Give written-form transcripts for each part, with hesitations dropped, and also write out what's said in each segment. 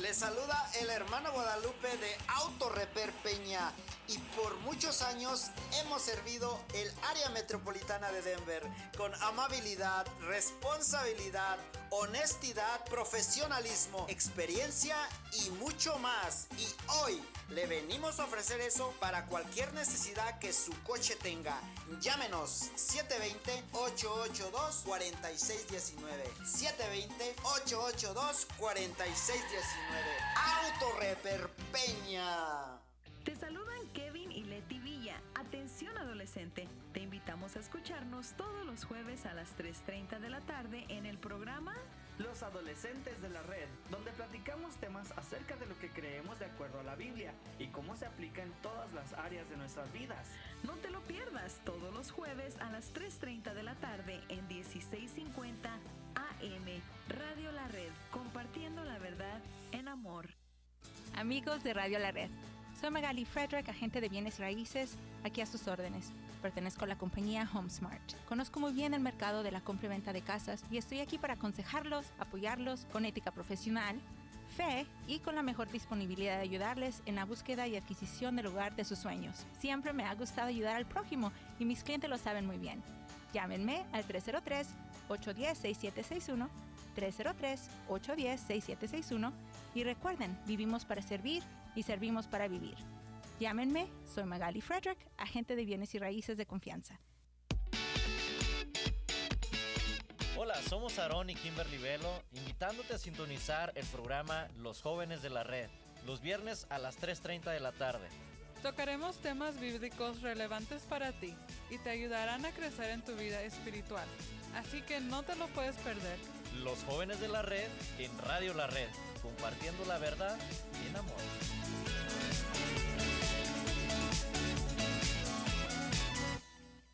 Les saluda el hermano Guadalupe de Auto Repair Peña y por muchos años hemos servido el área metropolitana de Denver con amabilidad, responsabilidad, honestidad, profesionalismo, experiencia y mucho más. Y hoy le venimos a ofrecer eso para cualquier necesidad que su coche tenga. Llámenos 720-882-4619. 720-882-4619. Auto Repair Peña. Te saludan Kevin y Leti Villa. Atención adolescente, te invitamos a escucharnos todos los jueves a las 3:30 de la tarde en el programa Los Adolescentes de la Red, donde platicamos temas acerca de lo que creemos de acuerdo a la Biblia y cómo se aplica en todas las áreas de nuestras vidas. No te lo pierdas todos los jueves a las 3:30 de la tarde en 1650 AM, Radio La Red, compartiendo la verdad en amor. Amigos de Radio La Red, soy Magali Frederick, agente de bienes raíces, aquí a sus órdenes. Pertenezco a la compañía HomeSmart. Conozco muy bien el mercado de la compra y venta de casas y estoy aquí para aconsejarlos, apoyarlos con ética profesional, fe y con la mejor disponibilidad de ayudarles en la búsqueda y adquisición del hogar de sus sueños. Siempre me ha gustado ayudar al prójimo y mis clientes lo saben muy bien. Llámenme al 303-810-6761, 303-810-6761 y recuerden, vivimos para servir y servimos para vivir. Llámenme, soy Magali Frederick, agente de bienes y raíces de confianza. Hola, somos Aarón y Kimberly Velo, invitándote a sintonizar el programa Los Jóvenes de la Red, los viernes a las 3:30 de la tarde. Tocaremos temas bíblicos relevantes para ti y te ayudarán a crecer en tu vida espiritual. Así que no te lo puedes perder. Los Jóvenes de la Red en Radio La Red, compartiendo la verdad en amor.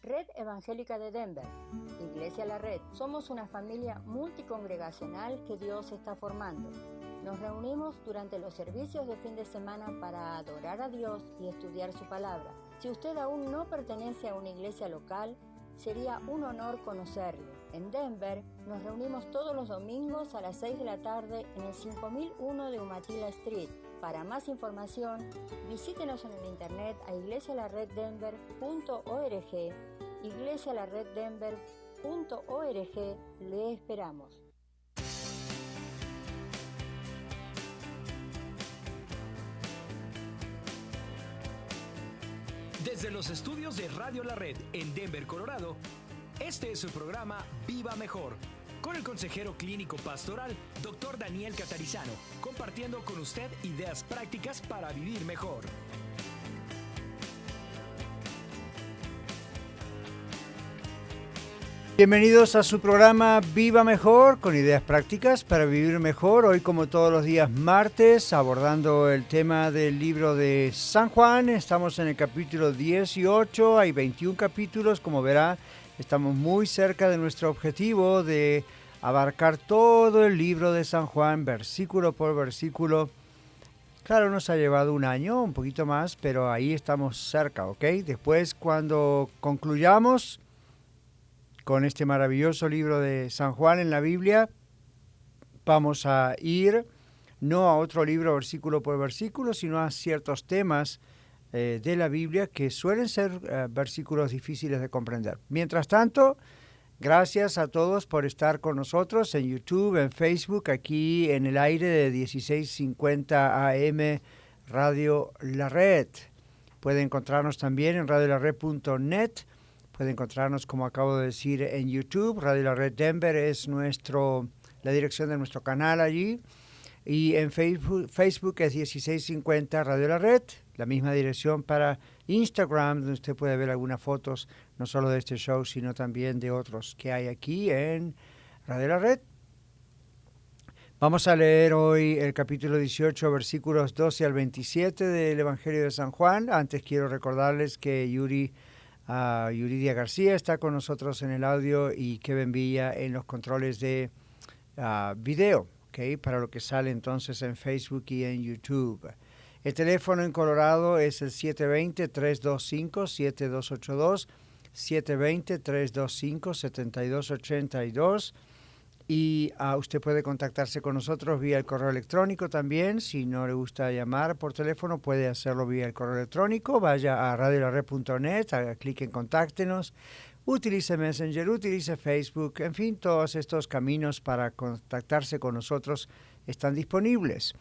Red Evangélica de Denver, Iglesia La Red. Somos una familia multicongregacional que Dios está formando. Nos reunimos durante los servicios de fin de semana para adorar a Dios y estudiar su palabra. Si usted aún no pertenece a una iglesia local, sería un honor conocerlo. En Denver nos reunimos todos los domingos a las 6 de la tarde en el 5001 de Umatilla Street. Para más información, visítenos en el internet a iglesialareddenver.org, iglesialareddenver.org. Le esperamos. Desde los estudios de Radio La Red en Denver, Colorado, este es su programa Viva Mejor, con el consejero clínico pastoral, Dr. Daniel Catarizano, compartiendo con usted ideas prácticas para vivir mejor. Bienvenidos a su programa Viva Mejor, con ideas prácticas para vivir mejor. Hoy, como todos los días martes, abordando el tema del libro de San Juan. Estamos en el capítulo 18, hay 21 capítulos, como verá. Estamos muy cerca de nuestro objetivo de abarcar todo el libro de San Juan, versículo por versículo. Claro, nos ha llevado un año, un poquito más, pero ahí estamos cerca, ¿ok? Después, cuando concluyamos con este maravilloso libro de San Juan en la Biblia, vamos a ir no a otro libro versículo por versículo, sino a ciertos temas de la Biblia que suelen ser versículos difíciles de comprender. Mientras tanto, gracias a todos por estar con nosotros en YouTube, en Facebook, aquí en el aire de 1650 AM Radio La Red. Puede encontrarnos también en radiolared.net. Puede encontrarnos, como acabo de decir, en YouTube. Radio La Red Denver es la dirección de nuestro canal allí. Y en Facebook es 1650 Radio La Red, la misma dirección para Instagram, donde usted puede ver algunas fotos, no solo de este show, sino también de otros que hay aquí en Radio La Red. Vamos a leer hoy el capítulo 18, versículos 12 al 27 del Evangelio de San Juan. Antes quiero recordarles que Yuridia García está con nosotros en el audio y Kevin Villa en los controles de video, ¿okay? Para lo que sale entonces en Facebook y en YouTube. El teléfono en Colorado es el 720-325-7282, 720-325-7282. Y usted puede contactarse con nosotros vía el correo electrónico también. Si no le gusta llamar por teléfono, puede hacerlo vía el correo electrónico. Vaya a radiolared.net, haga clic en Contáctenos, utilice Messenger, utilice Facebook, en fin, todos estos caminos para contactarse con nosotros están disponibles.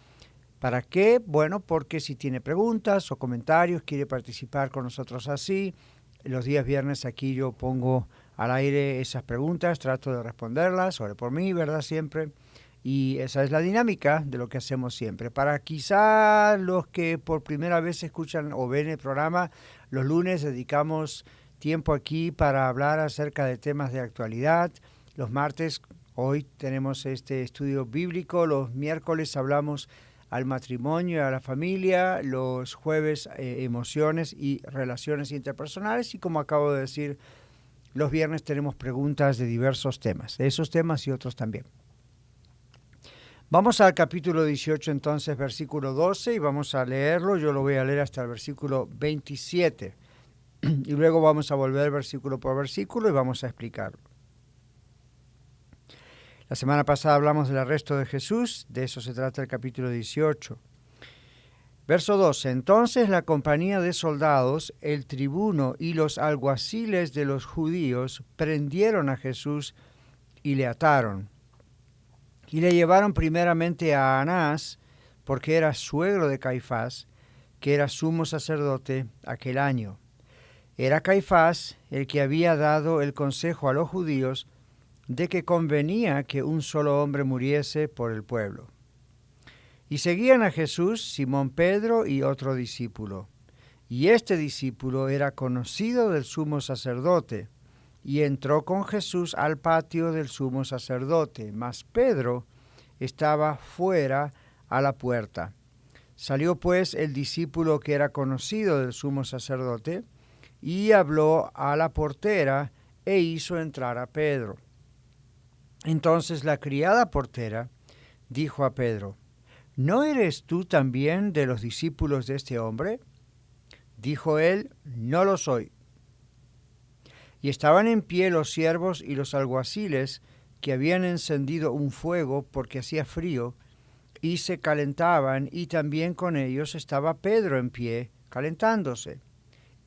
¿Para qué? Bueno, porque si tiene preguntas o comentarios, quiere participar con nosotros así, los días viernes aquí yo pongo al aire esas preguntas, trato de responderlas, ore por mí, ¿verdad? Siempre. Y esa es la dinámica de lo que hacemos siempre. Para quizá los que por primera vez escuchan o ven el programa, los lunes dedicamos tiempo aquí para hablar acerca de temas de actualidad. Los martes, hoy tenemos este estudio bíblico. Los miércoles hablamos al matrimonio y a la familia. Los jueves, emociones y relaciones interpersonales. Y como acabo de decir, los viernes tenemos preguntas de diversos temas, de esos temas y otros también. Vamos al capítulo 18 entonces, versículo 12, y vamos a leerlo. Yo lo voy a leer hasta el versículo 27. Y luego vamos a volver versículo por versículo y vamos a explicarlo. La semana pasada hablamos del arresto de Jesús, de eso se trata el capítulo 18. Verso 12. Entonces la compañía de soldados, el tribuno y los alguaciles de los judíos prendieron a Jesús y le ataron. Y le llevaron primeramente a Anás, porque era suegro de Caifás, que era sumo sacerdote aquel año. Era Caifás el que había dado el consejo a los judíos de que convenía que un solo hombre muriese por el pueblo. Y seguían a Jesús Simón Pedro y otro discípulo. Y este discípulo era conocido del sumo sacerdote, y entró con Jesús al patio del sumo sacerdote, mas Pedro estaba fuera a la puerta. Salió pues el discípulo que era conocido del sumo sacerdote, y habló a la portera, e hizo entrar a Pedro. Entonces la criada portera dijo a Pedro: ¿No eres tú también de los discípulos de este hombre? Dijo él: No lo soy. Y estaban en pie los siervos y los alguaciles, que habían encendido un fuego porque hacía frío, y se calentaban, y también con ellos estaba Pedro en pie, calentándose.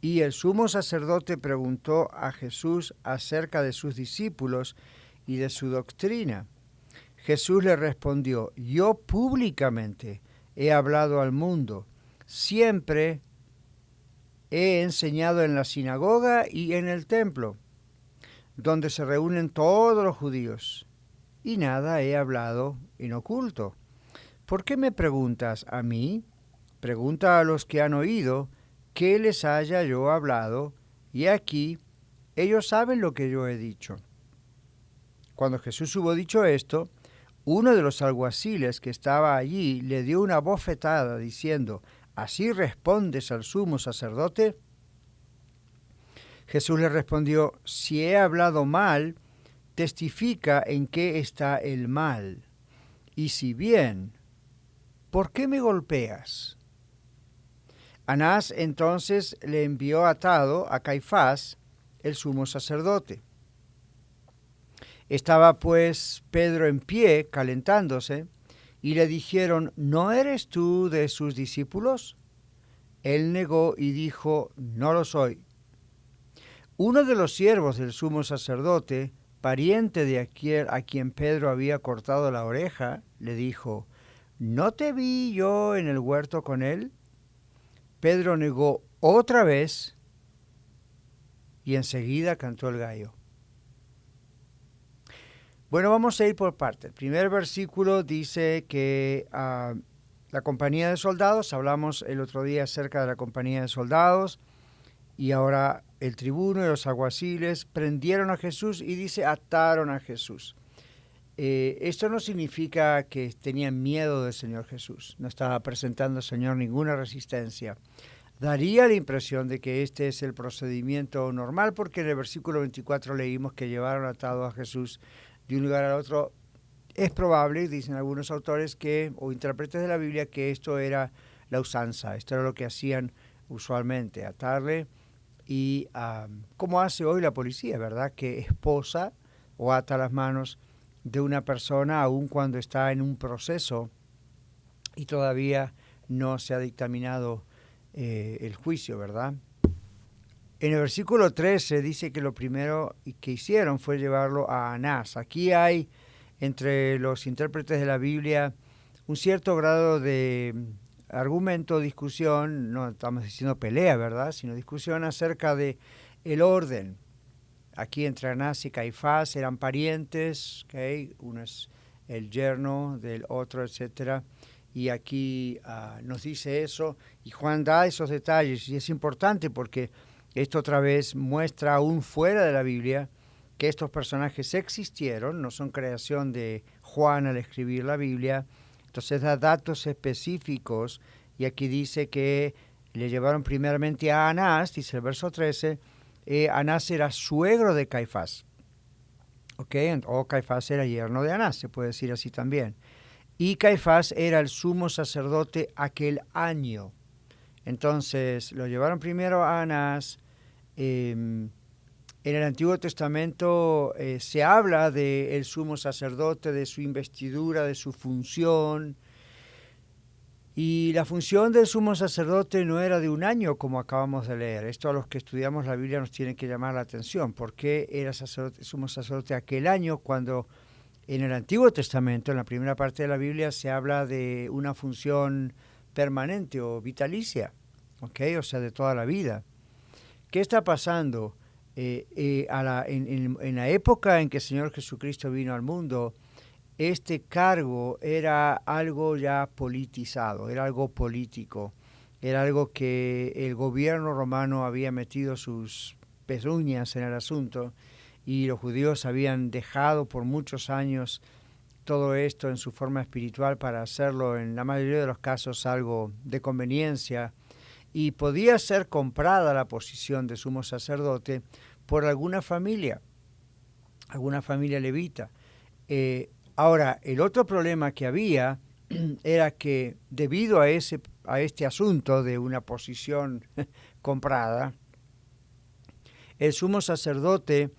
Y el sumo sacerdote preguntó a Jesús acerca de sus discípulos y de su doctrina. Jesús le respondió: Yo públicamente he hablado al mundo, siempre he enseñado en la sinagoga y en el templo, donde se reúnen todos los judíos, y nada he hablado en oculto. ¿Por qué me preguntas a mí? Pregunta a los que han oído qué les haya yo hablado, y aquí ellos saben lo que yo he dicho. Cuando Jesús hubo dicho esto, uno de los alguaciles que estaba allí le dio una bofetada, diciendo: ¿Así respondes al sumo sacerdote? Jesús le respondió: Si he hablado mal, testifica en qué está el mal. Y si bien, ¿por qué me golpeas? Anás entonces le envió atado a Caifás, el sumo sacerdote. Estaba pues Pedro en pie, calentándose, y le dijeron: ¿No eres tú de sus discípulos? Él negó y dijo: No lo soy. Uno de los siervos del sumo sacerdote, pariente de aquel a quien Pedro había cortado la oreja, le dijo: ¿No te vi yo en el huerto con él? Pedro negó otra vez, y enseguida cantó el gallo. Bueno, vamos a ir por partes. El primer versículo dice que la compañía de soldados, hablamos el otro día acerca de la compañía de soldados, y ahora el tribuno y los alguaciles prendieron a Jesús, y dice ataron a Jesús. Esto no significa que tenían miedo del Señor Jesús, no estaba presentando al Señor ninguna resistencia. Daría la impresión de que este es el procedimiento normal, porque en el versículo 24 leímos que llevaron atado a Jesús de un lugar al otro. Es probable, dicen algunos autores o intérpretes de la Biblia, que esto era la usanza, esto era lo que hacían usualmente, atarle, y como hace hoy la policía, ¿verdad?, que esposa o ata las manos de una persona aun cuando está en un proceso y todavía no se ha dictaminado el juicio, ¿verdad? En el versículo 13 dice que lo primero que hicieron fue llevarlo a Anás. Aquí hay entre los intérpretes de la Biblia un cierto grado de argumento, discusión, no estamos diciendo pelea, ¿verdad?, sino discusión acerca de el orden. Aquí entre Anás y Caifás eran parientes, ¿okay? Uno es el yerno del otro, etcétera. Y aquí nos dice eso, y Juan da esos detalles, y es importante porque esto otra vez muestra aún fuera de la Biblia que estos personajes existieron, no son creación de Juan al escribir la Biblia. Entonces da datos específicos, y aquí dice que le llevaron primeramente a Anás, dice el verso 13, Anás era suegro de Caifás, ¿okay? O Caifás era yerno de Anás, se puede decir así también. Y Caifás era el sumo sacerdote aquel año. Entonces lo llevaron primero a Anás. En el Antiguo Testamento se habla del sumo sacerdote, de su investidura, de su función. Y la función del sumo sacerdote no era de un año, como acabamos de leer. Esto a los que estudiamos la Biblia nos tiene que llamar la atención. ¿Por qué era sumo sacerdote aquel año cuando en el Antiguo Testamento, en la primera parte de la Biblia, se habla de una función permanente o vitalicia, ¿okay? O sea, de toda la vida? ¿Qué está pasando? En la época en que el Señor Jesucristo vino al mundo, este cargo era algo ya politizado, era algo político, era algo que el gobierno romano había metido sus pezuñas en el asunto, y los judíos habían dejado por muchos años todo esto en su forma espiritual para hacerlo, en la mayoría de los casos, algo de conveniencia, y podía ser comprada la posición de sumo sacerdote por alguna familia levita. Ahora, el otro problema que había era que debido a este asunto de una posición comprada, el sumo sacerdote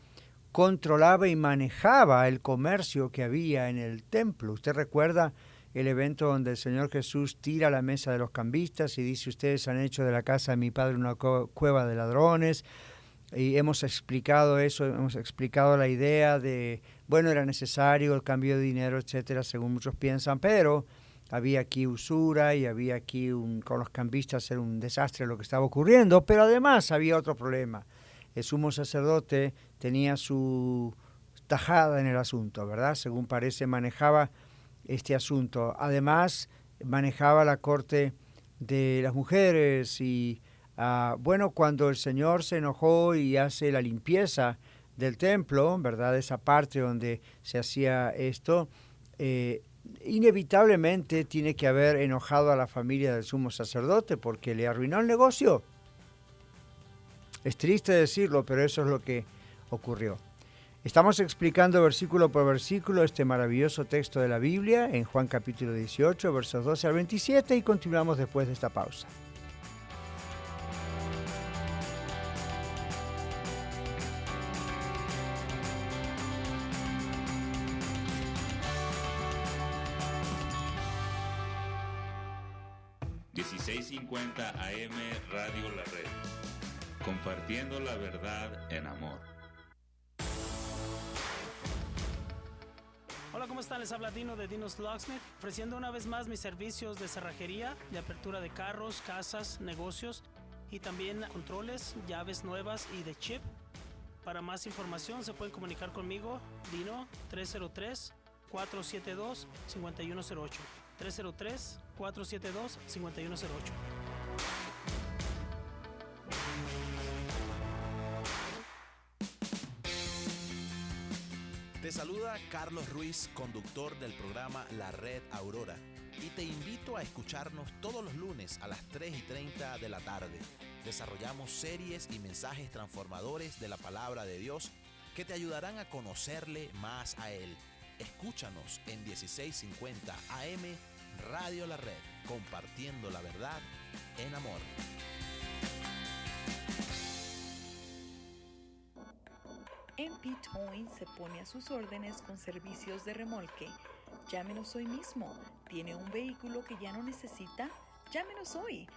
controlaba y manejaba el comercio que había en el templo. ¿Usted recuerda el evento donde el Señor Jesús tira la mesa de los cambistas y dice: ustedes han hecho de la casa de mi padre una cueva de ladrones? Y hemos explicado eso, hemos explicado la idea de, bueno, era necesario el cambio de dinero, etcétera, según muchos piensan, pero había aquí usura y había aquí, con los cambistas, era un desastre lo que estaba ocurriendo, pero además había otro problema. El sumo sacerdote tenía su tajada en el asunto, ¿verdad? Según parece, manejaba este asunto. Además, manejaba la corte de las mujeres y, bueno, cuando el Señor se enojó y hace la limpieza del templo, ¿verdad? Esa parte donde se hacía esto, inevitablemente tiene que haber enojado a la familia del sumo sacerdote porque le arruinó el negocio. Es triste decirlo, pero eso es lo que ocurrió. Estamos explicando versículo por versículo este maravilloso texto de la Biblia en Juan capítulo 18, versos 12 al 27, y continuamos después de esta pausa. $1650 AM Radio La Red, compartiendo la verdad en amor. Hola, ¿cómo están? Les habla Dino de Dino's Locksmith, ofreciendo una vez más mis servicios de cerrajería, de apertura de carros, casas, negocios y también controles, llaves nuevas y de chip. Para más información se pueden comunicar conmigo, Dino, 303-472-5108. 303-472-5108. Te saluda Carlos Ruiz, conductor del programa La Red Aurora, y te invito a escucharnos todos los lunes a las 3:30 de la tarde. Desarrollamos series y mensajes transformadores de la palabra de Dios que te ayudarán a conocerle más a Él. Escúchanos en 1650 AM Radio La Red, compartiendo la verdad en amor. MP Towing se pone a sus órdenes con servicios de remolque. Llámenos hoy mismo. ¿Tiene un vehículo que ya no necesita? Llámenos hoy.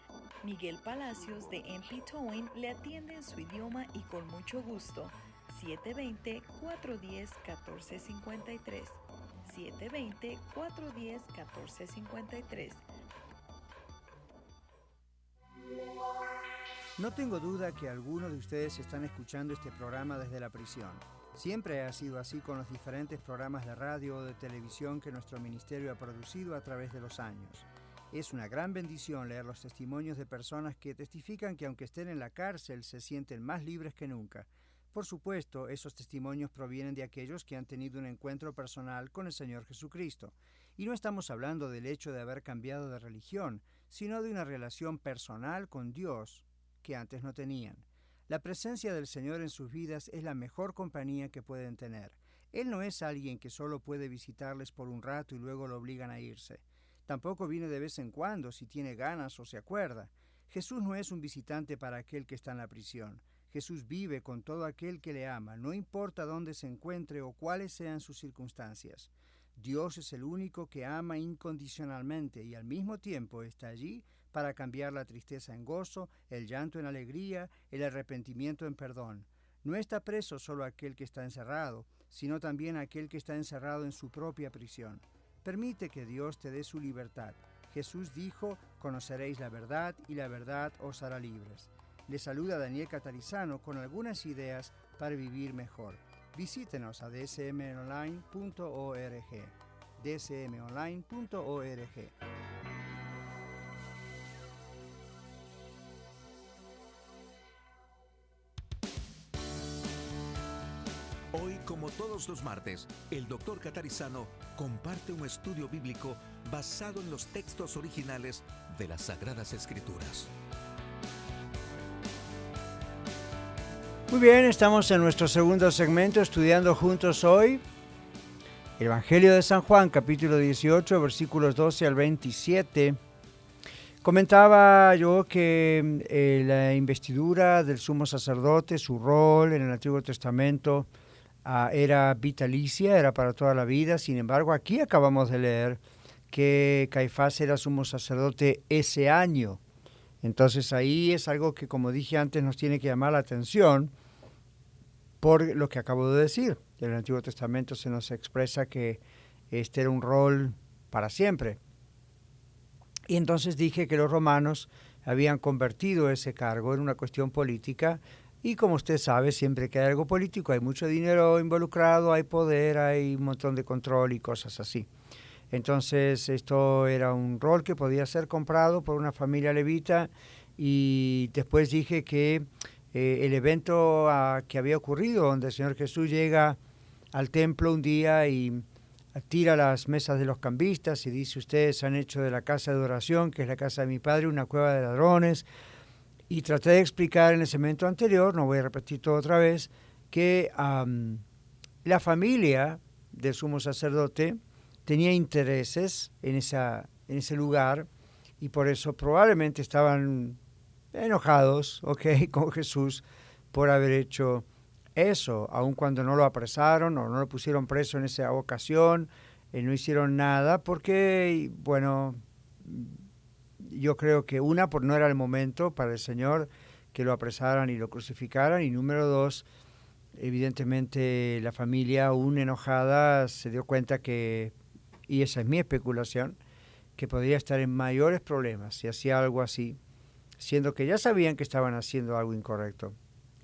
Miguel Palacios de MP Towing le atiende en su idioma y con mucho gusto. 720-410-1453. 720-410-1453. No tengo duda que algunos de ustedes están escuchando este programa desde la prisión. Siempre ha sido así con los diferentes programas de radio o de televisión que nuestro ministerio ha producido a través de los años. Es una gran bendición leer los testimonios de personas que testifican que aunque estén en la cárcel se sienten más libres que nunca. Por supuesto, esos testimonios provienen de aquellos que han tenido un encuentro personal con el Señor Jesucristo. Y no estamos hablando del hecho de haber cambiado de religión, sino de una relación personal con Dios que antes no tenían. La presencia del Señor en sus vidas es la mejor compañía que pueden tener. Él no es alguien que solo puede visitarles por un rato y luego lo obligan a irse. Tampoco viene de vez en cuando si tiene ganas o se acuerda. Jesús no es un visitante para aquel que está en la prisión. Jesús vive con todo aquel que le ama, no importa dónde se encuentre o cuáles sean sus circunstancias. Dios es el único que ama incondicionalmente y al mismo tiempo está allí para cambiar la tristeza en gozo, el llanto en alegría, el arrepentimiento en perdón. No está preso solo aquel que está encerrado, sino también aquel que está encerrado en su propia prisión. Permite que Dios te dé su libertad. Jesús dijo, conoceréis la verdad y la verdad os hará libres. Le saluda Daniel Catarizano con algunas ideas para vivir mejor. Visítenos a dsmonline.org. dsmonline.org. Hoy, como todos los martes, el Dr. Catarizano comparte un estudio bíblico basado en los textos originales de las Sagradas Escrituras. Muy bien, estamos en nuestro segundo segmento estudiando juntos hoy el Evangelio de San Juan, capítulo 18, versículos 12 al 27. Comentaba yo que la investidura del sumo sacerdote, su rol en el Antiguo Testamento, era vitalicia, era para toda la vida. Sin embargo, aquí acabamos de leer que Caifás era sumo sacerdote ese año. Entonces ahí es algo que, como dije antes, nos tiene que llamar la atención por lo que acabo de decir. En el Antiguo Testamento se nos expresa que este era un rol para siempre. Y entonces dije que los romanos habían convertido ese cargo en una cuestión política. Y como usted sabe, siempre que hay algo político, hay mucho dinero involucrado, hay poder, hay un montón de control y cosas así. Entonces, esto era un rol que podía ser comprado por una familia levita. Y después dije que el evento que había ocurrido, donde el Señor Jesús llega al templo un día y tira las mesas de los cambistas y dice, ustedes han hecho de la casa de oración, que es la casa de mi padre, una cueva de ladrones. Y traté de explicar en el segmento anterior, no voy a repetir todo otra vez, que la familia del sumo sacerdote tenía intereses en ese lugar y por eso probablemente estaban enojados, con Jesús por haber hecho eso, aun cuando no lo apresaron o no lo pusieron preso en esa ocasión, no hicieron nada porque, bueno, yo creo que no era el momento para el Señor que lo apresaran y lo crucificaran, y número dos, evidentemente la familia aún enojada se dio cuenta que, y esa es mi especulación, que podría estar en mayores problemas si hacía algo así, siendo que ya sabían que estaban haciendo algo incorrecto.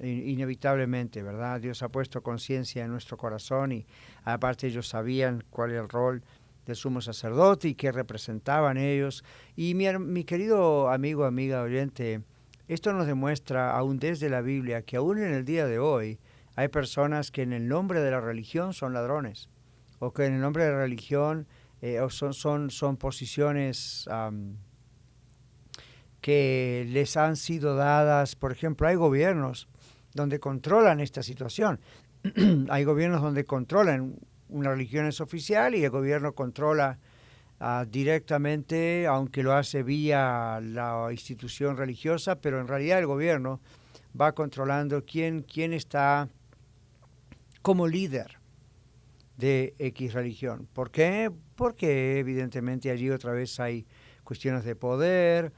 Inevitablemente, ¿verdad? Dios ha puesto conciencia en nuestro corazón y aparte ellos sabían cuál era el rol del sumo sacerdote y qué representaban ellos. Y mi querido amigo, amiga oyente, esto nos demuestra aún desde la Biblia que aún en el día de hoy hay personas que en el nombre de la religión son ladrones, o que en el nombre de la religión son posiciones que les han sido dadas. Por ejemplo, hay gobiernos donde controlan esta situación. Hay gobiernos donde controlan una religión es oficial y el gobierno controla directamente, aunque lo hace vía la institución religiosa, pero en realidad el gobierno va controlando quién está como líder de X religión. ¿Por qué? Porque evidentemente allí otra vez hay cuestiones de poder.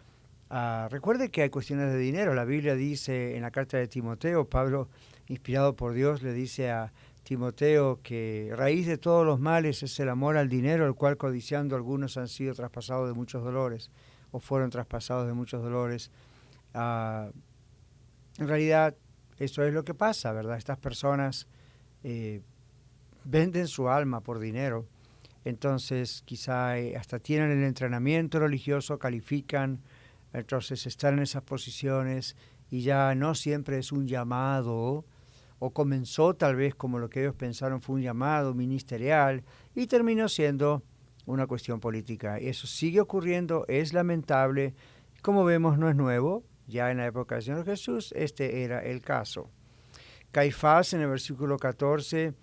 Recuerde que hay cuestiones de dinero. La Biblia dice en la carta de Timoteo, Pablo, inspirado por Dios, le dice a Timoteo que raíz de todos los males es el amor al dinero, el cual codiciando algunos han sido traspasados de muchos dolores, o fueron traspasados de muchos dolores. En realidad, eso es lo que pasa, ¿verdad? Estas personas venden su alma por dinero, entonces quizá hasta tienen el entrenamiento religioso, califican, entonces están en esas posiciones y ya no siempre es un llamado, o comenzó tal vez como lo que ellos pensaron fue un llamado ministerial y terminó siendo una cuestión política. Eso sigue ocurriendo, es lamentable, como vemos no es nuevo, ya en la época del Señor Jesús este era el caso. Caifás en el versículo 14,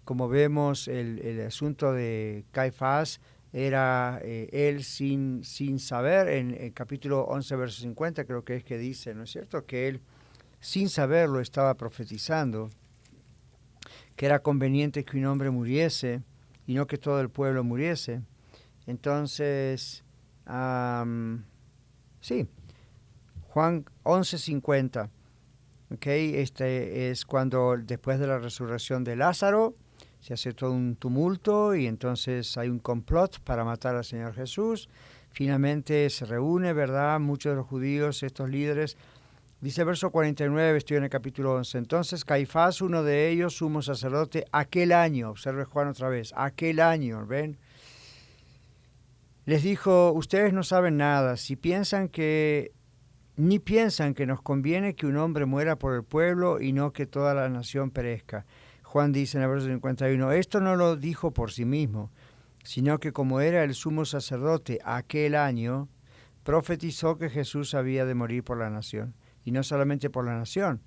como vemos el asunto de Caifás, era él sin saber, en el capítulo 11, verso 50 creo que es que dice, ¿no es cierto?, que él sin saberlo estaba profetizando, que era conveniente que un hombre muriese y no que todo el pueblo muriese. Entonces, sí, Juan 11:50, ¿okay? Este es cuando después de la resurrección de Lázaro se hace todo un tumulto y entonces hay un complot para matar al Señor Jesús. Finalmente se reúne, ¿verdad?, muchos de los judíos, estos líderes. Dice verso 49, estoy en el capítulo 11. Entonces Caifás, uno de ellos, sumo sacerdote, aquel año, observe Juan otra vez, aquel año, ¿ven?, les dijo, ustedes no saben nada, ni piensan que nos conviene que un hombre muera por el pueblo y no que toda la nación perezca. Juan dice en el verso 51, esto no lo dijo por sí mismo, sino que como era el sumo sacerdote aquel año, profetizó que Jesús había de morir por la nación. Y no solamente por la nación,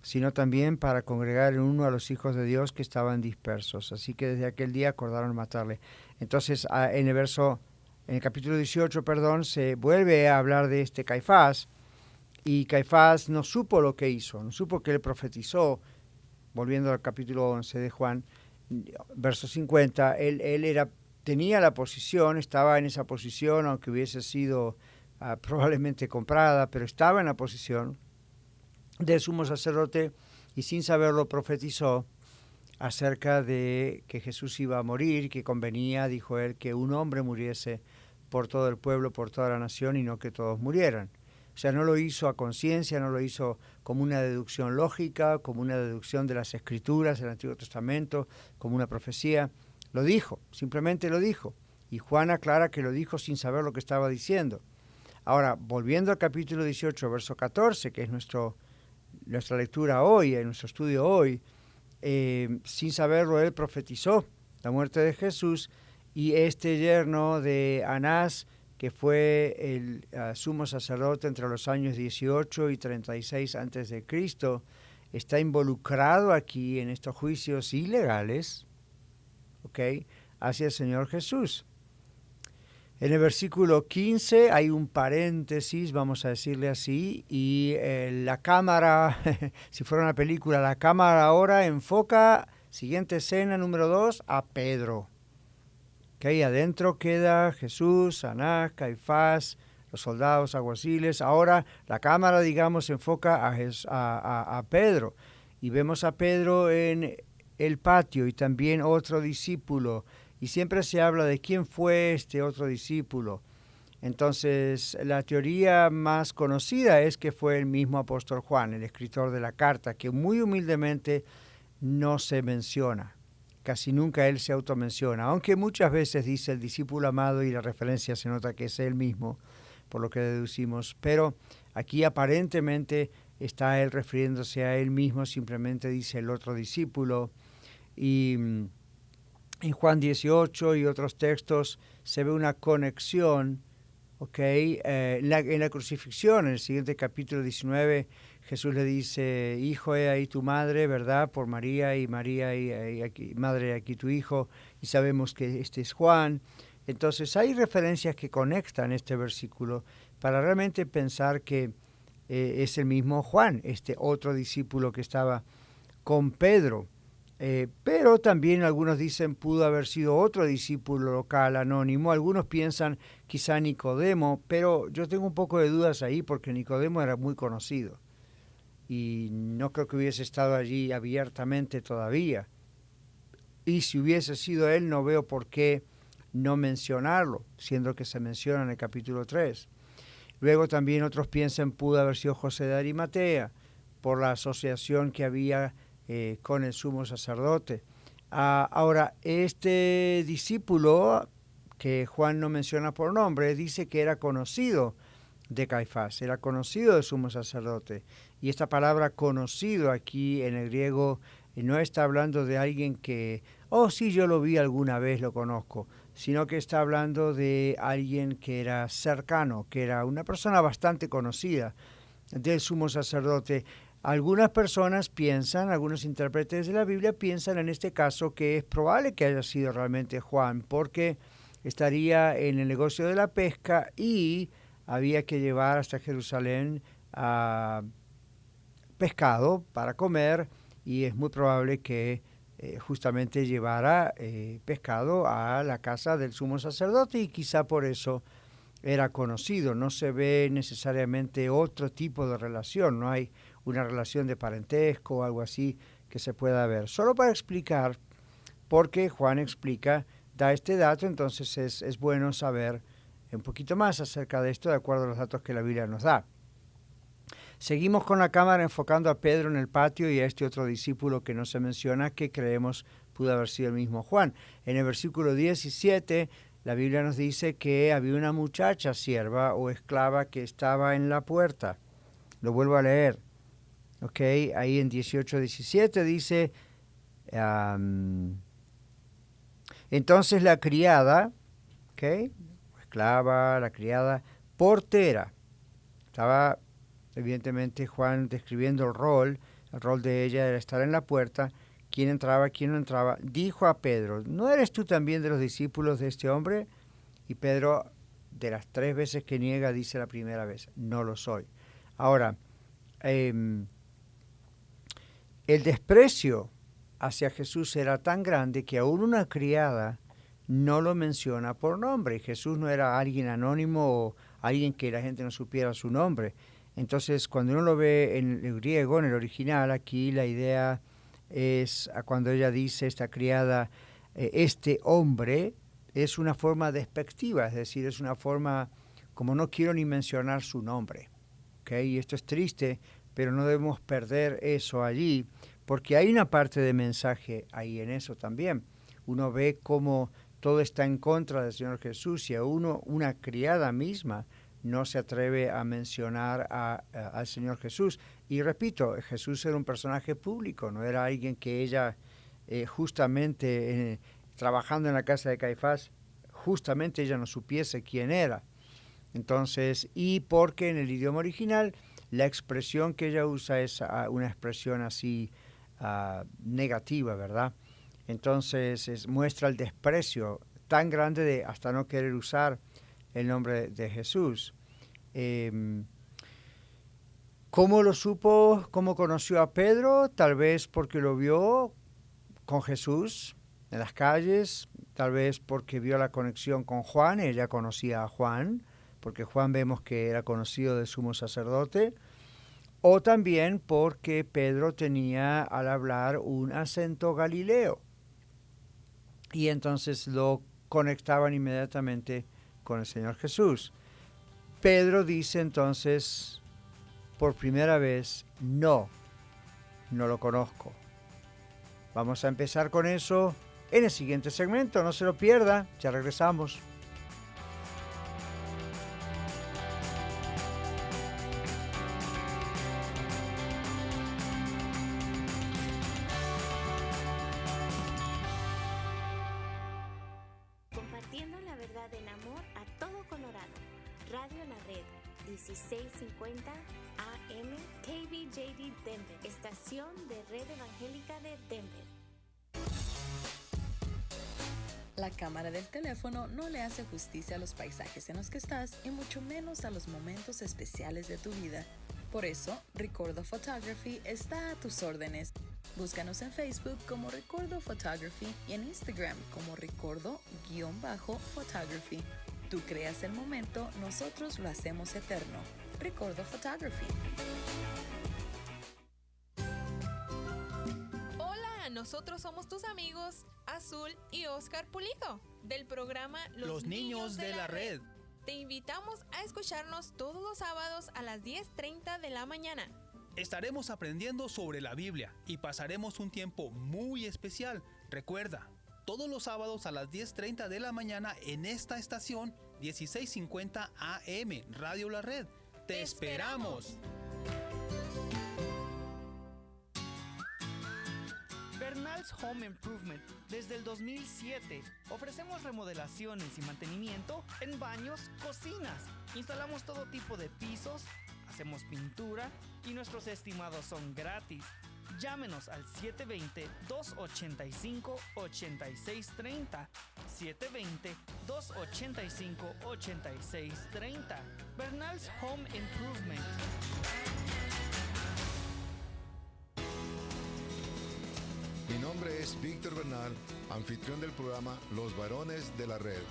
sino también para congregar en uno a los hijos de Dios que estaban dispersos. Así que desde aquel día acordaron matarle. Entonces, en el capítulo 18, se vuelve a hablar de este Caifás, y Caifás no supo lo que hizo, no supo que él profetizó. Volviendo al capítulo 11 de Juan, verso 50, él tenía la posición, estaba en esa posición, aunque hubiese sido probablemente comprada, pero estaba en la posición de sumo sacerdote y sin saberlo profetizó acerca de que Jesús iba a morir, que convenía, dijo él, que un hombre muriese por todo el pueblo, por toda la nación y no que todos murieran. O sea, no lo hizo a conciencia, no lo hizo como una deducción lógica, como una deducción de las Escrituras, del Antiguo Testamento, como una profecía. Lo dijo, simplemente lo dijo. Y Juan aclara que lo dijo sin saber lo que estaba diciendo. Ahora, volviendo al capítulo 18, verso 14, que es nuestra lectura hoy, nuestro estudio hoy, sin saberlo él profetizó la muerte de Jesús, y este yerno de Anás, que fue el sumo sacerdote entre los años 18 y 36 antes de Cristo, está involucrado aquí en estos juicios ilegales, ¿okay?, hacia el Señor Jesús. En el versículo 15 hay un paréntesis, vamos a decirle así, y la cámara, si fuera una película, la cámara ahora enfoca, siguiente escena, número 2, a Pedro. Que ahí adentro queda Jesús, Anás, Caifás, los soldados, alguaciles. Ahora la cámara, digamos, enfoca a Pedro. Y vemos a Pedro en el patio y también otro discípulo. Y siempre se habla de quién fue este otro discípulo. Entonces, la teoría más conocida es que fue el mismo apóstol Juan, el escritor de la carta, que muy humildemente no se menciona. Casi nunca él se automenciona, aunque muchas veces dice el discípulo amado y la referencia se nota que es él mismo, por lo que deducimos. Pero aquí aparentemente está él refiriéndose a él mismo, simplemente dice el otro discípulo. Y en Juan 18 y otros textos se ve una conexión, ¿okay? En la crucifixión, en el siguiente capítulo 19, Jesús le dice, hijo, he ahí tu madre, ¿verdad? Por María y aquí, madre, aquí tu hijo, y sabemos que este es Juan. Entonces hay referencias que conectan este versículo para realmente pensar que es el mismo Juan, este otro discípulo que estaba con Pedro. Pero también algunos dicen pudo haber sido otro discípulo local anónimo. Algunos piensan quizá Nicodemo, pero yo tengo un poco de dudas ahí porque Nicodemo era muy conocido y no creo que hubiese estado allí abiertamente todavía. Y si hubiese sido él, no veo por qué no mencionarlo, siendo que se menciona en el capítulo 3. Luego también otros piensan pudo haber sido José de Arimatea, por la asociación que había con el sumo sacerdote. Ahora, este discípulo, que Juan no menciona por nombre, dice que era conocido de Caifás, era conocido del sumo sacerdote. Y esta palabra conocido aquí en el griego no está hablando de alguien que, sí, yo lo vi alguna vez, lo conozco, sino que está hablando de alguien que era cercano, que era una persona bastante conocida del sumo sacerdote. Algunas personas piensan, algunos intérpretes de la Biblia piensan en este caso que es probable que haya sido realmente Juan, porque estaría en el negocio de la pesca y había que llevar hasta Jerusalén pescado para comer, y es muy probable que justamente llevara pescado a la casa del sumo sacerdote y quizá por eso era conocido. No se ve necesariamente otro tipo de relación, no hay una relación de parentesco o algo así que se pueda ver. Solo para explicar, porque Juan explica, da este dato, entonces es bueno saber un poquito más acerca de esto de acuerdo a los datos que la Biblia nos da. Seguimos con la cámara enfocando a Pedro en el patio y a este otro discípulo que no se menciona, que creemos pudo haber sido el mismo Juan. En el versículo 17, la Biblia nos dice que había una muchacha sierva o esclava que estaba en la puerta. Lo vuelvo a leer. Ahí en 18:17 dice, entonces la criada, esclava, la criada, portera, estaba evidentemente Juan describiendo el rol de ella era estar en la puerta, quién entraba, quién no entraba, dijo a Pedro, ¿no eres tú también de los discípulos de este hombre? Y Pedro, de las 3 veces que niega, dice la primera vez, no lo soy. Ahora, el desprecio hacia Jesús era tan grande que aún una criada no lo menciona por nombre. Jesús no era alguien anónimo o alguien que la gente no supiera su nombre. Entonces, cuando uno lo ve en el griego, en el original, aquí la idea es, cuando ella dice, esta criada, este hombre, es una forma despectiva, es decir, es una forma como no quiero ni mencionar su nombre. Y esto es triste, pero no debemos perder eso allí, porque hay una parte de mensaje ahí en eso también. Uno ve cómo todo está en contra del Señor Jesús y a una criada misma no se atreve a mencionar al Señor Jesús. Y repito, Jesús era un personaje público, no era alguien que ella justamente trabajando en la casa de Caifás, justamente ella no supiese quién era. Entonces, y porque en el idioma original la expresión que ella usa es una expresión así negativa, ¿verdad? Entonces muestra el desprecio tan grande de hasta no querer usar el nombre de Jesús. ¿Cómo lo supo? ¿Cómo conoció a Pedro? Tal vez porque lo vio con Jesús en las calles, tal vez porque vio la conexión con Juan, ella conocía a Juan, porque Juan vemos que era conocido del sumo sacerdote, o también porque Pedro tenía al hablar un acento galileo, y entonces lo conectaban inmediatamente con el Señor Jesús. Pedro dice entonces por primera vez, no lo conozco. Vamos a empezar con eso en el siguiente segmento, no se lo pierda, ya regresamos. Compartiendo la verdad en amor a todo Colorado. Radio La Red, 1650 AM, KBJD Denver, estación de Red Evangélica de Denver. La cámara del teléfono no le hace justicia a los paisajes en los que estás y mucho menos a los momentos especiales de tu vida. Por eso, Ricordo Photography está a tus órdenes. Búscanos en Facebook como Recuerdo Photography y en Instagram como Recuerdo_Photography. Tú creas el momento, nosotros lo hacemos eterno. Recuerdo Photography. Hola, nosotros somos tus amigos Azul y Oscar Pulido del programa Los Niños de la Red. Te invitamos a escucharnos todos los sábados a las 10:30 de la mañana. Estaremos aprendiendo sobre la Biblia y pasaremos un tiempo muy especial. Recuerda, todos los sábados a las 10:30 de la mañana en esta estación 1650 AM Radio La Red. ¡Te esperamos! Bernal's Home Improvement. Desde el 2007 ofrecemos remodelaciones y mantenimiento en baños, cocinas. Instalamos todo tipo de pisos, hacemos pintura y nuestros estimados son gratis. Llámenos al 720-285-8630. 720-285-8630. Bernal's Home Improvement. Mi nombre es Víctor Bernal, anfitrión del programa Los Varones de la Red.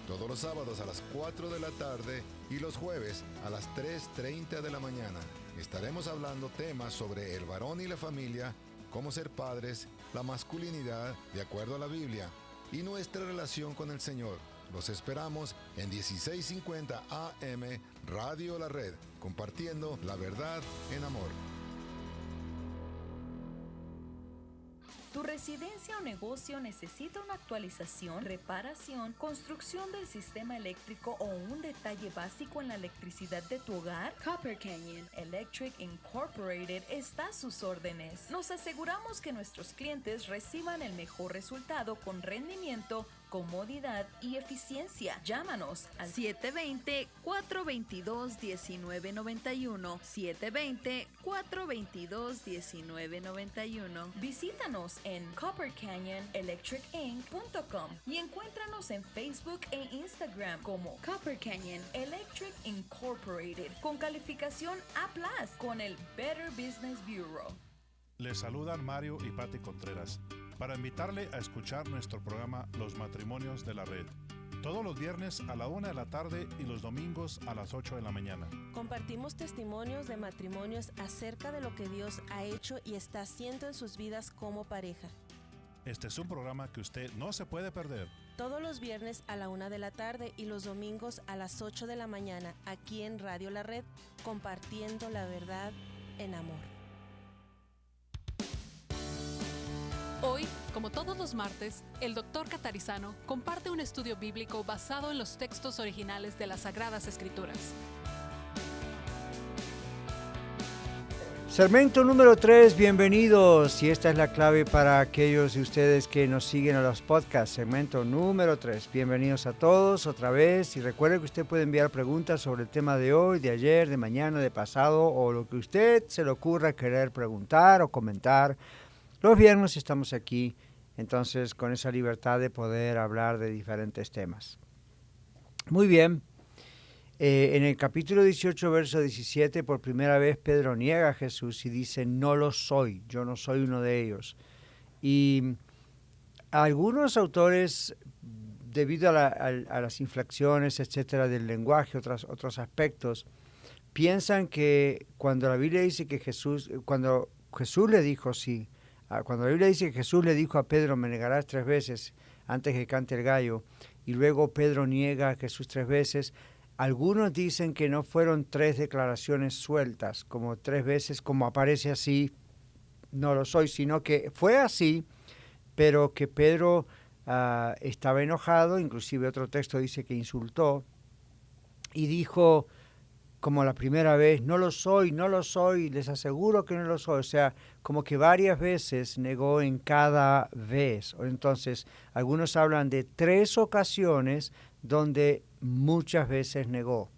Todos los sábados a las 4 de la tarde y los jueves a las 3:30 de la mañana. Estaremos hablando temas sobre el varón y la familia, cómo ser padres, la masculinidad de acuerdo a la Biblia y nuestra relación con el Señor. Los esperamos en 1650 AM Radio La Red, compartiendo la verdad en amor. ¿Tu residencia o negocio necesita una actualización, reparación, construcción del sistema eléctrico o un detalle básico en la electricidad de tu hogar? Copper Canyon Electric Incorporated está a sus órdenes. Nos aseguramos que nuestros clientes reciban el mejor resultado con rendimiento, comodidad y eficiencia. Llámanos al 720-422-1991. 720-422-1991. Visítanos en coppercanyonelectricinc.com y encuéntranos en Facebook e Instagram como Copper Canyon Electric Incorporated con calificación A+ con el Better Business Bureau. Les saludan Mario y Patti Contreras para invitarle a escuchar nuestro programa Los Matrimonios de la Red. Todos los viernes a la 1 de la tarde y los domingos a las 8 de la mañana. Compartimos testimonios de matrimonios acerca de lo que Dios ha hecho y está haciendo en sus vidas como pareja. Este es un programa que usted no se puede perder. Todos los viernes a la 1 de la tarde y los domingos a las 8 de la mañana, aquí en Radio La Red, compartiendo la verdad en amor. Hoy, como todos los martes, el Dr. Catarizano comparte un estudio bíblico basado en los textos originales de las Sagradas Escrituras. Segmento número 3, bienvenidos. Y esta es la clave para aquellos de ustedes que nos siguen a los podcasts. Segmento número 3, bienvenidos a todos otra vez. Y recuerde que usted puede enviar preguntas sobre el tema de hoy, de ayer, de mañana, de pasado, o lo que usted se le ocurra querer preguntar o comentar. Los viernes estamos aquí, entonces, con esa libertad de poder hablar de diferentes temas. Muy bien. En el capítulo 18, verso 17, por primera vez Pedro niega a Jesús y dice, no lo soy, yo no soy uno de ellos. Y algunos autores, debido a las inflexiones, etcétera, del lenguaje, otros aspectos, piensan que cuando la Biblia dice que cuando la Biblia dice que Jesús le dijo a Pedro, me negarás 3 veces antes que cante el gallo, y luego Pedro niega a Jesús 3 veces, algunos dicen que no fueron 3 declaraciones sueltas, como 3 veces, como aparece así, no lo soy, sino que fue así, pero que Pedro estaba enojado, inclusive otro texto dice que insultó, y dijo, como la primera vez, no lo soy, les aseguro que no lo soy. O sea, como que varias veces negó en cada vez. Entonces, algunos hablan de 3 ocasiones donde muchas veces negó.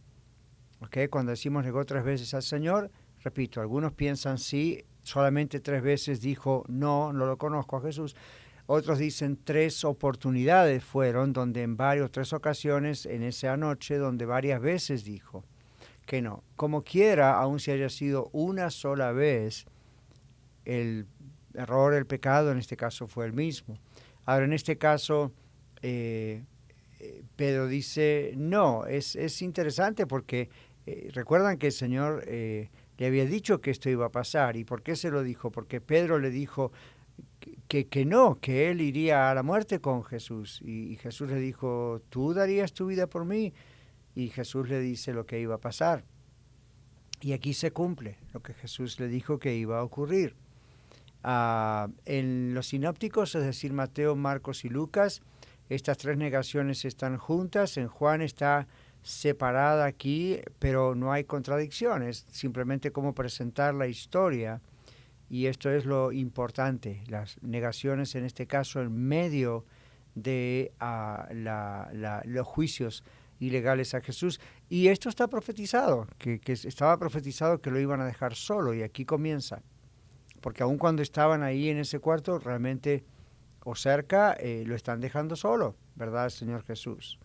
¿Okay? Cuando decimos negó 3 veces al Señor, repito, algunos piensan sí, solamente 3 veces dijo no lo conozco a Jesús. Otros dicen 3 oportunidades fueron donde en 3 ocasiones en esa noche donde varias veces dijo que no. Como quiera, aun si haya sido una sola vez, el error, el pecado, en este caso fue el mismo. Ahora, en este caso, Pedro dice, no, es interesante porque recuerdan que el Señor le había dicho que esto iba a pasar. ¿Y por qué se lo dijo? Porque Pedro le dijo que no, que él iría a la muerte con Jesús. Y Jesús le dijo, ¿tú darías tu vida por mí? Y Jesús le dice lo que iba a pasar. Y aquí se cumple lo que Jesús le dijo que iba a ocurrir. En los sinópticos, es decir, Mateo, Marcos y Lucas, estas tres negaciones están juntas. En Juan está separada aquí, pero no hay contradicciones, simplemente cómo presentar la historia. Y esto es lo importante, las negaciones en este caso en medio de los juicios ilegales a Jesús. Y esto está profetizado, que estaba profetizado que lo iban a dejar solo, y aquí comienza. Porque aun cuando estaban ahí en ese cuarto, realmente o cerca, lo están dejando solo, ¿verdad, Señor Jesús?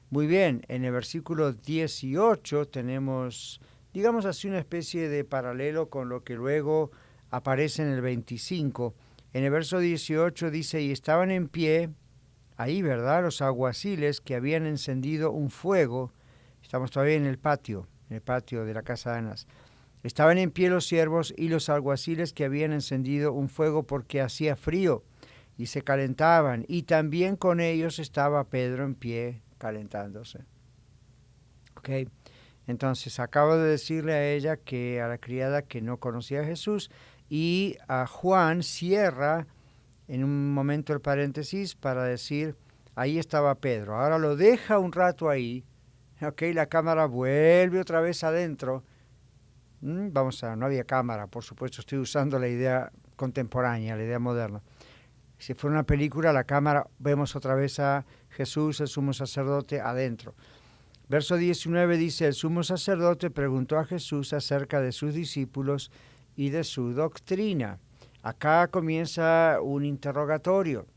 Muy bien, en el versículo 18 tenemos, digamos así, una especie de paralelo con lo que luego aparece en el 25. En el verso 18 dice, y estaban en pie, ahí, ¿verdad?, los alguaciles que habían encendido un fuego. Estamos todavía en el patio de la casa de Anás. Estaban en pie los siervos y los alguaciles que habían encendido un fuego porque hacía frío y se calentaban, y también con ellos estaba Pedro en pie calentándose. ¿Ok? Entonces acabo de decirle a ella, a la criada, que no conocía a Jesús, y a Juan cierra en un momento el paréntesis para decir, ahí estaba Pedro. Ahora lo deja un rato ahí, ¿ok? La cámara vuelve otra vez adentro. No había cámara, por supuesto, estoy usando la idea contemporánea, la idea moderna. Si fuera una película, la cámara, vemos otra vez a Jesús, el sumo sacerdote, adentro. Verso 19 dice, el sumo sacerdote preguntó a Jesús acerca de sus discípulos y de su doctrina. Acá comienza un interrogatorio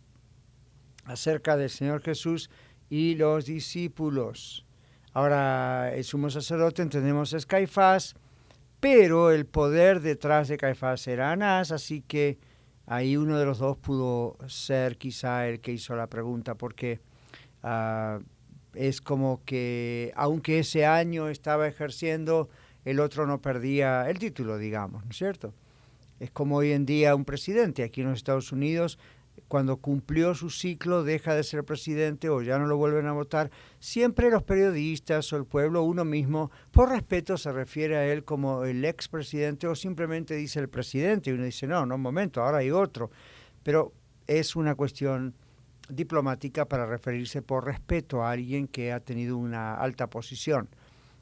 acerca del Señor Jesús y los discípulos. Ahora, el sumo sacerdote, entendemos, es Caifás, pero el poder detrás de Caifás era Anás, así que ahí uno de los dos pudo ser quizá el que hizo la pregunta, porque es como que aunque ese año estaba ejerciendo, el otro no perdía el título, digamos, ¿no es cierto? Es como hoy en día un presidente aquí en los Estados Unidos, cuando cumplió su ciclo, deja de ser presidente o ya no lo vuelven a votar. Siempre los periodistas o el pueblo, uno mismo, por respeto se refiere a él como el expresidente o simplemente dice el presidente. Y uno dice, no, un momento, ahora hay otro. Pero es una cuestión diplomática para referirse por respeto a alguien que ha tenido una alta posición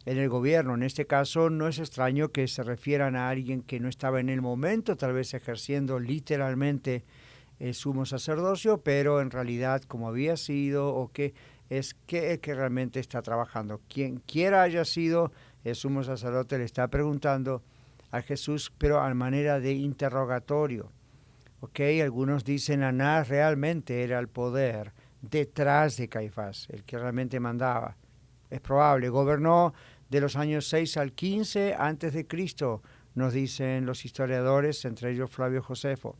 en el gobierno. En este caso no es extraño que se refieran a alguien que no estaba en el momento, tal vez ejerciendo literalmente el sumo sacerdocio, pero en realidad como había sido o que es que realmente está trabajando. Quien quiera haya sido, el sumo sacerdote le está preguntando a Jesús, pero a manera de interrogatorio. ¿Ok? Algunos dicen Anás realmente era el poder detrás de Caifás, el que realmente mandaba. Es probable, gobernó de los años 6 al 15 antes de Cristo, nos dicen los historiadores, entre ellos Flavio Josefo.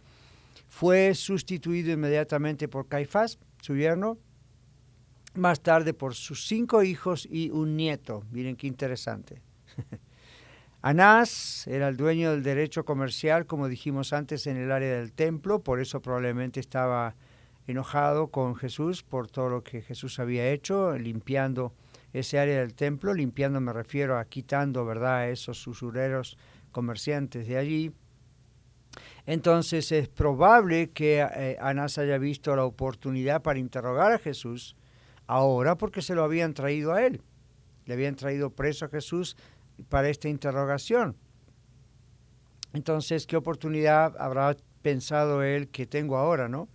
Fue sustituido inmediatamente por Caifás, su yerno, más tarde por sus 5 hijos y un nieto. Miren qué interesante. Anás era el dueño del derecho comercial, como dijimos antes, en el área del templo, por eso probablemente estaba enojado con Jesús por todo lo que Jesús había hecho, limpiando ese área del templo. Limpiando me refiero a quitando, ¿verdad?, a esos usureros comerciantes de allí. Entonces es probable que Anás haya visto la oportunidad para interrogar a Jesús ahora porque se lo habían traído a él. Le habían traído preso a Jesús para esta interrogación. Entonces, ¿qué oportunidad habrá pensado él que tengo ahora, no?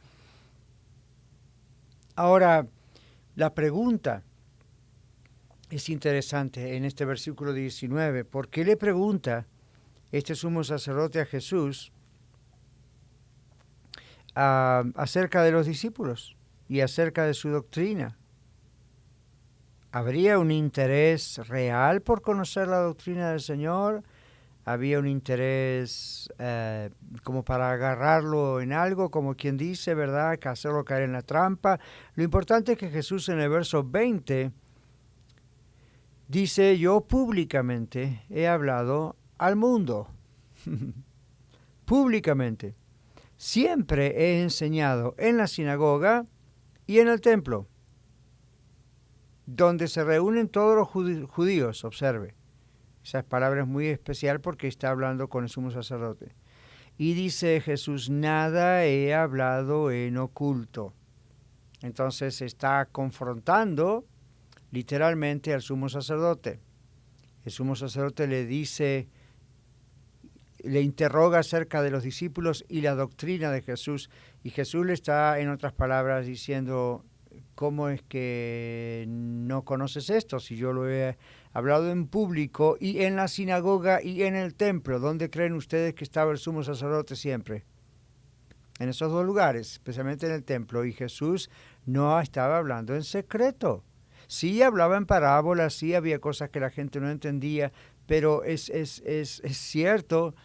Ahora, la pregunta es interesante en este versículo 19. ¿Por qué le pregunta este sumo sacerdote a Jesús acerca de los discípulos y acerca de su doctrina? ¿Habría un interés real por conocer la doctrina del Señor? había un interés como para agarrarlo en algo, como quien dice, ¿verdad? Que hacerlo caer en la trampa. Lo importante es que Jesús en el verso 20 dice, yo públicamente he hablado al mundo. Públicamente. Siempre he enseñado en la sinagoga y en el templo, donde se reúnen todos los judíos, observe. Esa palabra es muy especial porque está hablando con el sumo sacerdote. Y dice Jesús, nada he hablado en oculto. Entonces está confrontando literalmente al sumo sacerdote. El sumo sacerdote le dice, le interroga acerca de los discípulos y la doctrina de Jesús. Y Jesús le está, en otras palabras, diciendo, ¿cómo es que no conoces esto? Si yo lo he hablado en público y en la sinagoga y en el templo. ¿Dónde creen ustedes que estaba el sumo sacerdote siempre? En esos dos lugares, especialmente en el templo. Y Jesús no estaba hablando en secreto. Sí hablaba en parábolas, sí había cosas que la gente no entendía, pero es cierto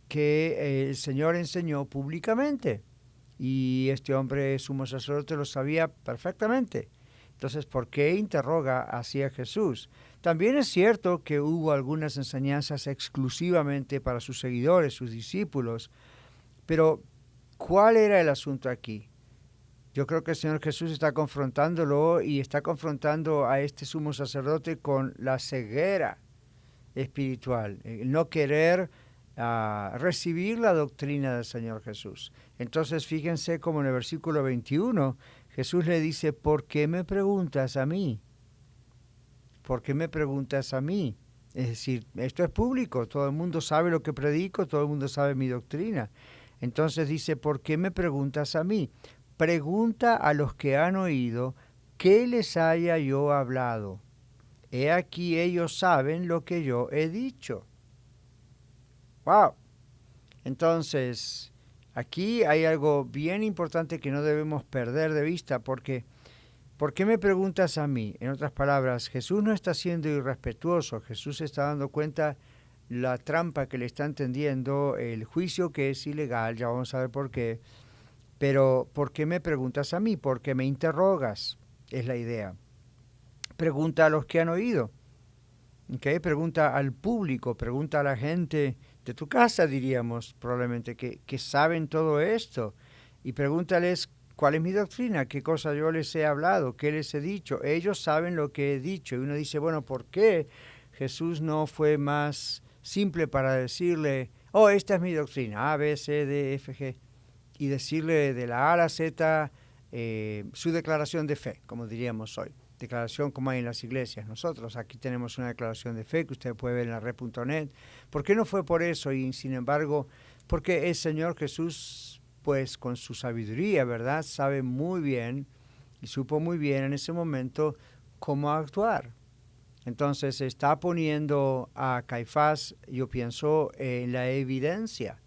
que el Señor enseñó públicamente. Y este hombre sumo sacerdote lo sabía perfectamente. Entonces, ¿por qué interroga así a Jesús? También es cierto que hubo algunas enseñanzas exclusivamente para sus seguidores, sus discípulos, pero ¿cuál era el asunto aquí? Yo creo que el Señor Jesús está confrontándolo y está confrontando a este sumo sacerdote con la ceguera espiritual, el no querer recibir la doctrina del Señor Jesús. Entonces, fíjense como en el versículo 21, Jesús le dice, ¿por qué me preguntas a mí? ¿Por qué me preguntas a mí? Es decir, esto es público, todo el mundo sabe lo que predico, todo el mundo sabe mi doctrina. Entonces dice, ¿por qué me preguntas a mí? Pregunta a los que han oído, ¿qué les haya yo hablado? He aquí ellos saben lo que yo he dicho. ¡Wow! Entonces, aquí hay algo bien importante que no debemos perder de vista, porque ¿por qué me preguntas a mí? En otras palabras, Jesús no está siendo irrespetuoso, Jesús está dando cuenta la trampa que le están tendiendo, el juicio que es ilegal, ya vamos a ver por qué. Pero, ¿por qué me preguntas a mí? ¿Por qué me interrogas? Es la idea. Pregunta a los que han oído. ¿Okay? Pregunta al público, pregunta a la gente de tu casa, diríamos, probablemente, que saben todo esto. Y pregúntales, ¿cuál es mi doctrina? ¿Qué cosa yo les he hablado? ¿Qué les he dicho? Ellos saben lo que he dicho. Y uno dice, bueno, ¿por qué Jesús no fue más simple para decirle, oh, esta es mi doctrina, A, B, C, D, F, G? Y decirle de la A a la Z su declaración de fe, como diríamos hoy. Declaración como hay en las iglesias. Nosotros aquí tenemos una declaración de fe que usted puede ver en la red.net. ¿Por qué no fue por eso? Y sin embargo, porque el Señor Jesús, pues con su sabiduría, ¿verdad? Sabe muy bien y supo muy bien en ese momento cómo actuar. Entonces está poniendo a Caifás, yo pienso, en la evidencia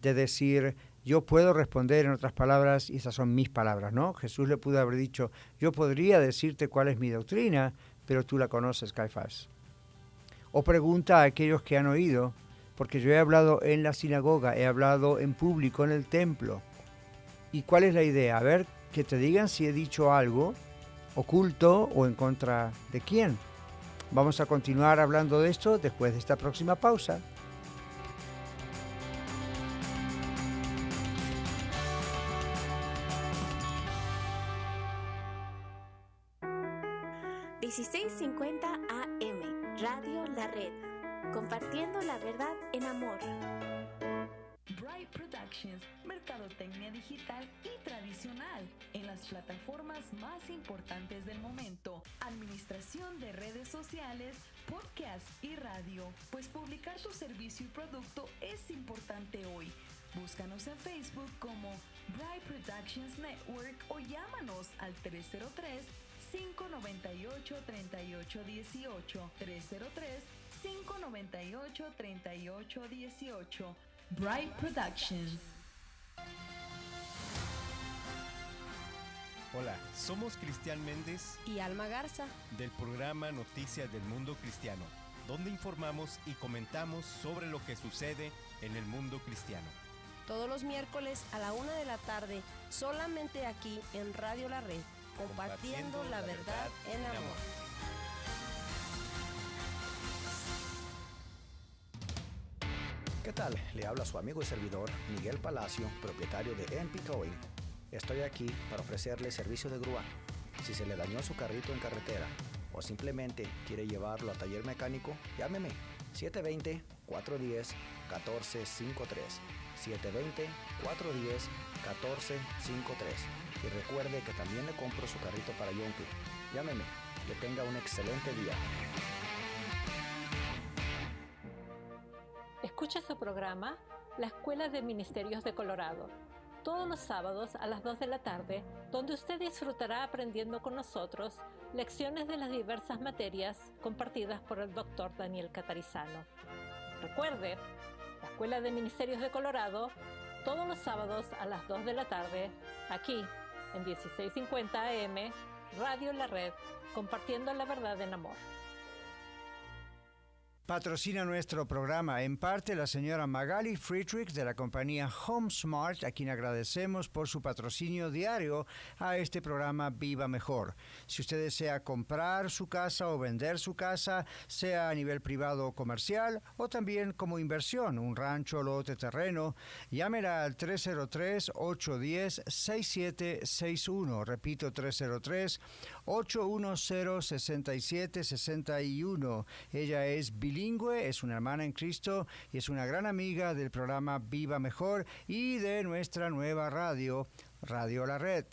de decir, yo puedo responder, en otras palabras, y esas son mis palabras, ¿no? Jesús le pudo haber dicho, yo podría decirte cuál es mi doctrina, pero tú la conoces, Caifás. O pregunta a aquellos que han oído, porque yo he hablado en la sinagoga, he hablado en público, en el templo. ¿Y cuál es la idea? A ver, que te digan si he dicho algo oculto o en contra de quién. Vamos a continuar hablando de esto después de esta próxima pausa. $16.50 AM, Radio La Red, compartiendo la verdad en amor. Bright Productions, mercadotecnia digital y tradicional en las plataformas más importantes del momento, administración de redes sociales, podcast y radio, pues publicar tu servicio y producto es importante hoy. Búscanos en Facebook como Bright Productions Network o llámanos al 303-598-3818, 303-598-3818. Bright Productions. Hola, somos Cristian Méndez y Alma Garza del programa Noticias del Mundo Cristiano. donde informamos y comentamos sobre lo que sucede en el mundo cristiano. Todos los miércoles a la 1 de la tarde, solamente aquí en Radio La Red, compartiendo la verdad en amor. ¿Qué tal? Le habla su amigo y servidor Miguel Palacio, propietario de MP Towing. Estoy aquí para ofrecerle servicio de grúa. Si se le dañó su carrito en carretera o simplemente quiere llevarlo al taller mecánico, llámeme 720-410-1453. 720-410-1453. Y recuerde que también le compro su carrito para Yonke. Llámeme. Que tenga un excelente día. Escucha su programa La Escuela de Ministerios de Colorado, todos los sábados a las 2 de la tarde, donde usted disfrutará aprendiendo con nosotros lecciones de las diversas materias compartidas por el Dr. Daniel Catarizano. Recuerde, La Escuela de Ministerios de Colorado, todos los sábados a las 2 de la tarde, aquí en 1650 AM, Radio La Red, compartiendo la verdad en amor. Patrocina nuestro programa en parte la señora Magali Friedrich de la compañía HomeSmart, a quien agradecemos por su patrocinio diario a este programa Viva Mejor. Si usted desea comprar su casa o vender su casa, sea a nivel privado o comercial, o también como inversión, un rancho, lote, terreno, llámela al 303-810-6761. Repito, 303-810-6761. Ella es bilingüe, es una hermana en Cristo y es una gran amiga del programa Viva Mejor y de nuestra nueva radio, Radio La Red.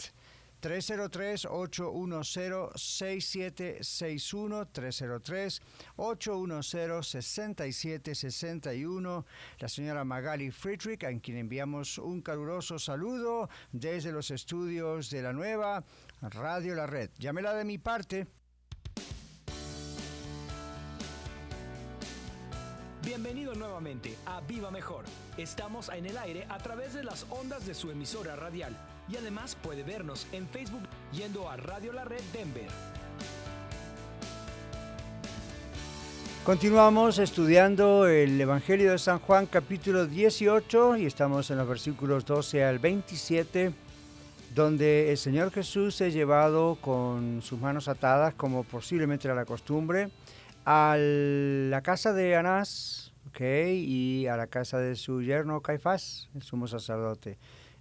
303-810-6761, 303-810-6761. La señora Magali Friedrich, a quien enviamos un caluroso saludo desde los estudios de la nueva Radio La Red. Llámela de mi parte. Bienvenido nuevamente a Viva Mejor. Estamos en el aire a través de las ondas de su emisora radial y además puede vernos en Facebook yendo a Radio La Red Denver. Continuamos estudiando el Evangelio de San Juan capítulo 18 y estamos en los versículos 12 al 27, donde el Señor Jesús es llevado con sus manos atadas, como posiblemente era la costumbre, a la casa de Anás, y a la casa de su yerno Caifás, el sumo sacerdote.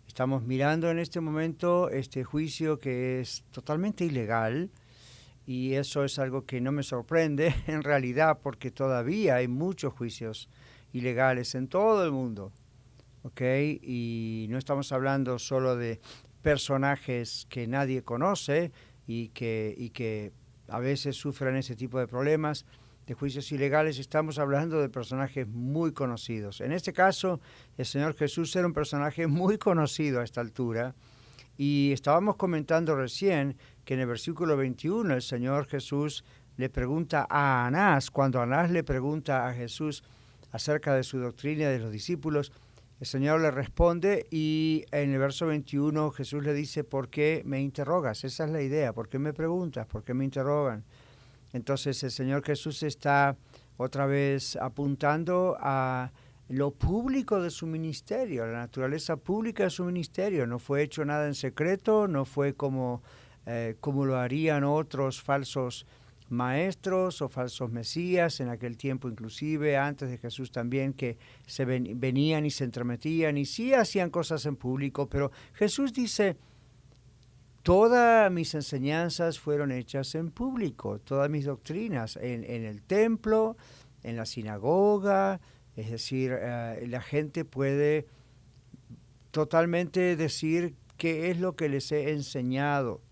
Estamos mirando en este momento este juicio que es totalmente ilegal, y eso es algo que no me sorprende en realidad, porque todavía hay muchos juicios ilegales en todo el mundo, y no estamos hablando solo de personajes que nadie conoce y que a veces sufren ese tipo de problemas, de juicios ilegales. Estamos hablando de personajes muy conocidos. En este caso, el Señor Jesús era un personaje muy conocido a esta altura, y estábamos comentando recién que en el versículo 21 el Señor Jesús le pregunta a Anás, cuando Anás le pregunta a Jesús acerca de su doctrina de los discípulos, el Señor le responde, y en el verso 21 Jesús le dice: ¿por qué me interrogas? Esa es la idea. ¿Por qué me preguntas? ¿Por qué me interrogan? Entonces el Señor Jesús está otra vez apuntando a lo público de su ministerio, la naturaleza pública de su ministerio. No fue hecho nada en secreto, no fue como lo harían otros falsos maestros o falsos mesías en aquel tiempo, inclusive antes de Jesús también, que venían y se entremetían y sí hacían cosas en público, pero Jesús dice: todas mis enseñanzas fueron hechas en público, todas mis doctrinas, en el templo, en la sinagoga, es decir, la gente puede totalmente decir qué es lo que les he enseñado.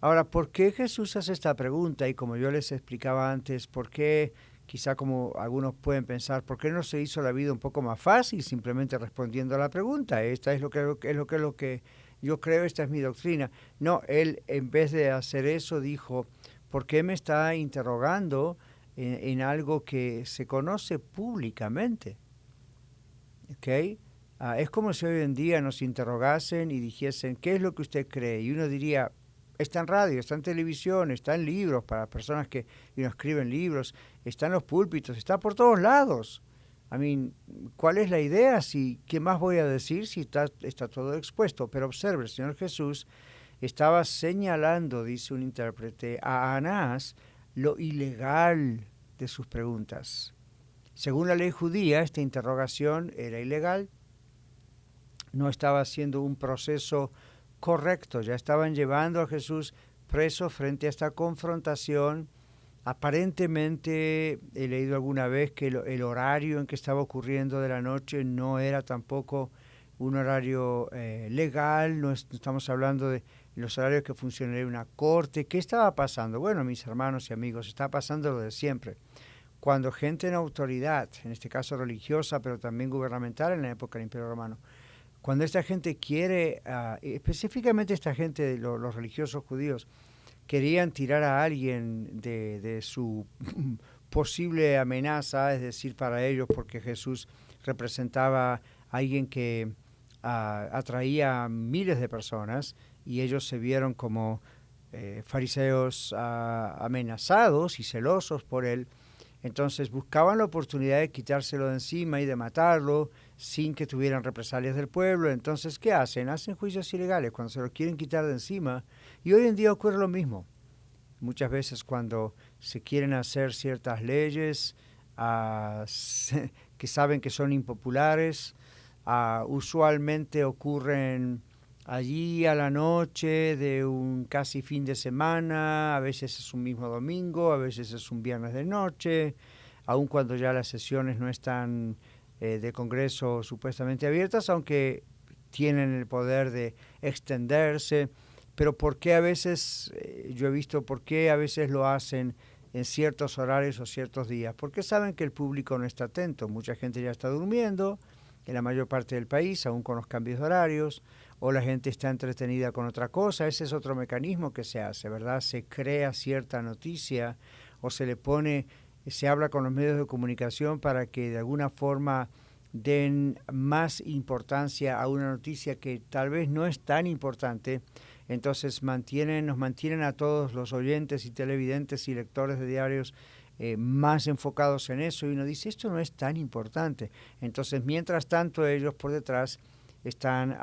Ahora, ¿por qué Jesús hace esta pregunta? Y como yo les explicaba antes, ¿por qué, quizá como algunos pueden pensar, por qué no se hizo la vida un poco más fácil simplemente respondiendo a la pregunta? Esta es lo que yo creo, esta es mi doctrina. No, él en vez de hacer eso dijo: ¿por qué me está interrogando en algo que se conoce públicamente? Es como si hoy en día nos interrogasen y dijesen: ¿qué es lo que usted cree? Y uno diría: Está en radio, está en televisión, está en libros para personas que escriben libros, está en los púlpitos, está por todos lados. ¿Cuál es la idea? ¿Qué más voy a decir si está todo expuesto? Pero observe, el Señor Jesús estaba señalando, dice un intérprete, a Anás lo ilegal de sus preguntas. Según la ley judía, esta interrogación era ilegal, no estaba haciendo un proceso correcto, ya estaban llevando a Jesús preso frente a esta confrontación. Aparentemente he leído alguna vez que el horario en que estaba ocurriendo de la noche no era tampoco un horario legal, no estamos hablando de los horarios que funcionaría una corte. ¿Qué estaba pasando? Bueno, mis hermanos y amigos, está pasando lo de siempre. Cuando gente en autoridad, en este caso religiosa, pero también gubernamental en la época del Imperio Romano, cuando esta gente quiere, específicamente esta gente, los religiosos judíos, querían tirar a alguien de su posible amenaza, es decir, para ellos, porque Jesús representaba a alguien que atraía a miles de personas y ellos se vieron como fariseos amenazados y celosos por él. Entonces buscaban la oportunidad de quitárselo de encima y de matarlo sin que tuvieran represalias del pueblo. Entonces, ¿qué hacen? Hacen juicios ilegales cuando se lo quieren quitar de encima. Y hoy en día ocurre lo mismo. Muchas veces cuando se quieren hacer ciertas leyes que saben que son impopulares, usualmente ocurren allí a la noche de un casi fin de semana, a veces es un mismo domingo, a veces es un viernes de noche, aun cuando ya las sesiones no están de Congreso supuestamente abiertas, aunque tienen el poder de extenderse. Pero ¿por qué a veces, yo he visto por qué a veces lo hacen en ciertos horarios o ciertos días? Porque saben que el público no está atento, mucha gente ya está durmiendo en la mayor parte del país, aún con los cambios de horarios, o la gente está entretenida con otra cosa. Ese es otro mecanismo que se hace, ¿verdad? Se crea cierta noticia o se habla con los medios de comunicación para que de alguna forma den más importancia a una noticia que tal vez no es tan importante. Entonces nos mantienen a todos los oyentes y televidentes y lectores de diarios más enfocados en eso, y uno dice, esto no es tan importante. Entonces, mientras tanto, ellos por detrás están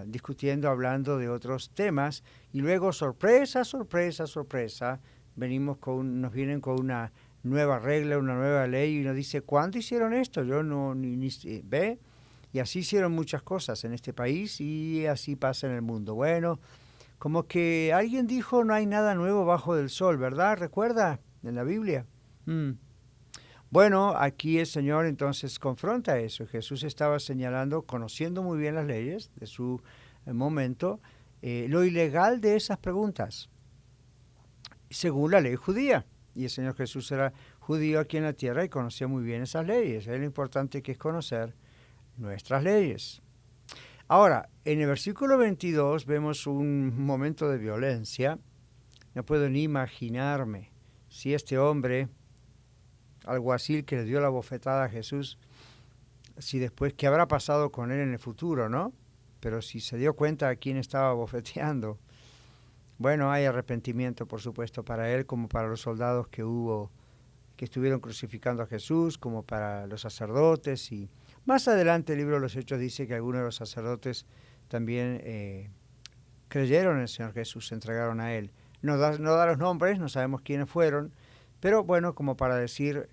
discutiendo, hablando de otros temas, y luego, sorpresa, sorpresa, sorpresa, nos vienen con una nueva regla, una nueva ley, y uno dice, ¿cuándo hicieron esto? Yo ni ve, y así hicieron muchas cosas en este país, y así pasa en el mundo. Bueno, como que alguien dijo, no hay nada nuevo bajo del sol, ¿verdad? ¿Recuerda? En la Biblia. Bueno, aquí el Señor entonces confronta eso. Jesús estaba señalando, conociendo muy bien las leyes de su momento, lo ilegal de esas preguntas, según la ley judía. Y el Señor Jesús era judío aquí en la tierra y conocía muy bien esas leyes. Es lo importante que es conocer nuestras leyes. Ahora, en el versículo 22 vemos un momento de violencia. No puedo ni imaginarme si este hombre, alguacil que le dio la bofetada a Jesús, si después, ¿qué habrá pasado con él en el futuro, no? Pero si se dio cuenta a quién estaba bofeteando. Bueno, hay arrepentimiento, por supuesto, para él, como para los soldados que estuvieron crucificando a Jesús, como para los sacerdotes. Y más adelante el libro de los Hechos dice que algunos de los sacerdotes también creyeron en el Señor Jesús, se entregaron a él. No da los nombres, no sabemos quiénes fueron, pero bueno, como para decir,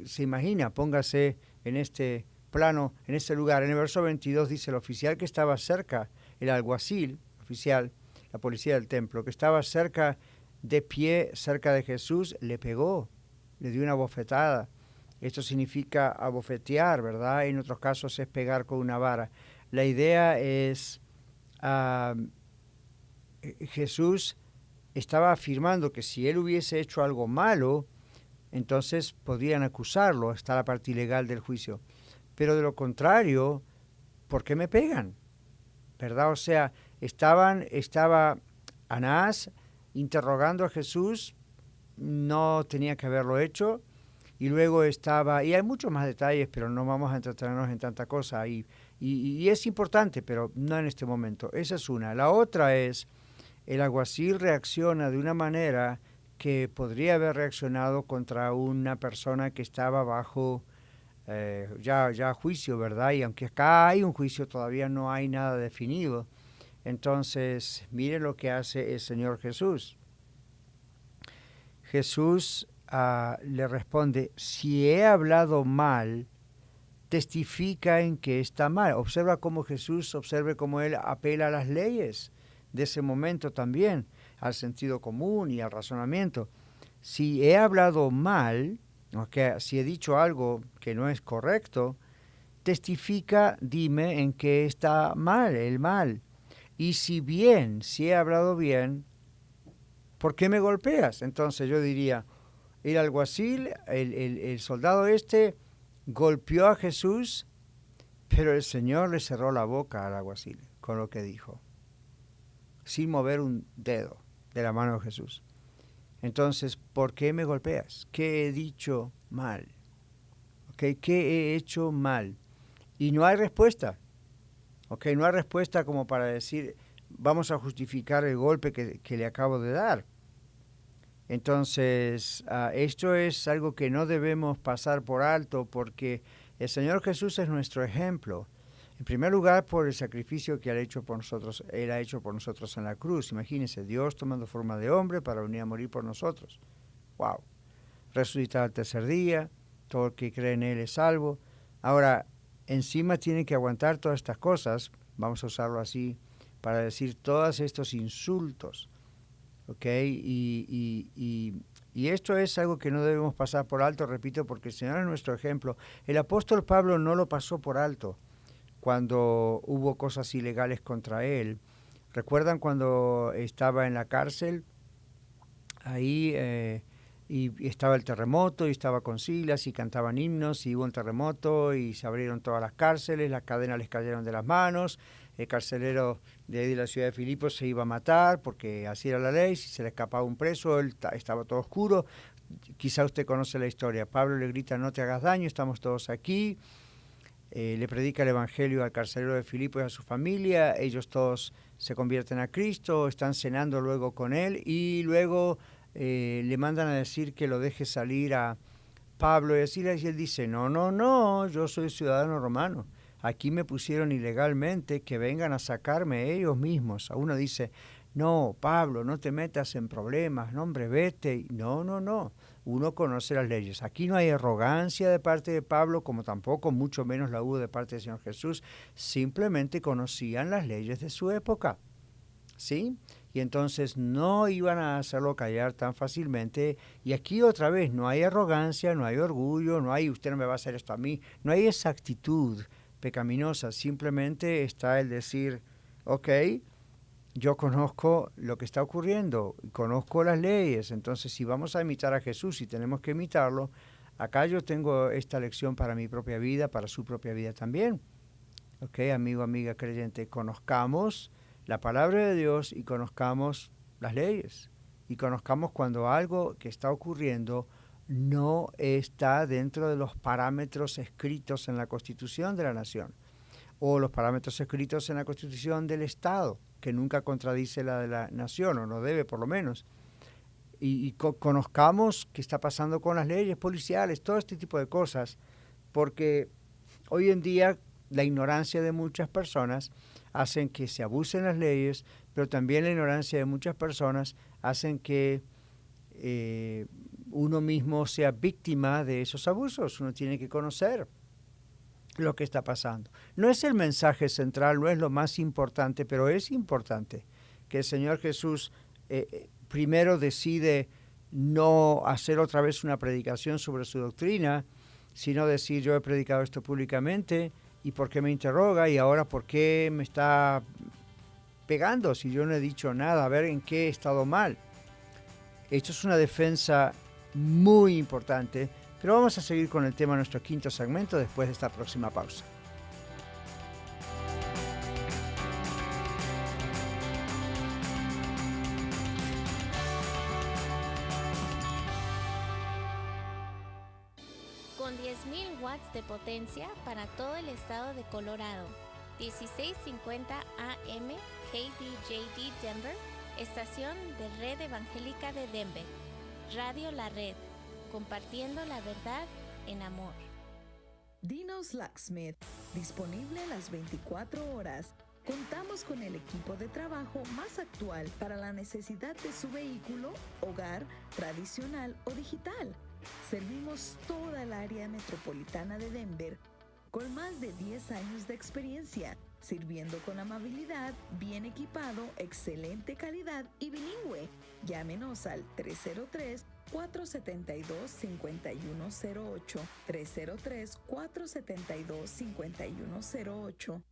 se imagina, póngase en este plano, en este lugar. En el verso 22 dice, el oficial que estaba cerca, el alguacil, oficial, la policía del templo, que estaba cerca, de pie, cerca de Jesús, le pegó, le dio una bofetada. Esto significa abofetear, ¿verdad? En otros casos es pegar con una vara. La idea es, Jesús estaba afirmando que si él hubiese hecho algo malo, entonces podrían acusarlo, está la parte ilegal del juicio. Pero de lo contrario, ¿por qué me pegan? ¿Verdad? O sea, estaba Anás interrogando a Jesús, no tenía que haberlo hecho, y luego y hay muchos más detalles, pero no vamos a entretenernos en tanta cosa, y es importante, pero no en este momento. Esa es una. La otra es, el alguacil reacciona de una manera que podría haber reaccionado contra una persona que estaba bajo ya juicio, ¿verdad? Y aunque acá hay un juicio, todavía no hay nada definido. Entonces, miren lo que hace el Señor Jesús. Jesús le responde, si he hablado mal, testifica en que está mal. Observa cómo Jesús, observe cómo Él apela a las leyes de ese momento también, al sentido común y al razonamiento. Si he hablado mal, okay, si he dicho algo que no es correcto, testifica, dime en qué está mal, el mal. Y si he hablado bien, ¿por qué me golpeas? Entonces yo diría, el alguacil, el soldado golpeó a Jesús, pero el Señor le cerró la boca al alguacil con lo que dijo, sin mover un dedo de la mano de Jesús. Entonces, ¿por qué me golpeas? ¿Qué he dicho mal? ¿Okay? ¿Qué he hecho mal? Y no hay respuesta. ¿Okay? No hay respuesta como para decir, vamos a justificar el golpe que le acabo de dar. Entonces, esto es algo que no debemos pasar por alto porque el Señor Jesús es nuestro ejemplo. En primer lugar, por el sacrificio que Él ha hecho por nosotros en la cruz. Imagínense, Dios tomando forma de hombre para venir a morir por nosotros. ¡Wow! Resucitar al tercer día, todo el que cree en Él es salvo. Ahora, encima tiene que aguantar todas estas cosas, vamos a usarlo así, para decir todos estos insultos. ¿Ok? Y esto es algo que no debemos pasar por alto, repito, porque el Señor es nuestro ejemplo. El apóstol Pablo no lo pasó por alto cuando hubo cosas ilegales contra él. ¿Recuerdan cuando estaba en la cárcel? Ahí y estaba el terremoto y estaba con Silas y cantaban himnos y hubo un terremoto y se abrieron todas las cárceles, las cadenas les cayeron de las manos, el carcelero de ahí de la ciudad de Filipos se iba a matar porque así era la ley, si se le escapaba un preso, estaba todo oscuro. Quizá usted conoce la historia. Pablo le grita, no te hagas daño, estamos todos aquí. Le predica el evangelio al carcelero de Filipos y a su familia, ellos todos se convierten a Cristo, están cenando luego con él y luego le mandan a decir que lo deje salir a Pablo y a Silas y él dice, no, yo soy ciudadano romano, aquí me pusieron ilegalmente, que vengan a sacarme ellos mismos. A uno dice, no, Pablo, no te metas en problemas, no, hombre, vete. No, uno conoce las leyes. Aquí no hay arrogancia de parte de Pablo, como tampoco, mucho menos la hubo de parte del Señor Jesús. Simplemente conocían las leyes de su época, ¿sí? Y entonces no iban a hacerlo callar tan fácilmente. Y aquí otra vez, no hay arrogancia, no hay orgullo, no hay, usted no me va a hacer esto a mí. No hay esa actitud pecaminosa. Simplemente está el decir, ok, yo conozco lo que está ocurriendo, conozco las leyes, entonces si vamos a imitar a Jesús y tenemos que imitarlo, acá yo tengo esta lección para mi propia vida, para su propia vida también. Ok, amigo, amiga creyente, conozcamos la palabra de Dios y conozcamos las leyes. Y conozcamos cuando algo que está ocurriendo no está dentro de los parámetros escritos en la Constitución de la Nación o los parámetros escritos en la Constitución del Estado, que nunca contradice la de la nación, o no debe por lo menos. Y conozcamos qué está pasando con las leyes policiales, todo este tipo de cosas, porque hoy en día la ignorancia de muchas personas hacen que se abusen las leyes, pero también la ignorancia de muchas personas hacen que uno mismo sea víctima de esos abusos. Uno tiene que conocer lo que está pasando. No es el mensaje central, no es lo más importante, pero es importante que el Señor Jesús primero decide no hacer otra vez una predicación sobre su doctrina, sino decir, yo he predicado esto públicamente, ¿y por qué me interroga? Y ahora, ¿por qué me está pegando si yo no he dicho nada? A ver en qué he estado mal. Esto es una defensa muy importante. Pero vamos a seguir con el tema de nuestro quinto segmento después de esta próxima pausa. Con 10.000 watts de potencia para todo el estado de Colorado. 1650 AM KBJD Denver. estación de Red Evangélica de Denver, Radio La Red, compartiendo la verdad en amor. Dino's Locksmith, disponible las 24 horas. Contamos con el equipo de trabajo más actual para la necesidad de su vehículo, hogar, tradicional o digital. Servimos toda el área metropolitana de Denver con más de 10 años de experiencia, sirviendo con amabilidad, bien equipado, excelente calidad y bilingüe. Llámenos al 303-472-5108, 303-472-5108.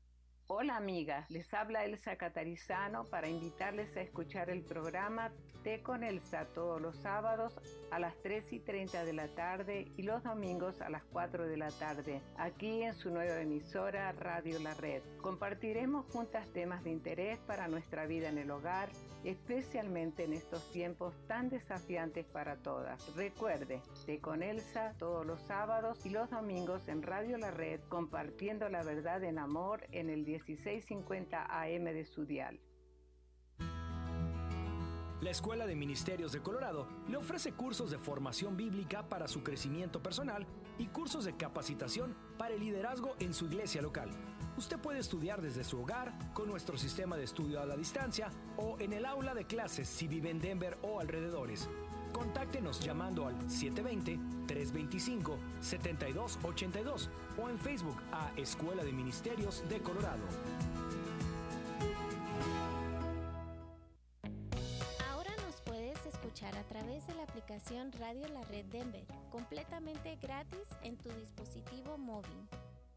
Hola amiga, les habla Elsa Catarizano para invitarles a escuchar el programa Té con Elsa todos los sábados a las 3:30 de la tarde y los domingos a las 4 de la tarde, aquí en su nueva emisora Radio La Red. Compartiremos juntas temas de interés para nuestra vida en el hogar, especialmente en estos tiempos tan desafiantes para todas. Recuerde, Té con Elsa todos los sábados y los domingos en Radio La Red, compartiendo la verdad en amor en el 1650 AM de su dial. La Escuela de Ministerios de Colorado le ofrece cursos de formación bíblica para su crecimiento personal y cursos de capacitación para el liderazgo en su iglesia local. Usted puede estudiar desde su hogar, con nuestro sistema de estudio a la distancia o en el aula de clases si vive en Denver o alrededores. Contáctenos llamando al 720-325-7282 o en Facebook a Escuela de Ministerios de Colorado. A través de la aplicación Radio La Red Denver, completamente gratis en tu dispositivo móvil.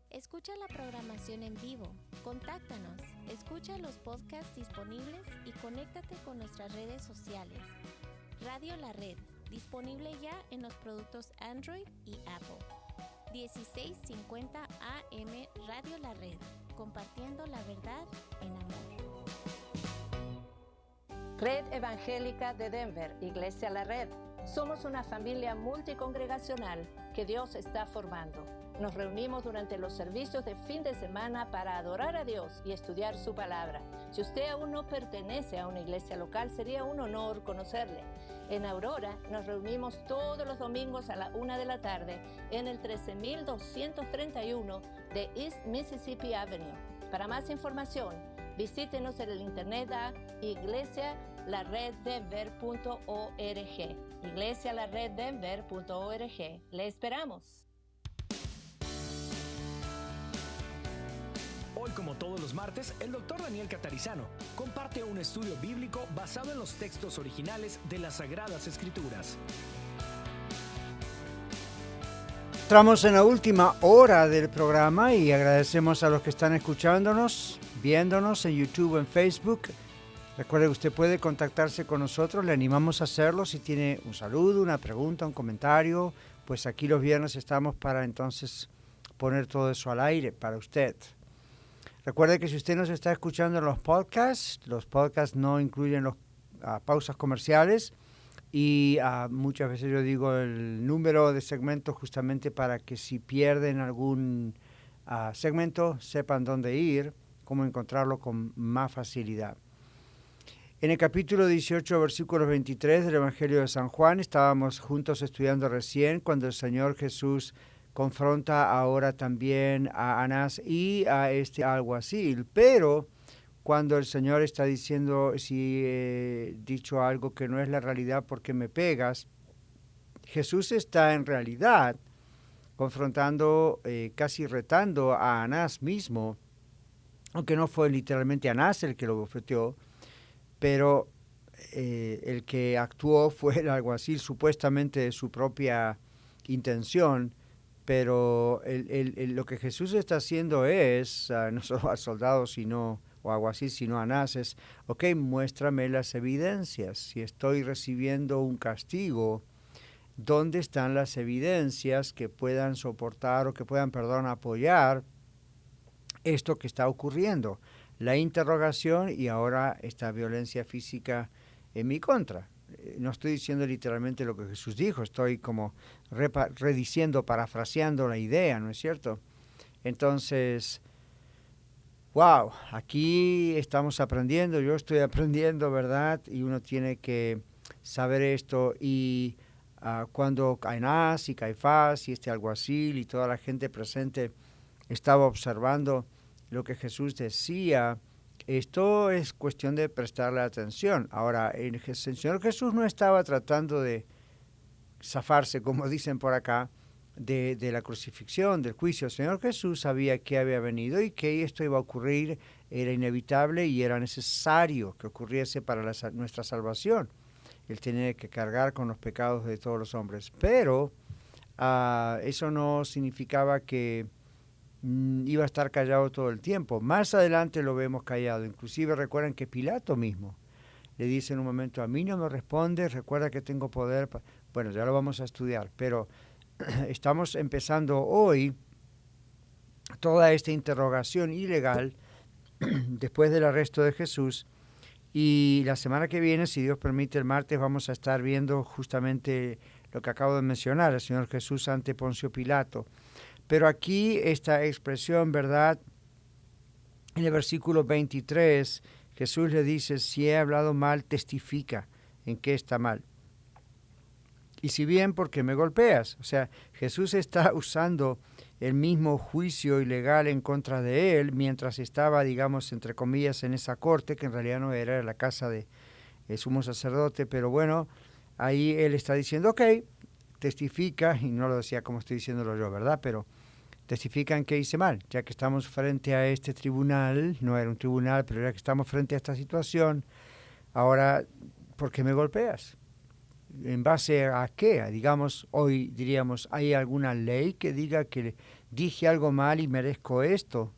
Escucha la programación en vivo, contáctanos, escucha los podcasts disponibles y conéctate con nuestras redes sociales. Radio La Red, disponible ya en los productos Android y Apple. 1650 AM Radio La Red, compartiendo la verdad en amor. Red Evangélica de Denver, Iglesia La Red. Somos una familia multicongregacional que Dios está formando. Nos reunimos durante los servicios de fin de semana para adorar a Dios y estudiar su palabra. Si usted aún no pertenece a una iglesia local, sería un honor conocerle. En Aurora nos reunimos todos los domingos a la 1 de la tarde en el 13231 de East Mississippi Avenue. Para más información, visítenos en el internet a iglesialareddenver.org. iglesialareddenver.org. Le esperamos. Hoy, como todos los martes, el Dr. Daniel Catarizano comparte un estudio bíblico basado en los textos originales de las Sagradas Escrituras. Entramos en la última hora del programa y agradecemos a los que están escuchándonos, viéndonos en YouTube, en Facebook. Recuerde que usted puede contactarse con nosotros, le animamos a hacerlo. Si tiene un saludo, una pregunta, un comentario, pues aquí los viernes estamos para entonces poner todo eso al aire para usted. Recuerde que si usted nos está escuchando en los podcasts no incluyen las pausas comerciales y muchas veces yo digo el número de segmentos justamente para que si pierden algún segmento sepan dónde ir, cómo encontrarlo con más facilidad. En el capítulo 18, versículos 23 del Evangelio de San Juan, estábamos juntos estudiando recién cuando el Señor Jesús confronta ahora también a Anás y a este alguacil, pero cuando el Señor está diciendo, si he dicho algo que no es la realidad, ¿por qué me pegas? Jesús está en realidad confrontando, casi retando a Anás mismo, aunque no fue literalmente Anás el que lo bofeteó, pero el que actuó fue el alguacil, supuestamente de su propia intención. Pero lo que Jesús está haciendo es, no solo al soldado o alguacil, sino a Anás, es, ok, muéstrame las evidencias. Si estoy recibiendo un castigo, ¿dónde están las evidencias que puedan soportar o que puedan, apoyar esto que está ocurriendo? La interrogación y ahora esta violencia física en mi contra. No estoy diciendo literalmente lo que Jesús dijo, estoy como rediciendo, parafraseando la idea, ¿no es cierto? Entonces, Wow, aquí estamos aprendiendo, yo estoy aprendiendo, ¿verdad? Y uno tiene que saber esto. Y cuando Anás y Caifás y este alguacil y toda la gente presente estaba observando lo que Jesús decía, esto es cuestión de prestarle atención. Ahora, el Señor Jesús no estaba tratando de zafarse, como dicen por acá, de la crucifixión, del juicio. El Señor Jesús sabía que había venido y que esto iba a ocurrir, era inevitable y era necesario que ocurriese para nuestra salvación. Él tenía que cargar con los pecados de todos los hombres, pero eso no significaba que iba a estar callado todo el tiempo. Más adelante lo vemos callado. Inclusive recuerdan que Pilato mismo le dice en un momento, a mí no me responde, recuerda que tengo poder. Bueno, ya lo vamos a estudiar, pero estamos empezando hoy toda esta interrogación ilegal después del arresto de Jesús, y la semana que viene, si Dios permite, el martes vamos a estar viendo justamente lo que acabo de mencionar, el Señor Jesús ante Poncio Pilato. Pero aquí esta expresión, ¿verdad? En el versículo 23, Jesús le dice, si he hablado mal, testifica en qué está mal. Y si bien, ¿por qué me golpeas? O sea, Jesús está usando el mismo juicio ilegal en contra de él mientras estaba, digamos, entre comillas, en esa corte, que en realidad no era la casa de sumo sacerdote, pero bueno, ahí él está diciendo, ok, testifica, y no lo decía como estoy diciéndolo yo, ¿verdad? Pero testifica en qué hice mal, ya que estamos frente a este tribunal, no era un tribunal, pero ya que estamos frente a esta situación, ahora, ¿por qué me golpeas? ¿En base a qué? Digamos, hoy diríamos, ¿hay alguna ley que diga que dije algo mal y merezco esto?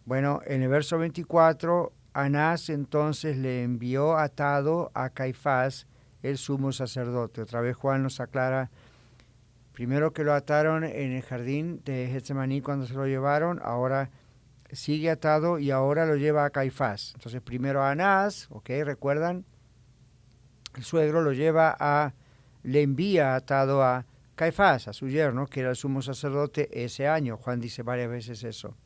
Bueno, en el verso 24, Anás entonces le envió atado a Caifás, el sumo sacerdote. Otra vez Juan nos aclara, primero que lo ataron en el jardín de Getsemaní cuando se lo llevaron, ahora sigue atado y ahora lo lleva a Caifás. Entonces primero a Anás, ¿ok? ¿Recuerdan? El suegro le envía atado a Caifás, a su yerno, que era el sumo sacerdote ese año. Juan dice varias veces eso.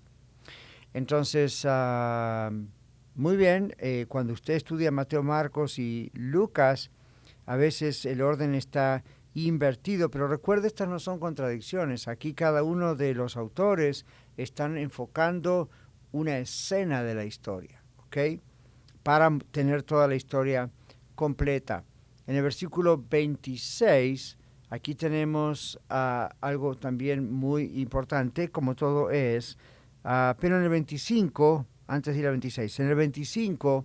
Entonces, muy bien, cuando usted estudia Mateo, Marcos y Lucas, a veces el orden está invertido, pero recuerde, estas no son contradicciones. Aquí cada uno de los autores están enfocando una escena de la historia, ¿ok? Para tener toda la historia completa. En el versículo 26, aquí tenemos algo también muy importante, como todo es, pero en el 25, antes de ir al 26, en el 25,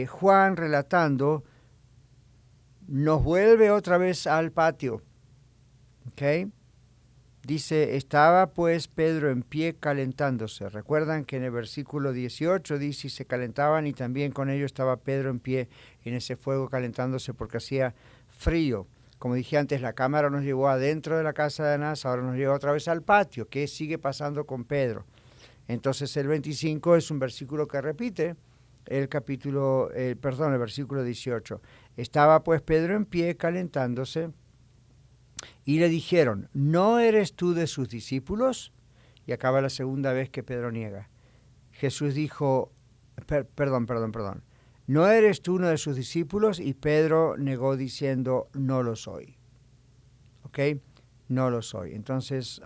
Juan relatando, nos vuelve otra vez al patio, ¿ok? Dice, estaba pues Pedro en pie calentándose. Recuerdan que en el versículo 18 dice, se calentaban y también con ellos estaba Pedro en pie en ese fuego calentándose porque hacía frío. Como dije antes, la cámara nos llevó adentro de la casa de Anás, ahora nos lleva otra vez al patio. ¿Qué sigue pasando con Pedro? Entonces el 25 es un versículo que repite el versículo 18. Estaba pues Pedro en pie calentándose. Y le dijeron, ¿no eres tú de sus discípulos? Y acaba la segunda vez que Pedro niega. Jesús dijo, perdón. ¿No eres tú uno de sus discípulos? Y Pedro negó diciendo, no lo soy. ¿Ok? No lo soy. Entonces,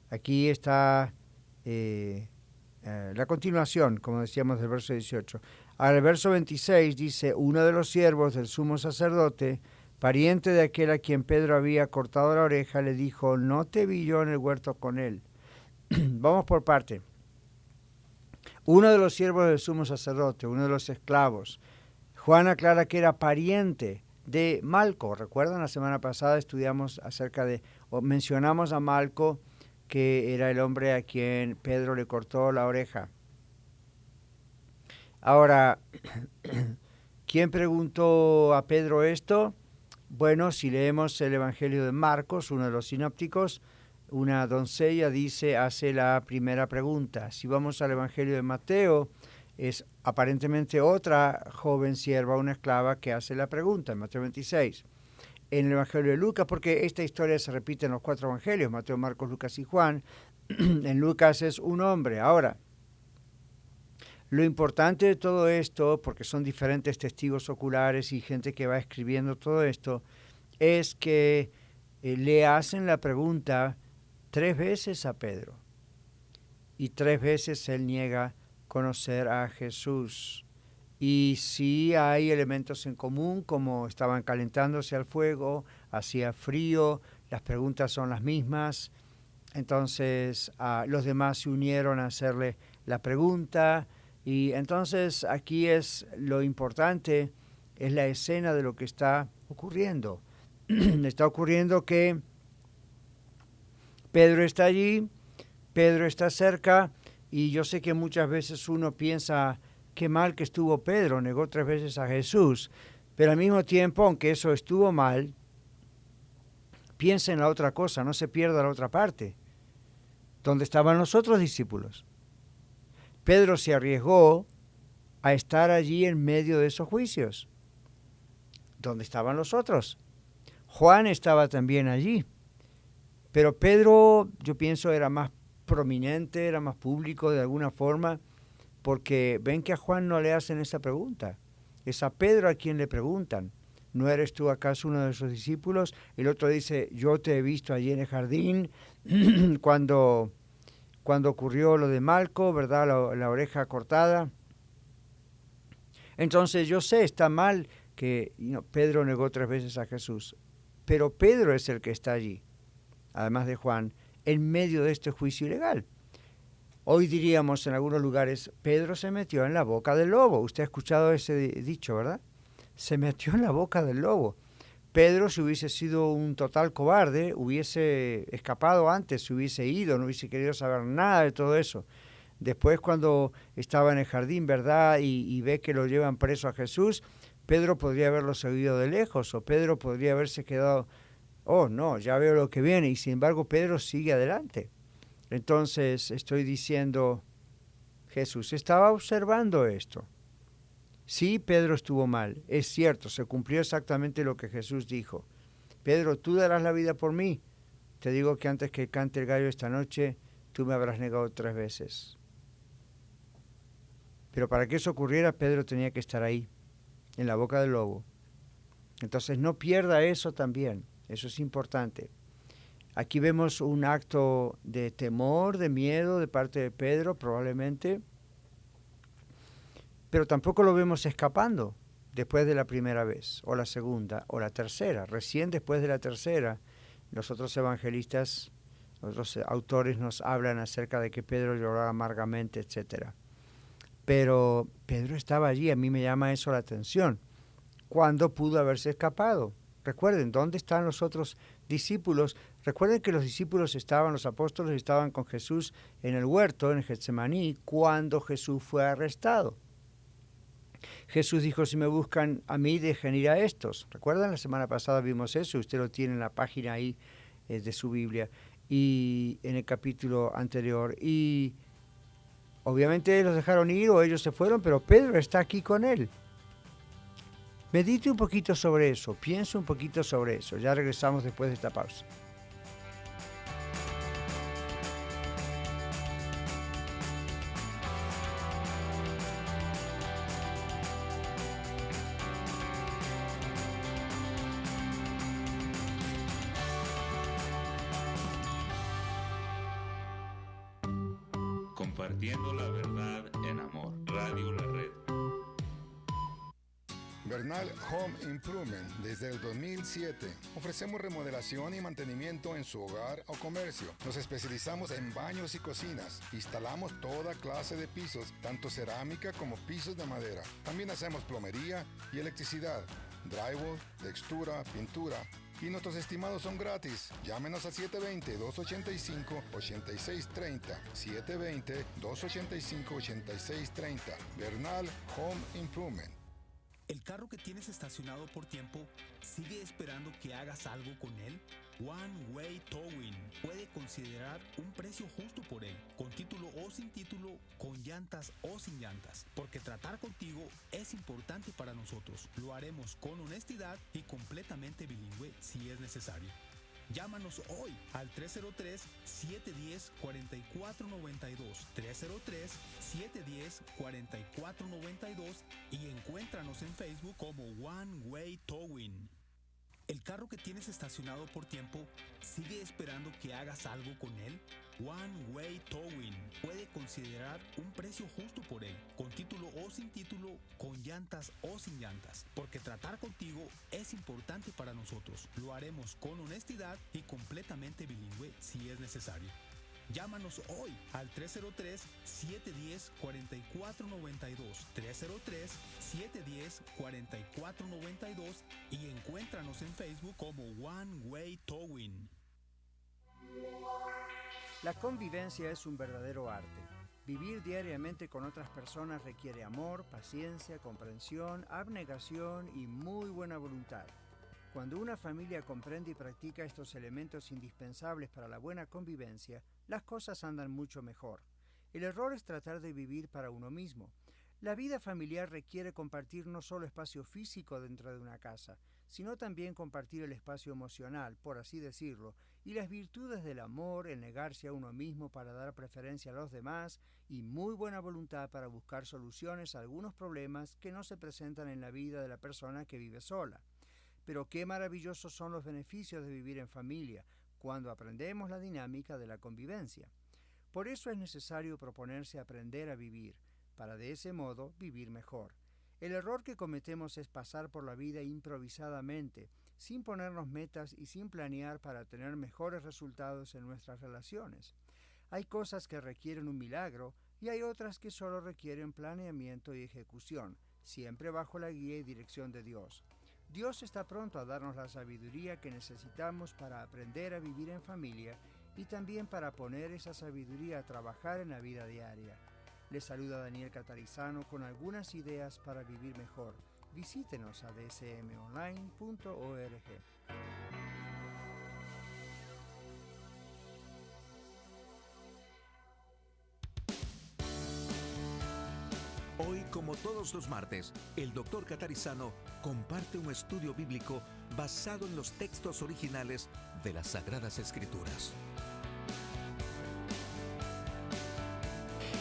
aquí está la continuación, como decíamos, del verso 18. Al verso 26 dice, uno de los siervos del sumo sacerdote, pariente de aquel a quien Pedro había cortado la oreja, le dijo, no te vi yo en el huerto con él. Vamos por parte. Uno de los siervos del sumo sacerdote, uno de los esclavos, Juan aclara que era pariente de Malco. ¿Recuerdan? La semana pasada estudiamos mencionamos a Malco, que era el hombre a quien Pedro le cortó la oreja. Ahora, ¿quién preguntó a Pedro esto? Bueno, si leemos el Evangelio de Marcos, uno de los sinópticos, una doncella hace la primera pregunta. Si vamos al Evangelio de Mateo, es aparentemente otra joven sierva, una esclava, que hace la pregunta en Mateo 26. en el Evangelio de Lucas, porque esta historia se repite en los 4 evangelios, Mateo, Marcos, Lucas y Juan. En Lucas es un hombre. Ahora, lo importante de todo esto, porque son diferentes testigos oculares y gente que va escribiendo todo esto, es que le hacen la pregunta 3 veces a Pedro. Y 3 veces él niega conocer a Jesús. Y sí hay elementos en común, como estaban calentándose al fuego, hacía frío, las preguntas son las mismas. Entonces los demás se unieron a hacerle la pregunta. Y entonces aquí es lo importante, es la escena de lo que está ocurriendo. Está ocurriendo que Pedro está allí, Pedro está cerca, y yo sé que muchas veces uno piensa, qué mal que estuvo Pedro, negó 3 veces a Jesús, pero al mismo tiempo, aunque eso estuvo mal, piensa en la otra cosa, no se pierda la otra parte, donde estaban los otros discípulos. Pedro se arriesgó a estar allí en medio de esos juicios. ¿Dónde estaban los otros? Juan estaba también allí. Pero Pedro, yo pienso, era más prominente, era más público de alguna forma, porque ven que a Juan no le hacen esa pregunta. Es a Pedro a quien le preguntan. ¿No eres tú acaso uno de sus discípulos? El otro dice, yo te he visto allí en el jardín cuando ocurrió lo de Malco, ¿verdad? La oreja cortada. Entonces yo sé, está mal que Pedro negó 3 veces a Jesús, pero Pedro es el que está allí, además de Juan, en medio de este juicio ilegal. Hoy diríamos en algunos lugares, Pedro se metió en la boca del lobo. Usted ha escuchado ese dicho, ¿verdad? Se metió en la boca del lobo. Pedro, si hubiese sido un total cobarde, hubiese escapado antes, se hubiese ido, no hubiese querido saber nada de todo eso. Después, cuando estaba en el jardín, ¿verdad?, y ve que lo llevan preso a Jesús, Pedro podría haberlo seguido de lejos, o Pedro podría haberse quedado, oh, no, ya veo lo que viene, y sin embargo Pedro sigue adelante. Entonces, estoy diciendo, Jesús estaba observando esto. Sí, Pedro estuvo mal, es cierto, se cumplió exactamente lo que Jesús dijo. Pedro, tú darás la vida por mí. Te digo que antes que cante el gallo esta noche, tú me habrás negado 3 veces. Pero para que eso ocurriera, Pedro tenía que estar ahí, en la boca del lobo. Entonces no pierda eso también, eso es importante. Aquí vemos un acto de temor, de miedo de parte de Pedro, probablemente, pero tampoco lo vemos escapando después de la primera vez, o la segunda, o la tercera. Recién después de la tercera, los otros evangelistas, otros autores nos hablan acerca de que Pedro lloraba amargamente, etc. Pero Pedro estaba allí, a mí me llama eso la atención. ¿Cuándo pudo haberse escapado? Recuerden, ¿dónde están los otros discípulos? Recuerden que los discípulos los apóstoles estaban con Jesús en el huerto, en Getsemaní, cuando Jesús fue arrestado. Jesús dijo, si me buscan a mí, dejen ir a estos. ¿Recuerdan? La semana pasada vimos eso, usted lo tiene en la página ahí de su Biblia, y en el capítulo anterior. Y obviamente los dejaron ir o ellos se fueron, pero Pedro está aquí con él. Medite un poquito sobre eso, piense un poquito sobre eso. Ya regresamos después de esta pausa. Compartiendo la verdad en amor. Radio La Red. Bernal Home Improvement. Desde el 2007 ofrecemos remodelación y mantenimiento en su hogar o comercio. Nos especializamos en baños y cocinas. Instalamos toda clase de pisos, tanto cerámica como pisos de madera. También hacemos plomería y electricidad, drywall, textura, pintura. Y nuestros estimados son gratis. Llámenos a 720-285-8630. 720-285-8630. Bernal Home Improvement. ¿El carro que tienes estacionado por tiempo sigue esperando que hagas algo con él? One Way Towing puede considerar un precio justo por él, con título o sin título, con llantas o sin llantas, porque tratar contigo es importante para nosotros. Lo haremos con honestidad y completamente bilingüe si es necesario. Llámanos hoy al 303-710-4492, 303-710-4492 y encuéntranos en Facebook como One Way Towing. ¿El carro que tienes estacionado por tiempo sigue esperando que hagas algo con él? One Way Towing puede considerar un precio justo por él, con título o sin título, con llantas o sin llantas, porque tratar contigo es importante para nosotros. Lo haremos con honestidad y completamente bilingüe si es necesario. Llámanos hoy al 303-710-4492, 303-710-4492 y encuéntranos en Facebook como One Way Towing. La convivencia es un verdadero arte. Vivir diariamente con otras personas requiere amor, paciencia, comprensión, abnegación y muy buena voluntad. Cuando una familia comprende y practica estos elementos indispensables para la buena convivencia, las cosas andan mucho mejor. El error es tratar de vivir para uno mismo. La vida familiar requiere compartir no solo espacio físico dentro de una casa, sino también compartir el espacio emocional, por así decirlo, y las virtudes del amor, el negarse a uno mismo para dar preferencia a los demás y muy buena voluntad para buscar soluciones a algunos problemas que no se presentan en la vida de la persona que vive sola. Pero qué maravillosos son los beneficios de vivir en familia, cuando aprendemos la dinámica de la convivencia. Por eso es necesario proponerse aprender a vivir, para de ese modo vivir mejor. El error que cometemos es pasar por la vida improvisadamente, sin ponernos metas y sin planear para tener mejores resultados en nuestras relaciones. Hay cosas que requieren un milagro y hay otras que solo requieren planeamiento y ejecución, siempre bajo la guía y dirección de Dios. Dios está pronto a darnos la sabiduría que necesitamos para aprender a vivir en familia y también para poner esa sabiduría a trabajar en la vida diaria. Les saluda Daniel Catarizano con algunas ideas para vivir mejor. Visítenos a dsmonline.org. Hoy, como todos los martes, el Dr. Catarizano comparte un estudio bíblico basado en los textos originales de las Sagradas Escrituras.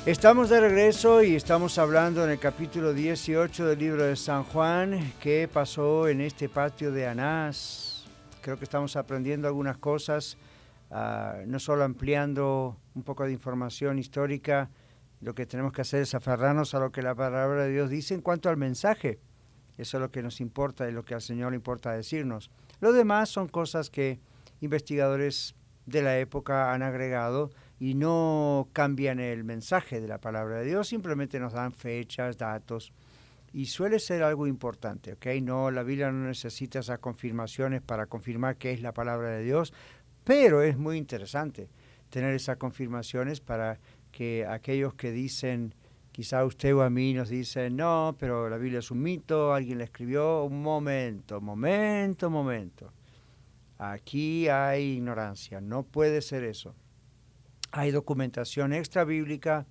Estamos de regreso y estamos hablando en el capítulo 18 del libro de San Juan, qué pasó en este patio de Anás. Creo que estamos aprendiendo algunas cosas, no solo ampliando un poco de información histórica. Lo que tenemos que hacer es aferrarnos a lo que la palabra de Dios dice en cuanto al mensaje. Eso es lo que nos importa y lo que al Señor le importa decirnos. Lo demás son cosas que investigadores de la época han agregado y no cambian el mensaje de la palabra de Dios, simplemente nos dan fechas, datos, y suele ser algo importante, ¿ok? No, la Biblia no necesita esas confirmaciones para confirmar que es la palabra de Dios, pero es muy interesante tener esas confirmaciones para que aquellos que dicen, quizá usted o a mí nos dicen, no, pero la Biblia es un mito, alguien la escribió, un momento. Aquí hay ignorancia, no puede ser eso. Hay documentación extra bíblica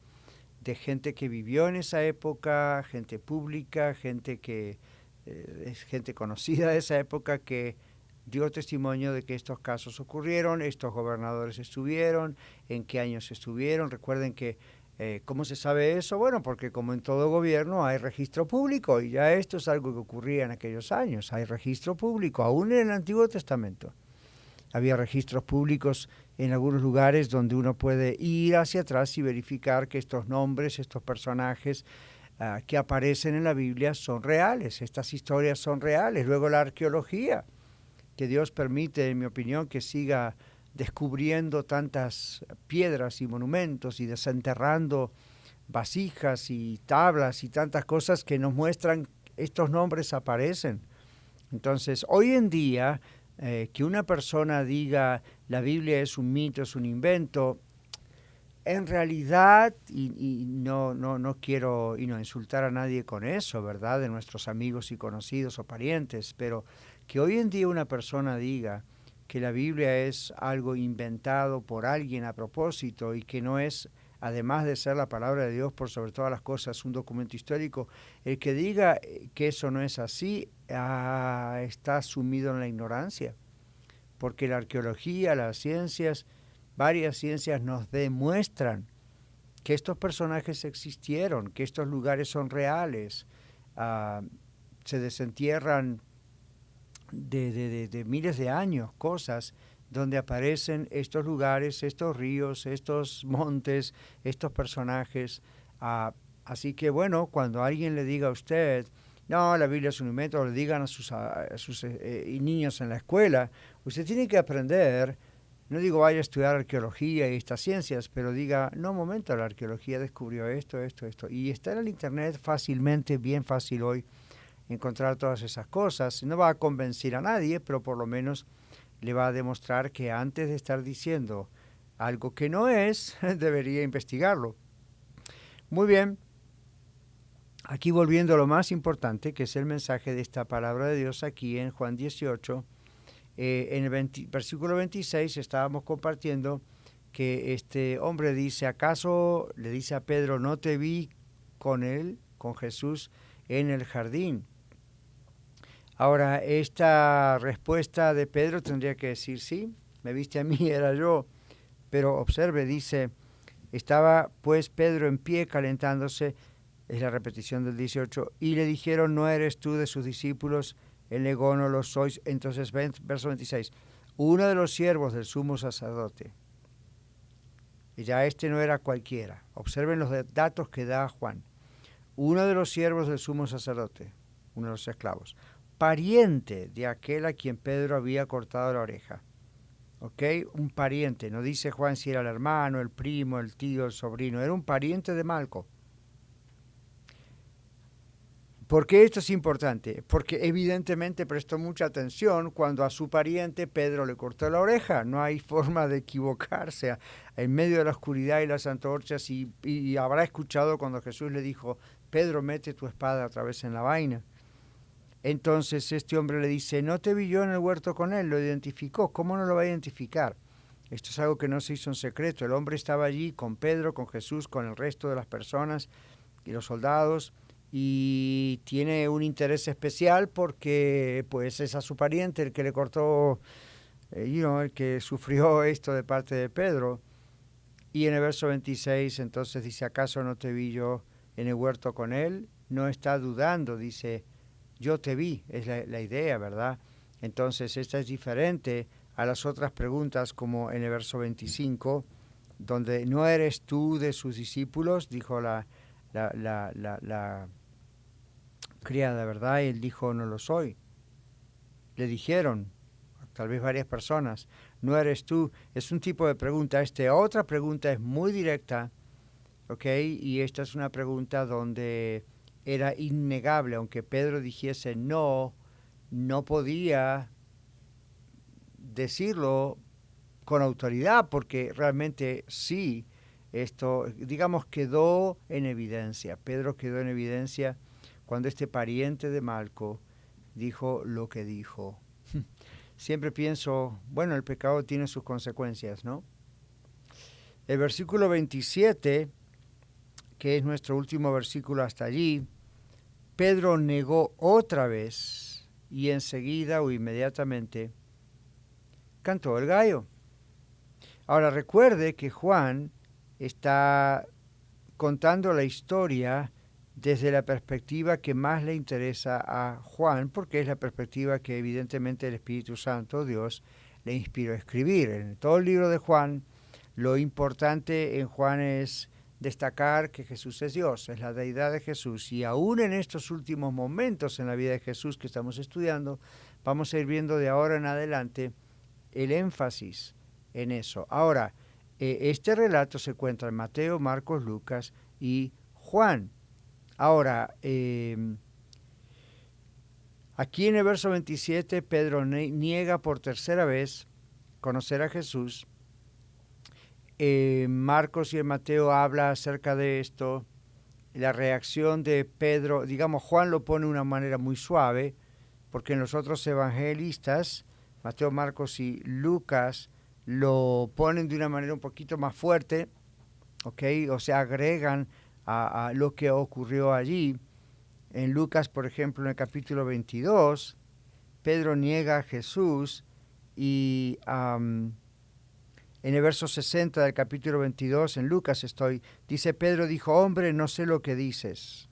de gente que vivió en esa época, gente pública, gente que es gente conocida de esa época que dio testimonio de que estos casos ocurrieron, estos gobernadores estuvieron, en qué años estuvieron. Recuerden que, ¿cómo se sabe eso? Bueno, porque como en todo gobierno hay registro público y ya esto es algo que ocurría en aquellos años. Hay registro público, aún en el Antiguo Testamento. Había registros públicos en algunos lugares donde uno puede ir hacia atrás y verificar que estos nombres, estos personajes que aparecen en la Biblia son reales, estas historias son reales. Luego la arqueología, que Dios permite, en mi opinión, que siga descubriendo tantas piedras y monumentos y desenterrando vasijas y tablas y tantas cosas que nos muestran estos nombres aparecen. Entonces, hoy en día, que una persona diga la Biblia es un mito, es un invento, en realidad, y no quiero insultar a nadie con eso, ¿verdad? De nuestros amigos y conocidos o parientes, pero que hoy en día una persona diga que la Biblia es algo inventado por alguien a propósito y que no es, además de ser la palabra de Dios por sobre todas las cosas, un documento histórico, el que diga que eso no es así, está sumido en la ignorancia, porque la arqueología, las ciencias, varias ciencias nos demuestran que estos personajes existieron, que estos lugares son reales, se desentierran de miles de años, cosas donde aparecen estos lugares, estos ríos, estos montes, estos personajes. Así que bueno, cuando alguien le diga a usted, no, la Biblia es un invento, o le digan a sus niños en la escuela, usted tiene que aprender, no digo vaya a estudiar arqueología y estas ciencias, pero diga, no, un momento, la arqueología descubrió esto. Y está en el internet fácilmente, bien fácil hoy, encontrar todas esas cosas. No va a convencer a nadie, pero por lo menos le va a demostrar que antes de estar diciendo algo que no es, debería investigarlo. Muy bien, aquí volviendo a lo más importante, que es el mensaje de esta palabra de Dios aquí en Juan 18, en el versículo 26 estábamos compartiendo que este hombre dice, ¿acaso le dice a Pedro, no te vi con él, con Jesús, en el jardín? Ahora, esta respuesta de Pedro tendría que decir, sí, me viste a mí, era yo. Pero observe, dice, estaba pues Pedro en pie calentándose, es la repetición del 18, y le dijeron, ¿no eres tú de sus discípulos? Él negó, no lo sois. Entonces, verso 26, uno de los siervos del sumo sacerdote, y ya este no era cualquiera, observen los datos que da Juan, uno de los siervos del sumo sacerdote, uno de los esclavos, pariente de aquel a quien Pedro había cortado la oreja. ¿Ok? Un pariente. No dice Juan si era el hermano, el primo, el tío, el sobrino. Era un pariente de Malco. ¿Por qué esto es importante? Porque evidentemente prestó mucha atención cuando a su pariente Pedro le cortó la oreja. No hay forma de equivocarse en medio de la oscuridad y las antorchas. Y habrá escuchado cuando Jesús le dijo, Pedro, mete tu espada otra vez en la vaina. Entonces este hombre le dice, no te vi yo en el huerto con él, lo identificó. ¿Cómo no lo va a identificar? Esto es algo que no se hizo en secreto. El hombre estaba allí con Pedro, con Jesús, con el resto de las personas y los soldados, y tiene un interés especial porque pues es a su pariente el que le cortó, el que sufrió esto de parte de Pedro. Y en el verso 26 entonces dice, ¿acaso no te vi yo en el huerto con él? No está dudando, dice, yo te vi, es la idea, ¿verdad? Entonces, esta es diferente a las otras preguntas, como en el verso 25, donde no eres tú de sus discípulos, dijo la criada, ¿verdad? Y él dijo, no lo soy. Le dijeron, tal vez varias personas, no eres tú. Es un tipo de pregunta. Otra pregunta es muy directa, ¿ok? Y esta es una pregunta donde era innegable, aunque Pedro dijese no podía decirlo con autoridad, porque realmente sí, esto, digamos, quedó en evidencia. Pedro quedó en evidencia cuando este pariente de Malco dijo lo que dijo. Siempre pienso, bueno, el pecado tiene sus consecuencias, ¿no? El versículo 27, que es nuestro último versículo hasta allí, Pedro negó otra vez y enseguida o inmediatamente cantó el gallo. Ahora recuerde que Juan está contando la historia desde la perspectiva que más le interesa a Juan, porque es la perspectiva que evidentemente el Espíritu Santo, Dios, le inspiró a escribir. En todo el libro de Juan, lo importante en Juan es destacar que Jesús es Dios, es la deidad de Jesús, y aún en estos últimos momentos en la vida de Jesús que estamos estudiando, vamos a ir viendo de ahora en adelante el énfasis en eso. Ahora, este relato se encuentra en Mateo, Marcos, Lucas y Juan. Ahora, aquí en el verso 27, Pedro niega por tercera vez conocer a Jesús. Marcos y el Mateo habla acerca de esto. La reacción de Pedro, digamos, Juan lo pone de una manera muy suave, porque en los otros evangelistas, Mateo, Marcos y Lucas, lo ponen de una manera un poquito más fuerte, ¿ok? O sea, agregan a lo que ocurrió allí. En Lucas, por ejemplo, en el capítulo 22, Pedro niega a Jesús y en el verso 60 del capítulo 22, en Lucas dice, Pedro dijo, hombre, no sé lo que dices.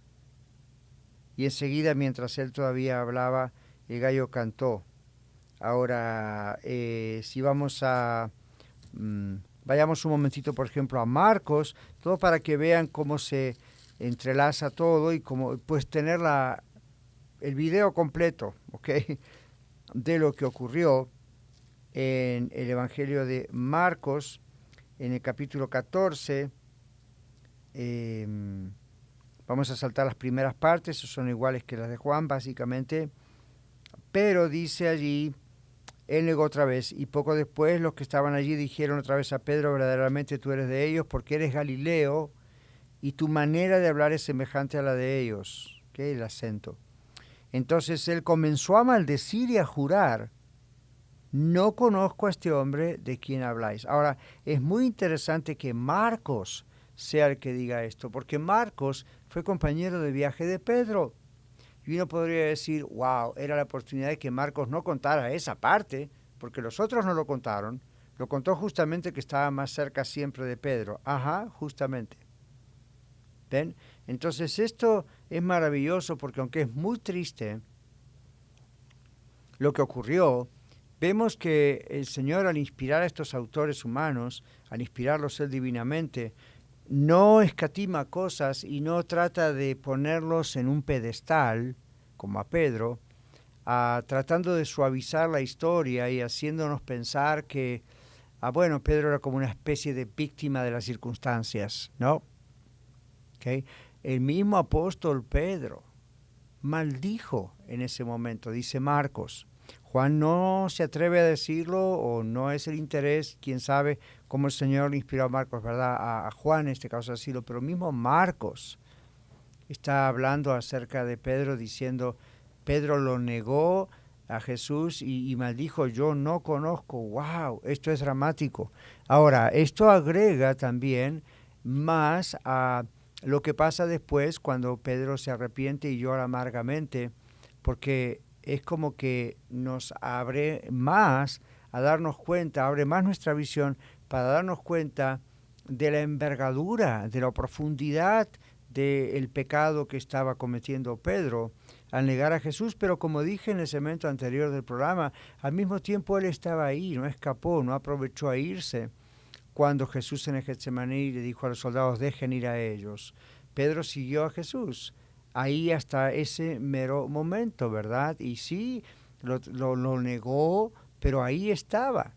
Y enseguida, mientras él todavía hablaba, el gallo cantó. Ahora, si vamos vayamos un momentito, por ejemplo, a Marcos, todo para que vean cómo se entrelaza todo y cómo, pues, tener el video completo, ¿ok? De lo que ocurrió en el Evangelio de Marcos, en el capítulo 14, vamos a saltar las primeras partes, son iguales que las de Juan, básicamente, pero dice allí, él negó otra vez, y poco después los que estaban allí dijeron otra vez a Pedro, verdaderamente tú eres de ellos, porque eres Galileo, y tu manera de hablar es semejante a la de ellos, ¿ok? El acento. Entonces él comenzó a maldecir y a jurar, no conozco a este hombre de quien habláis. Ahora, es muy interesante que Marcos sea el que diga esto, porque Marcos fue compañero de viaje de Pedro. Y uno podría decir, wow, era la oportunidad de que Marcos no contara esa parte, porque los otros no lo contaron. Lo contó justamente que estaba más cerca siempre de Pedro. Ajá, justamente. ¿Ven? Entonces esto es maravilloso porque aunque es muy triste lo que ocurrió, vemos que el Señor, al inspirar a estos autores humanos, al inspirarlos Él divinamente, no escatima cosas y no trata de ponerlos en un pedestal, como a Pedro, tratando de suavizar la historia y haciéndonos pensar que, bueno, Pedro era como una especie de víctima de las circunstancias, ¿no? ¿Okay? El mismo apóstol Pedro maldijo en ese momento, dice Marcos. Juan no se atreve a decirlo o no es el interés, quién sabe cómo el Señor le inspiró a Marcos, ¿verdad? A Juan en este caso decirlo, pero mismo Marcos está hablando acerca de Pedro diciendo, Pedro lo negó a Jesús y maldijo, yo no conozco, wow, esto es dramático. Ahora, esto agrega también más a lo que pasa después cuando Pedro se arrepiente y llora amargamente, porque es como que nos abre más a darnos cuenta, abre más nuestra visión para darnos cuenta de la envergadura, de la profundidad del pecado que estaba cometiendo Pedro al negar a Jesús, pero como dije en el segmento anterior del programa, al mismo tiempo él estaba ahí, no escapó, no aprovechó a irse cuando Jesús en el Getsemaní le dijo a los soldados, dejen ir a ellos. Pedro siguió a Jesús ahí hasta ese mero momento, ¿verdad? Y sí, lo negó, pero ahí estaba.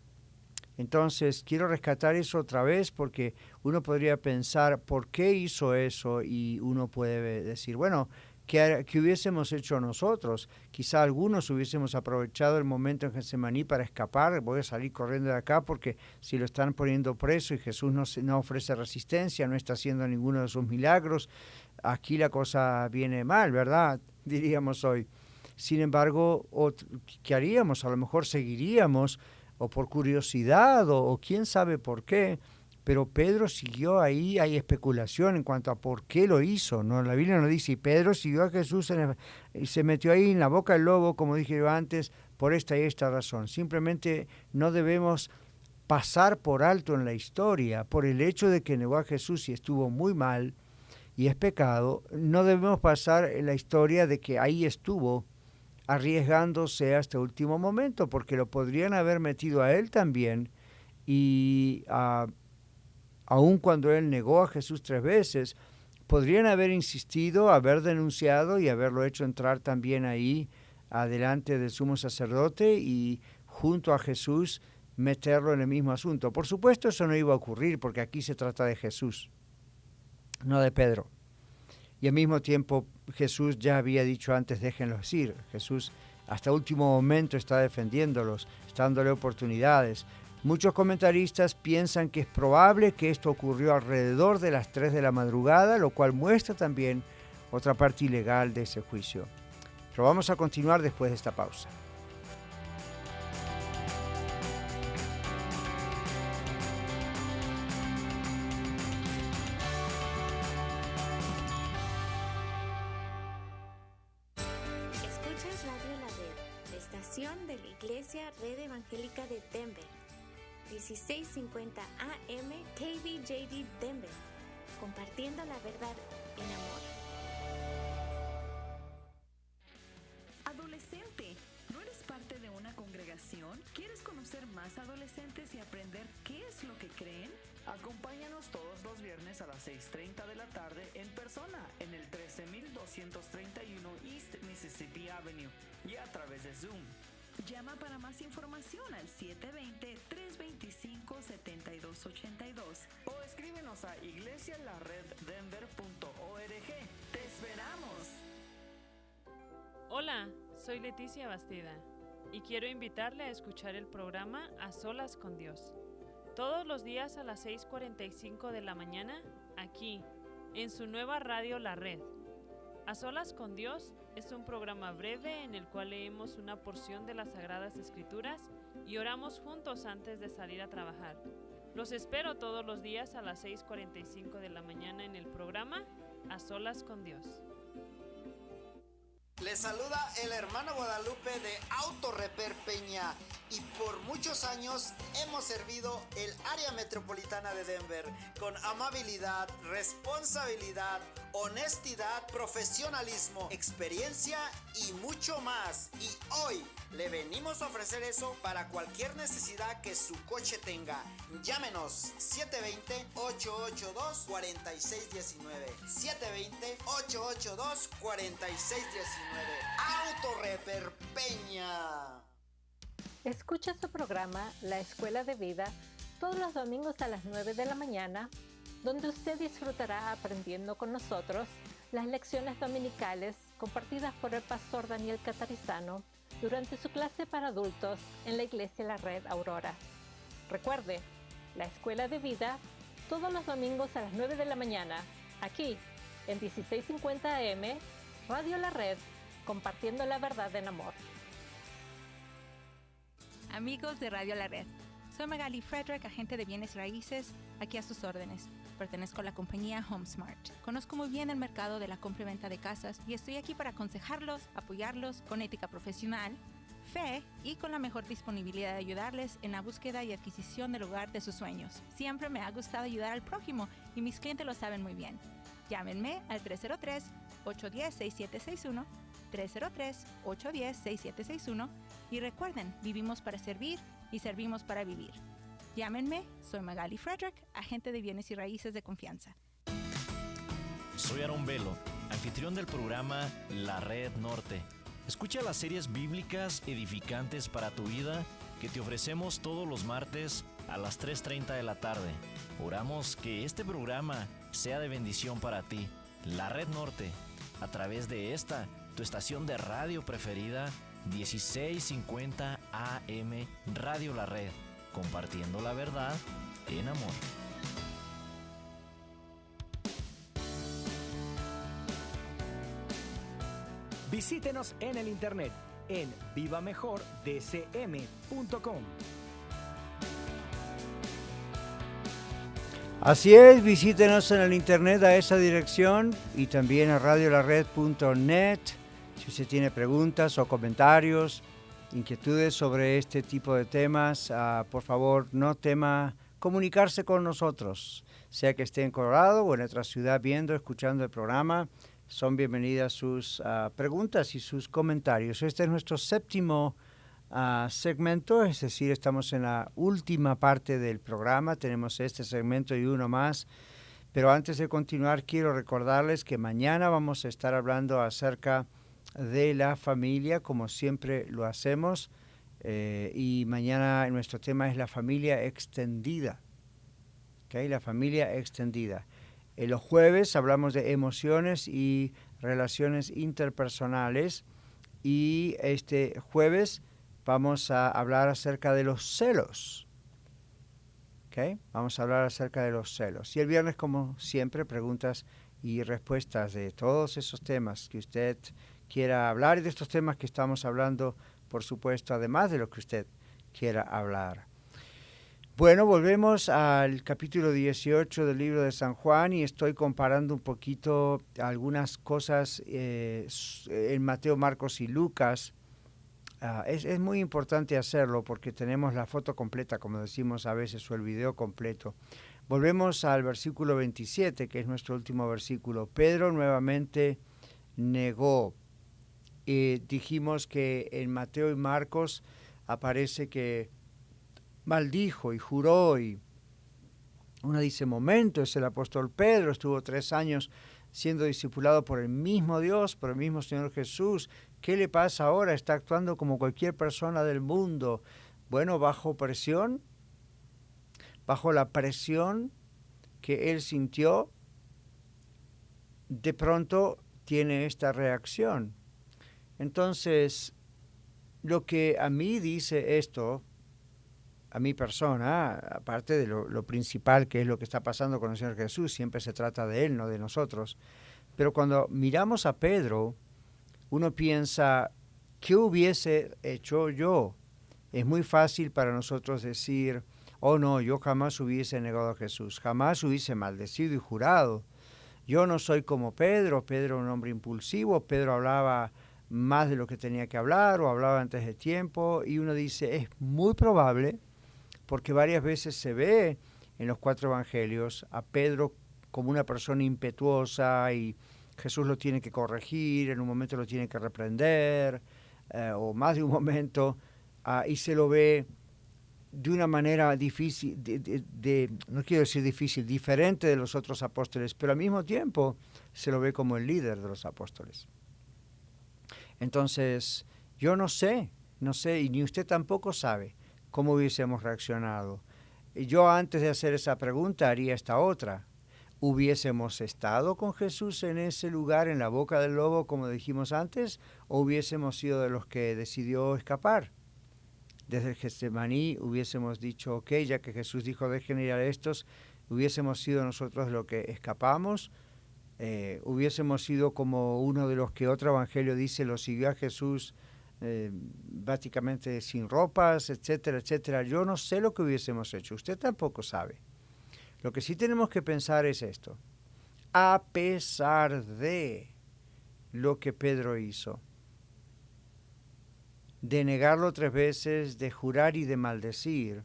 Entonces, quiero rescatar eso otra vez porque uno podría pensar, ¿por qué hizo eso? Y uno puede decir, bueno, ¿qué hubiésemos hecho nosotros? Quizá algunos hubiésemos aprovechado el momento en Getsemaní para escapar, voy a salir corriendo de acá porque si lo están poniendo preso y Jesús no ofrece resistencia, no está haciendo ninguno de sus milagros, aquí la cosa viene mal, ¿verdad? Diríamos hoy. Sin embargo, ¿qué haríamos? A lo mejor seguiríamos o por curiosidad o quién sabe por qué, pero Pedro siguió ahí. Hay especulación en cuanto a por qué lo hizo, ¿no? La Biblia nos dice, y Pedro siguió a Jesús y se metió ahí en la boca del lobo, como dije yo antes, por esta y esta razón. Simplemente no debemos pasar por alto en la historia, por el hecho de que negó a Jesús y estuvo muy mal y es pecado, no debemos pasar en la historia de que ahí estuvo arriesgándose hasta el último momento, porque lo podrían haber metido a él también y aun cuando él negó a Jesús 3 veces, podrían haber insistido, haber denunciado y haberlo hecho entrar también ahí adelante del sumo sacerdote y junto a Jesús meterlo en el mismo asunto. Por supuesto eso no iba a ocurrir porque aquí se trata de Jesús, no de Pedro. Y al mismo tiempo Jesús ya había dicho antes, déjenlos ir. Jesús hasta último momento está defendiéndolos, está dándole oportunidades. Muchos comentaristas piensan que es probable que esto ocurrió alrededor de las 3 de la madrugada, lo cual muestra también otra parte ilegal de ese juicio. Pero vamos a continuar después de esta pausa. Escuchas Radio La Red, la estación de la Iglesia Red Evangélica de Denver. 1650 AM KBJD Denver, compartiendo la verdad en amor. Adolescente, ¿no eres parte de una congregación? ¿Quieres conocer más adolescentes y aprender qué es lo que creen? Acompáñanos todos los viernes a las 6:30 de la tarde en persona en el 13231 East Mississippi Avenue y a través de Zoom. Llama para más información al 720-325-7282 o escríbenos a iglesialareddenver.org. ¡Te esperamos! Hola, soy Leticia Bastida y quiero invitarle a escuchar el programa A Solas con Dios. Todos los días a las 6:45 de la mañana, aquí, en su nueva radio La Red. A Solas con Dios es un programa breve en el cual leemos una porción de las Sagradas Escrituras y oramos juntos antes de salir a trabajar. Los espero todos los días a las 6:45 de la mañana en el programa A Solas con Dios. Les saluda el hermano Guadalupe de Auto Repair Peña y por muchos años hemos servido el área metropolitana de Denver con amabilidad, responsabilidad, honestidad, profesionalismo, experiencia y mucho más. Y hoy le venimos a ofrecer eso para cualquier necesidad que su coche tenga. Llámenos 720-882-4619. 720-882-4619. Auto Repair Peña. Escucha su programa La Escuela de Vida todos los domingos a las 9 de la mañana, donde usted disfrutará aprendiendo con nosotros las lecciones dominicales compartidas por el pastor Daniel Catarizano durante su clase para adultos en la Iglesia La Red Aurora. Recuerde, La Escuela de Vida todos los domingos a las 9 de la mañana, aquí en 1650 AM, Radio La Red, compartiendo la verdad en amor. Amigos de Radio La Red, soy Magali Frederick, agente de bienes raíces, aquí a sus órdenes. Pertenezco a la compañía HomeSmart. Conozco muy bien el mercado de la compra y venta de casas y estoy aquí para aconsejarlos, apoyarlos con ética profesional, fe y con la mejor disponibilidad de ayudarles en la búsqueda y adquisición del hogar de sus sueños. Siempre me ha gustado ayudar al prójimo y mis clientes lo saben muy bien. Llámenme al 303-810-6761, 303-810-6761 y recuerden, vivimos para servir y servimos para vivir. Llámenme, soy Magali Frederick, agente de bienes y raíces de confianza. Soy Aaron Velo, anfitrión del programa La Red Norte. Escucha las series bíblicas edificantes para tu vida que te ofrecemos todos los martes a las 3:30 de la tarde. Oramos que este programa sea de bendición para ti. La Red Norte, a través de esta, tu estación de radio preferida, 1650 AM Radio La Red, compartiendo la verdad en amor. Visítenos en el internet en vivamejordcm.com. Así es, visítenos en el internet a esa dirección y también a radiolared.net. Si usted tiene preguntas o comentarios, inquietudes sobre este tipo de temas, por favor no tema comunicarse con nosotros, sea que esté en Colorado o en otra ciudad viendo, escuchando el programa. Son bienvenidas sus preguntas y sus comentarios. Este es nuestro séptimo segmento, es decir, estamos en la última parte del programa. Tenemos este segmento y uno más. Pero antes de continuar, quiero recordarles que mañana vamos a estar hablando acerca de la familia, como siempre lo hacemos. Y mañana nuestro tema es la familia extendida. ¿Okay? La familia extendida. Los jueves hablamos de emociones y relaciones interpersonales y este jueves vamos a hablar acerca de los celos. ¿Okay? Vamos a hablar acerca de los celos. Y el viernes, como siempre, preguntas y respuestas de todos esos temas que usted quiera hablar y de estos temas que estamos hablando, por supuesto, además de lo que usted quiera hablar. Bueno, volvemos al capítulo 18 del libro de San Juan y estoy comparando un poquito algunas cosas en Mateo, Marcos y Lucas. Es muy importante hacerlo porque tenemos la foto completa, como decimos a veces, o el video completo. Volvemos al versículo 27, que es nuestro último versículo. Pedro nuevamente negó. Dijimos que en Mateo y Marcos aparece que maldijo y juró, y uno dice, momento, es el apóstol Pedro, estuvo 3 años siendo discipulado por el mismo Dios, por el mismo Señor Jesús. ¿Qué le pasa ahora? Está actuando como cualquier persona del mundo. Bueno, bajo presión, bajo la presión que él sintió, de pronto tiene esta reacción. Entonces, lo que a mí dice esto, a mi persona, aparte de lo principal que es lo que está pasando con el Señor Jesús, siempre se trata de Él, no de nosotros, pero cuando miramos a Pedro, uno piensa, ¿qué hubiese hecho yo? Es muy fácil para nosotros decir, oh no, yo jamás hubiese negado a Jesús, jamás hubiese maldecido y jurado. Yo no soy como Pedro, Pedro era un hombre impulsivo, Pedro hablaba más de lo que tenía que hablar o hablaba antes de tiempo, y uno dice, es muy probable, porque varias veces se ve en los 4 evangelios a Pedro como una persona impetuosa y Jesús lo tiene que corregir, en un momento lo tiene que reprender, o más de un momento, y se lo ve de una manera difícil, no quiero decir difícil, diferente de los otros apóstoles, pero al mismo tiempo se lo ve como el líder de los apóstoles. Entonces, yo no sé, y ni usted tampoco sabe cómo hubiésemos reaccionado. Yo antes de hacer esa pregunta haría esta otra. ¿Hubiésemos estado con Jesús en ese lugar, en la boca del lobo, como dijimos antes, o hubiésemos sido de los que decidió escapar? Desde el Getsemaní hubiésemos dicho, ok, ya que Jesús dijo, dejen ir a estos, hubiésemos sido nosotros de los que escapamos, hubiésemos sido como uno de los que otro evangelio dice, lo siguió a Jesús básicamente sin ropas, etcétera, etcétera. Yo no sé lo que hubiésemos hecho, usted tampoco sabe. Lo que sí tenemos que pensar es esto. A pesar de lo que Pedro hizo, de negarlo 3 veces, de jurar y de maldecir,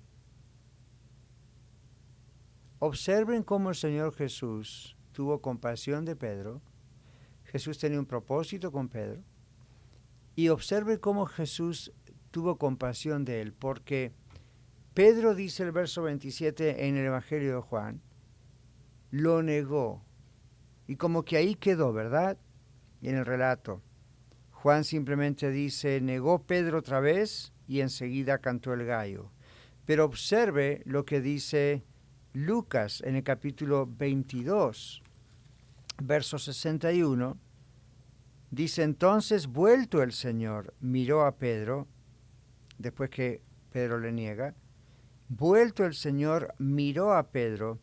observen cómo el Señor Jesús tuvo compasión de Pedro. Jesús tenía un propósito con Pedro. Y observe cómo Jesús tuvo compasión de él, porque Pedro, dice el verso 27 en el Evangelio de Juan, lo negó. Y como que ahí quedó, ¿verdad? En el relato. Juan simplemente dice, negó Pedro otra vez y enseguida cantó el gallo. Pero observe lo que dice Lucas en el capítulo 22, verso 61. Dice, entonces, vuelto el Señor, miró a Pedro, después que Pedro le niega, vuelto el Señor, miró a Pedro,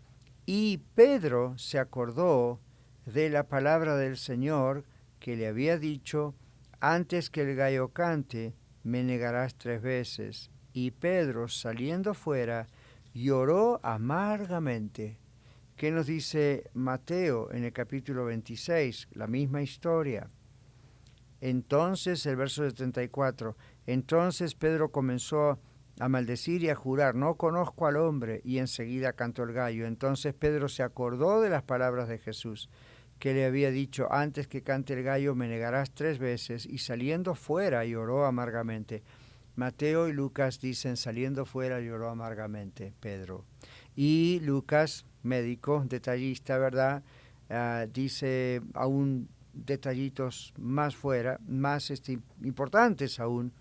y Pedro se acordó de la palabra del Señor que le había dicho, antes que el gallo cante, me negarás 3 veces. Y Pedro, saliendo fuera, lloró amargamente. ¿Qué nos dice Mateo en el capítulo 26? La misma historia. Entonces, el verso 74, entonces Pedro comenzó a maldecir y a jurar, no conozco al hombre, y enseguida cantó el gallo. Entonces Pedro se acordó de las palabras de Jesús, que le había dicho, antes que cante el gallo me negarás 3 veces, y saliendo fuera lloró amargamente. Mateo y Lucas dicen, saliendo fuera lloró amargamente Pedro. Y Lucas, médico, detallista, ¿verdad? Dice aún detallitos más fuera, más importantes aún,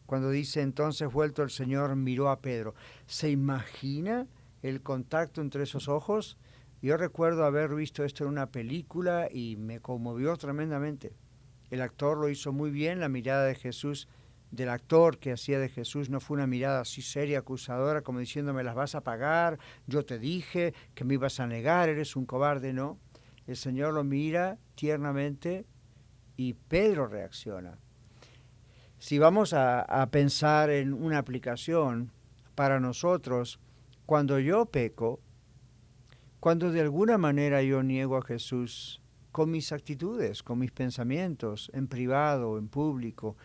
cuando dice, entonces vuelto el Señor miró a Pedro. ¿Se imagina el contacto entre esos ojos? Yo recuerdo haber visto esto en una película y me conmovió tremendamente. El actor lo hizo muy bien, la mirada de Jesús del actor que hacía de Jesús no fue una mirada así seria, acusadora, como diciendo, me las vas a pagar, yo te dije que me ibas a negar, eres un cobarde, no. El Señor lo mira tiernamente y Pedro reacciona. Si vamos a pensar en una aplicación para nosotros, cuando yo peco, cuando de alguna manera yo niego a Jesús con mis actitudes, con mis pensamientos, en privado, en público,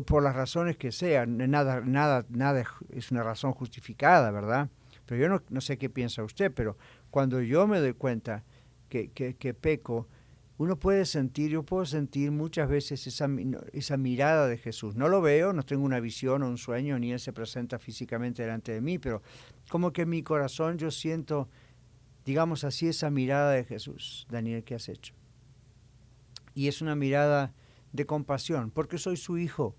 por las razones que sean, nada es una razón justificada, ¿verdad? Pero yo no sé qué piensa usted, pero cuando yo me doy cuenta que peco, yo puedo sentir muchas veces esa mirada de Jesús. No lo veo, no tengo una visión o un sueño, ni Él se presenta físicamente delante de mí, pero como que en mi corazón yo siento, digamos así, esa mirada de Jesús. Daniel, ¿qué has hecho? Y es una mirada de compasión, porque soy su hijo,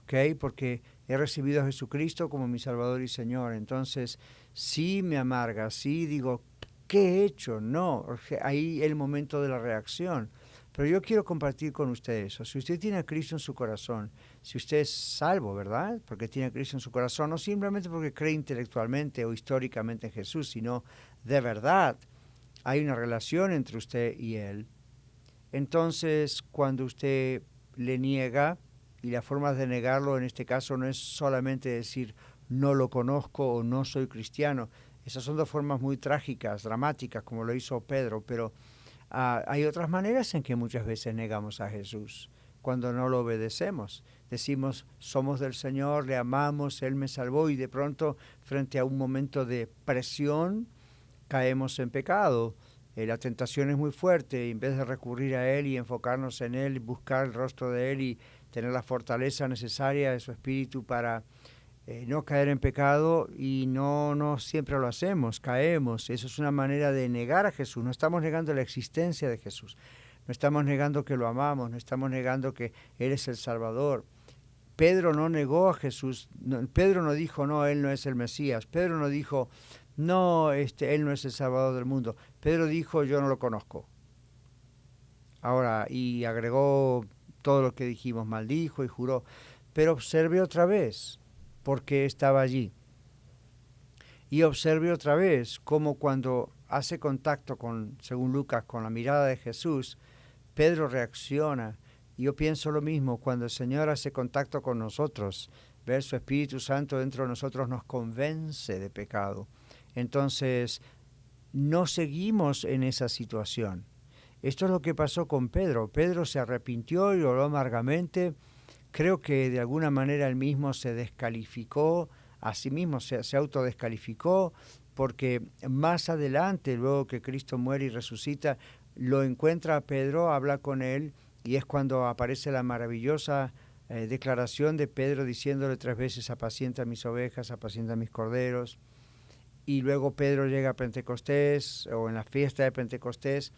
¿ok? Porque he recibido a Jesucristo como mi Salvador y Señor. Entonces, sí me amarga, sí digo, ¿qué he hecho? No, ahí el momento de la reacción. Pero yo quiero compartir con ustedes eso. Si usted tiene a Cristo en su corazón, si usted es salvo, ¿verdad? Porque tiene a Cristo en su corazón, no simplemente porque cree intelectualmente o históricamente en Jesús, sino de verdad hay una relación entre usted y Él. Entonces, cuando usted le niega, y la forma de negarlo en este caso no es solamente decir no lo conozco o no soy cristiano. Esas son dos formas muy trágicas, dramáticas, como lo hizo Pedro, pero hay otras maneras en que muchas veces negamos a Jesús, cuando no lo obedecemos. Decimos, somos del Señor, le amamos, Él me salvó, y de pronto, frente a un momento de presión, caemos en pecado. La tentación es muy fuerte, y en vez de recurrir a Él y enfocarnos en Él, buscar el rostro de Él y tener la fortaleza necesaria de su espíritu para no caer en pecado, y no siempre lo hacemos, caemos. Eso es una manera de negar a Jesús. No estamos negando la existencia de Jesús, no estamos negando que lo amamos, no estamos negando que Él es el Salvador. Pedro no negó a Jesús, Pedro no dijo, no, Él no es el Mesías. Pedro no dijo, no, Él no es el Salvador del mundo. Pedro dijo, yo no lo conozco. Ahora, y agregó todo lo que dijimos, maldijo y juró. Pero observe otra vez por qué estaba allí. Y observe otra vez cómo cuando hace contacto con, según Lucas, con la mirada de Jesús, Pedro reacciona. Y yo pienso lo mismo, cuando el Señor hace contacto con nosotros, ver su Espíritu Santo dentro de nosotros nos convence de pecado. Entonces, no seguimos en esa situación. Esto es lo que pasó con Pedro. Pedro se arrepintió y oró amargamente. Creo que de alguna manera él mismo se descalificó, a sí mismo se autodescalificó, porque más adelante, luego que Cristo muere y resucita, lo encuentra a Pedro, habla con él, y es cuando aparece la maravillosa declaración de Pedro diciéndole 3 veces, apacienta mis ovejas, apacienta mis corderos. Y luego Pedro llega a Pentecostés, o en la fiesta de Pentecostés,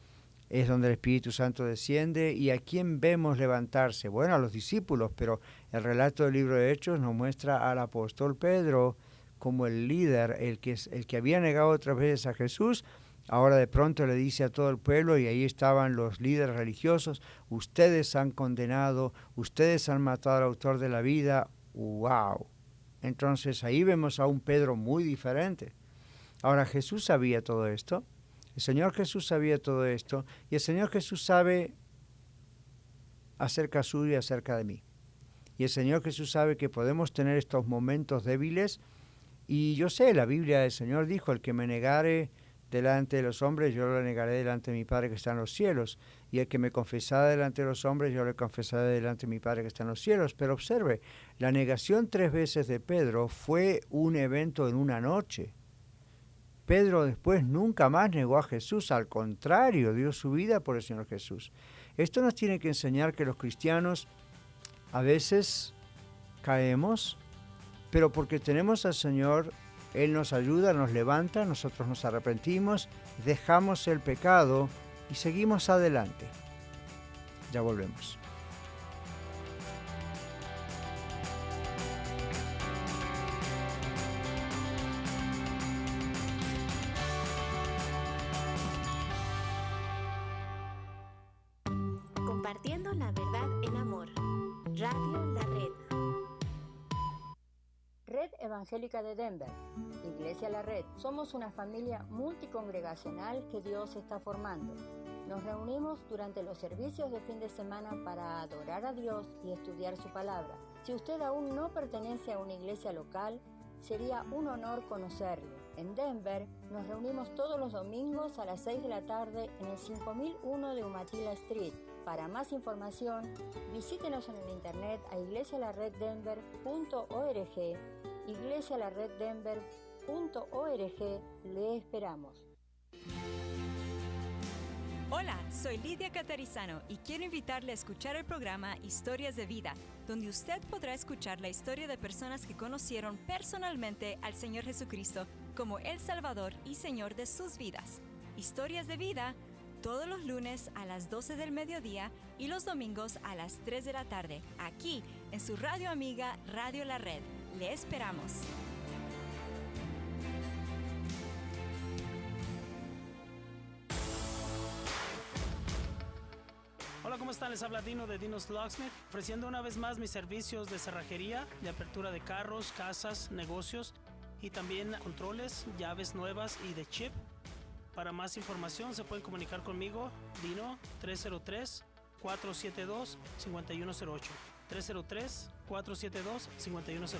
es donde el Espíritu Santo desciende. ¿Y a quién vemos levantarse? Bueno, a los discípulos, pero el relato del libro de Hechos nos muestra al apóstol Pedro como el líder, el que había negado otras veces a Jesús. Ahora de pronto le dice a todo el pueblo, y ahí estaban los líderes religiosos, ustedes han condenado, ustedes han matado al autor de la vida. ¡Wow! Entonces ahí vemos a un Pedro muy diferente. Ahora, Jesús sabía todo esto, el Señor Jesús sabía todo esto, y el Señor Jesús sabe acerca suyo y acerca de mí. Y el Señor Jesús sabe que podemos tener estos momentos débiles, y yo sé, la Biblia, el Señor dijo, el que me negare delante de los hombres, yo lo negaré delante de mi Padre que está en los cielos, y el que me confesara delante de los hombres, yo le confesaré delante de mi Padre que está en los cielos. Pero observe, la negación 3 veces de Pedro fue un evento en una noche. Pedro después nunca más negó a Jesús, al contrario, dio su vida por el Señor Jesús. Esto nos tiene que enseñar que los cristianos a veces caemos, pero porque tenemos al Señor, Él nos ayuda, nos levanta, nosotros nos arrepentimos, dejamos el pecado y seguimos adelante. Ya volvemos. Compartiendo la verdad en amor. Radio La Evangélica de Denver, Iglesia La Red. Somos una familia multicongregacional que Dios está formando. Nos reunimos durante los servicios de fin de semana para adorar a Dios y estudiar su palabra. Si usted aún no pertenece a una iglesia local, sería un honor conocerle. En Denver nos reunimos todos los domingos a las 6 de la tarde en el 5001 de Umatilla Street. Para más información, visítenos en el internet a iglesialareddenver.org, iglesialareddenver.org. Le esperamos. Hola, soy Lidia Catarizano y quiero invitarle a escuchar el programa Historias de Vida, donde usted podrá escuchar la historia de personas que conocieron personalmente al Señor Jesucristo como el Salvador y Señor de sus vidas. Historias de Vida, todos los lunes a las 12 del mediodía y los domingos a las 3 de la tarde, aquí en su radio amiga Radio La Red. Le esperamos. Hola, ¿cómo están? Les habla Dino de Dino's Locksmith, ofreciendo una vez más mis servicios de cerrajería, de apertura de carros, casas, negocios y también controles, llaves nuevas y de chip. Para más información se pueden comunicar conmigo, Dino, 303-472-5108. 303-472-5108.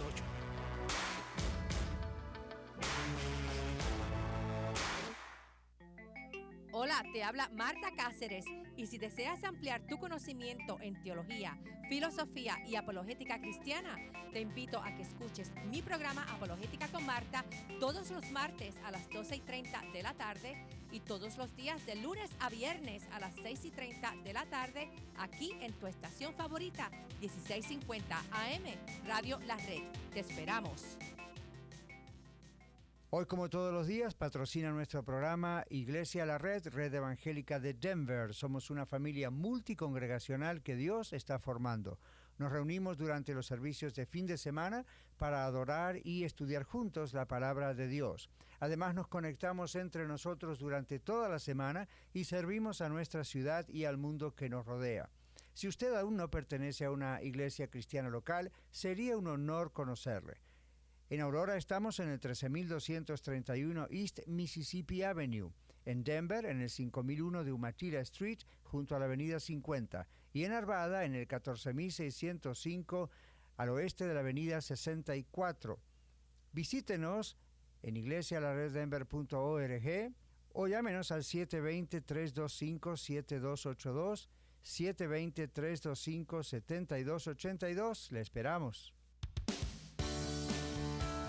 Hola, te habla Marta Cáceres y si deseas ampliar tu conocimiento en teología, filosofía y apologética cristiana, te invito a que escuches mi programa Apologética con Marta todos los martes a las 12:30 de la tarde y todos los días de lunes a viernes a las 6:30 de la tarde aquí en tu estación favorita 1650 AM Radio La Red. Te esperamos. Hoy, como todos los días, patrocina nuestro programa Iglesia La Red, Red Evangélica de Denver. Somos una familia multicongregacional que Dios está formando. Nos reunimos durante los servicios de fin de semana para adorar y estudiar juntos la palabra de Dios. Además, nos conectamos entre nosotros durante toda la semana y servimos a nuestra ciudad y al mundo que nos rodea. Si usted aún no pertenece a una iglesia cristiana local, sería un honor conocerle. En Aurora estamos en el 13231 East Mississippi Avenue. En Denver, en el 5001 de Umatilla Street, junto a la avenida 50. Y en Arvada, en el 14605, al oeste de la avenida 64. Visítenos en iglesialareddenver.org o llámenos al 720-325-7282, 720-325-7282. Le esperamos.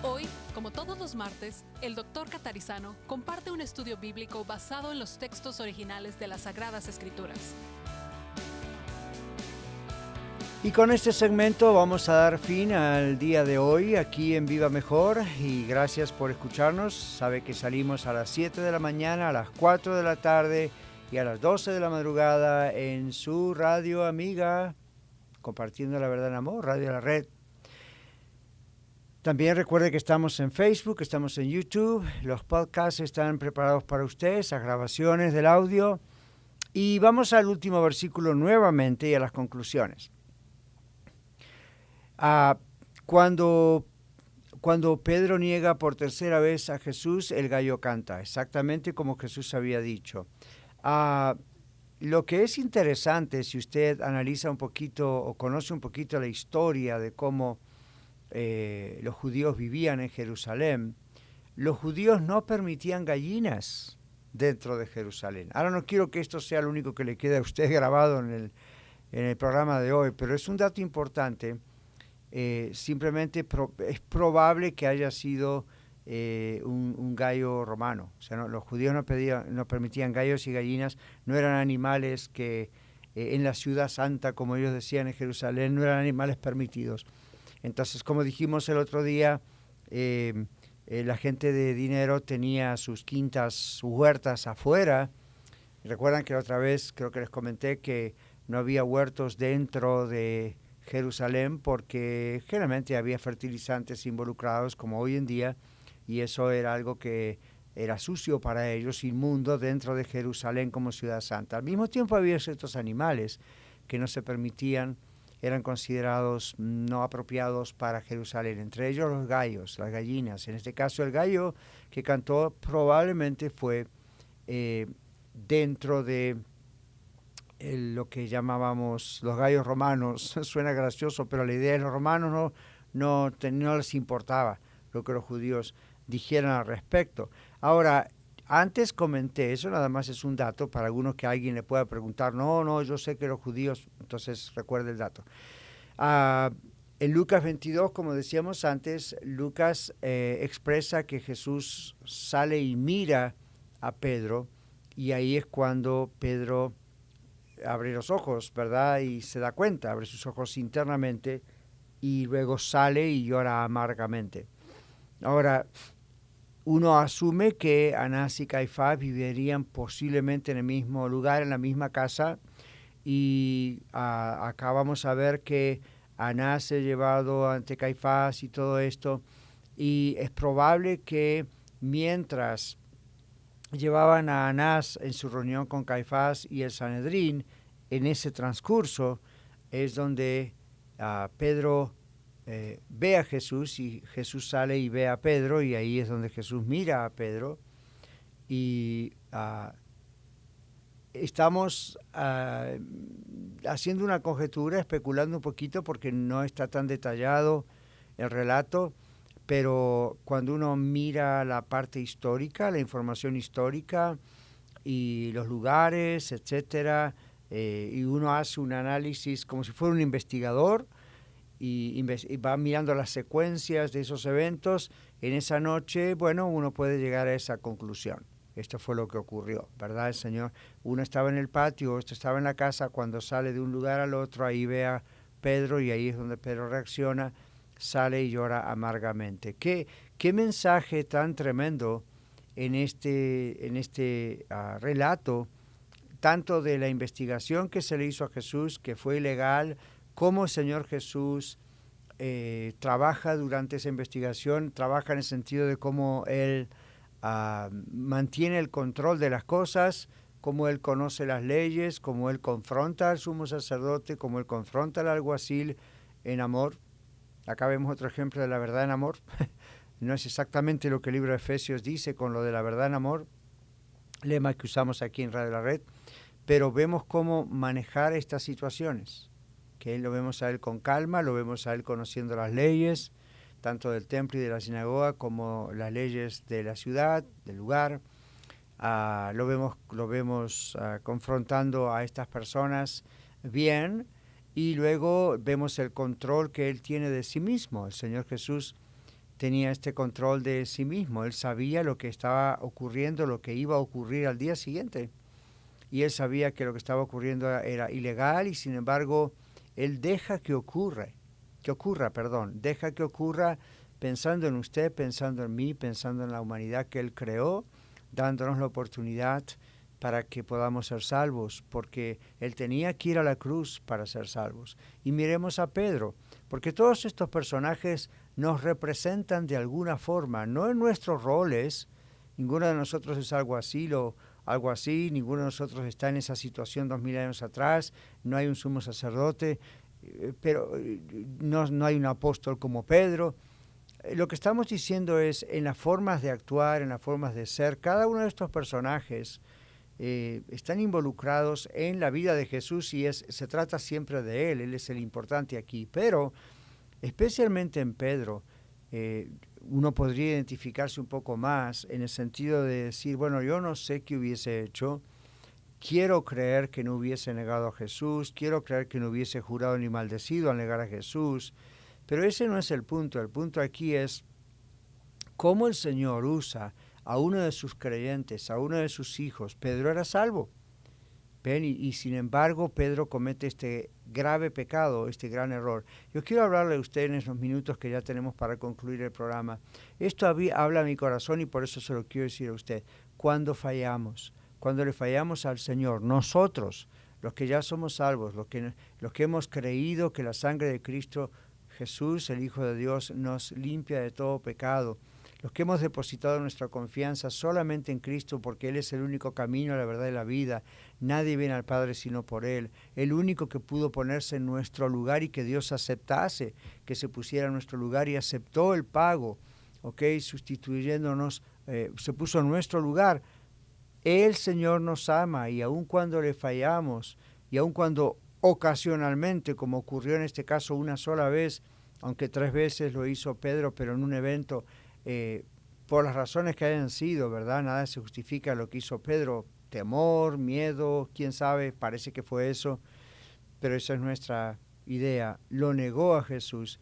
Hoy, como todos los martes, el Dr. Catarizano comparte un estudio bíblico basado en los textos originales de las Sagradas Escrituras. Y con este segmento vamos a dar fin al día de hoy aquí en Viva Mejor y gracias por escucharnos. Sabe que salimos a las 7 de la mañana, a las 4 de la tarde y a las 12 de la madrugada en su radio amiga, compartiendo la verdad en amor, Radio La Red. También recuerde que estamos en Facebook, estamos en YouTube, los podcasts están preparados para ustedes, las grabaciones del audio. Y vamos al último versículo nuevamente y a las conclusiones. Cuando Pedro niega por tercera vez a Jesús, el gallo canta, exactamente como Jesús había dicho. Lo que es interesante, si usted analiza un poquito o conoce un poquito la historia de cómo los judíos vivían en Jerusalén, los judíos no permitían gallinas dentro de Jerusalén. Ahora no quiero que esto sea lo único que le quede a usted grabado en el programa de hoy, pero es un dato importante. Simplemente es probable que haya sido un gallo romano. O sea, los judíos no permitían gallos y gallinas, no eran animales que en la ciudad santa, como ellos decían en Jerusalén, no eran animales permitidos. Entonces, como dijimos el otro día, la gente de dinero tenía sus quintas, sus huertas afuera. Recuerdan que la otra vez creo que les comenté que no había huertos dentro de Jerusalén porque generalmente había fertilizantes involucrados como hoy en día y eso era algo que era sucio para ellos, inmundo dentro de Jerusalén como ciudad santa. Al mismo tiempo había ciertos animales que no se permitían eran considerados no apropiados para Jerusalén, entre ellos los gallos, las gallinas. En este caso el gallo que cantó probablemente fue dentro de lo que llamábamos los gallos romanos. Suena gracioso, pero la idea de los romanos no les importaba lo que los judíos dijeran al respecto. Ahora, antes comenté, eso nada más es un dato para algunos que alguien le pueda preguntar, no, yo sé que los judíos, entonces recuerde el dato. En Lucas 22, como decíamos antes, Lucas expresa que Jesús sale y mira a Pedro, y ahí es cuando Pedro abre los ojos, ¿verdad? Y se da cuenta, abre sus ojos internamente, y luego sale y llora amargamente. Ahora, uno asume que Anás y Caifás vivirían posiblemente en el mismo lugar, en la misma casa, y acá vamos a ver que Anás es llevado ante Caifás y todo esto, y es probable que mientras llevaban a Anás en su reunión con Caifás y el Sanedrín, en ese transcurso es donde Pedro ve a Jesús, y Jesús sale y ve a Pedro, y ahí es donde Jesús mira a Pedro, y estamos haciendo una conjetura, especulando un poquito porque no está tan detallado el relato, pero cuando uno mira la parte histórica, la información histórica y los lugares, etcétera, y uno hace un análisis como si fuera un investigador, y va mirando las secuencias de esos eventos, en esa noche, bueno, uno puede llegar a esa conclusión. Esto fue lo que ocurrió, ¿verdad? El Señor, uno estaba en el patio, otro estaba en la casa, cuando sale de un lugar al otro, ahí ve a Pedro, y ahí es donde Pedro reacciona, sale y llora amargamente. ¿Qué mensaje tan tremendo en este relato, tanto de la investigación que se le hizo a Jesús, que fue ilegal, cómo el Señor Jesús trabaja durante esa investigación, trabaja en el sentido de cómo Él mantiene el control de las cosas, cómo Él conoce las leyes, cómo Él confronta al sumo sacerdote, cómo Él confronta al alguacil en amor. Acá vemos otro ejemplo de la verdad en amor. No es exactamente lo que el libro de Efesios dice con lo de la verdad en amor, lema que usamos aquí en Radio La Red, pero vemos cómo manejar estas situaciones, que lo vemos a Él con calma, lo vemos a Él conociendo las leyes, tanto del templo y de la sinagoga como las leyes de la ciudad, del lugar. Lo vemos confrontando a estas personas bien, y luego vemos el control que Él tiene de sí mismo. El Señor Jesús tenía este control de sí mismo. Él sabía lo que estaba ocurriendo, lo que iba a ocurrir al día siguiente. Y Él sabía que lo que estaba ocurriendo era ilegal, y sin embargo, Él deja que ocurra, pensando en usted, pensando en mí, pensando en la humanidad que Él creó, dándonos la oportunidad para que podamos ser salvos, porque Él tenía que ir a la cruz para ser salvos. Y miremos a Pedro, porque todos estos personajes nos representan de alguna forma, no en nuestros roles. Ninguno de nosotros es algo así, ninguno de nosotros está en esa situación 2000 años atrás, no hay un sumo sacerdote, pero no hay un apóstol como Pedro. Lo que estamos diciendo es, en las formas de actuar, en las formas de ser, cada uno de estos personajes están involucrados en la vida de Jesús, y se trata siempre de Él es el importante aquí, pero especialmente en Pedro, uno podría identificarse un poco más en el sentido de decir, bueno, yo no sé qué hubiese hecho, quiero creer que no hubiese negado a Jesús, quiero creer que no hubiese jurado ni maldecido al negar a Jesús, pero ese no es el punto aquí es cómo el Señor usa a uno de sus creyentes, a uno de sus hijos. Pedro era salvo, ven, y sin embargo Pedro comete este grave pecado, este gran error. Yo quiero hablarle a usted en esos minutos que ya tenemos para concluir el programa. Esto habla a mi corazón, y por eso se lo quiero decir a usted. Cuando fallamos, cuando le fallamos al Señor, nosotros, los que ya somos salvos, los que hemos creído que la sangre de Cristo Jesús, el Hijo de Dios, nos limpia de todo pecado, los que hemos depositado nuestra confianza solamente en Cristo, porque Él es el único camino, la verdad y la vida. Nadie viene al Padre sino por Él. El único que pudo ponerse en nuestro lugar y que Dios aceptase, que se pusiera en nuestro lugar y aceptó el pago, sustituyéndonos, se puso en nuestro lugar. El Señor nos ama y aun cuando le fallamos, y aun cuando ocasionalmente, como ocurrió en este caso una sola vez, aunque 3 veces lo hizo Pedro, pero en un evento, por las razones que hayan sido, ¿verdad? Nada se justifica lo que hizo Pedro, temor, miedo, quién sabe, parece que fue eso, pero esa es nuestra idea. Lo negó a Jesús.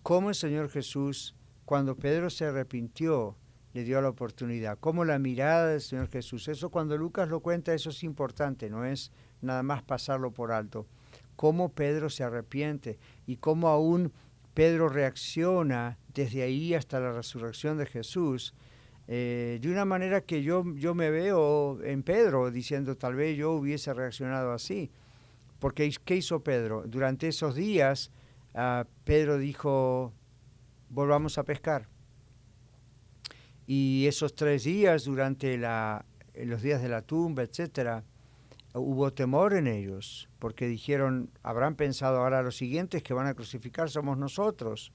¿Cómo el Señor Jesús, cuando Pedro se arrepintió, le dio la oportunidad? ¿Cómo la mirada del Señor Jesús? Eso cuando Lucas lo cuenta, eso es importante, no es nada más pasarlo por alto. Cómo Pedro se arrepiente y cómo aún Pedro reacciona desde ahí hasta la resurrección de Jesús, de una manera que yo me veo en Pedro diciendo, tal vez yo hubiese reaccionado así. Porque ¿qué hizo Pedro? Durante esos días, Pedro dijo, volvamos a pescar. Y esos 3 días, durante los días de la tumba, etcétera, hubo temor en ellos, porque dijeron, habrán pensado ahora los siguientes que van a crucificar somos nosotros.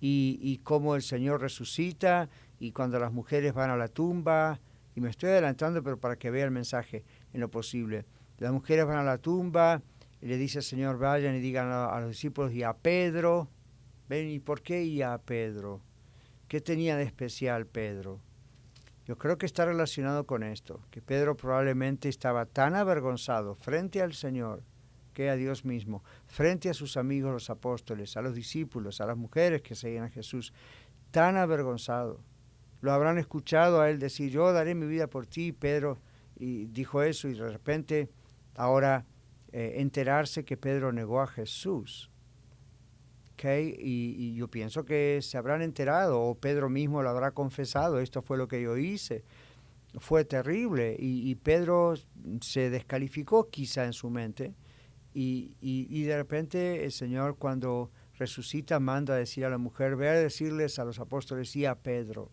Y cómo el Señor resucita, y cuando las mujeres van a la tumba, y me estoy adelantando, pero para que vea el mensaje en lo posible. Las mujeres van a la tumba, y le dice al Señor, vayan y digan a los discípulos y a Pedro, ven, ¿y por qué y a Pedro? ¿Qué tenía de especial Pedro? Yo creo que está relacionado con esto, que Pedro probablemente estaba tan avergonzado frente al Señor, que a Dios mismo, frente a sus amigos los apóstoles, a los discípulos, a las mujeres que seguían a Jesús, tan avergonzado. Lo habrán escuchado a él decir, yo daré mi vida por ti, Pedro, y dijo eso, y de repente ahora enterarse que Pedro negó a Jesús. Y yo pienso que se habrán enterado, o Pedro mismo lo habrá confesado, esto fue lo que yo hice. Fue terrible, y Pedro se descalificó quizá en su mente, y de repente el Señor, cuando resucita, manda a decir a la mujer, ve a decirles a los apóstoles y a Pedro.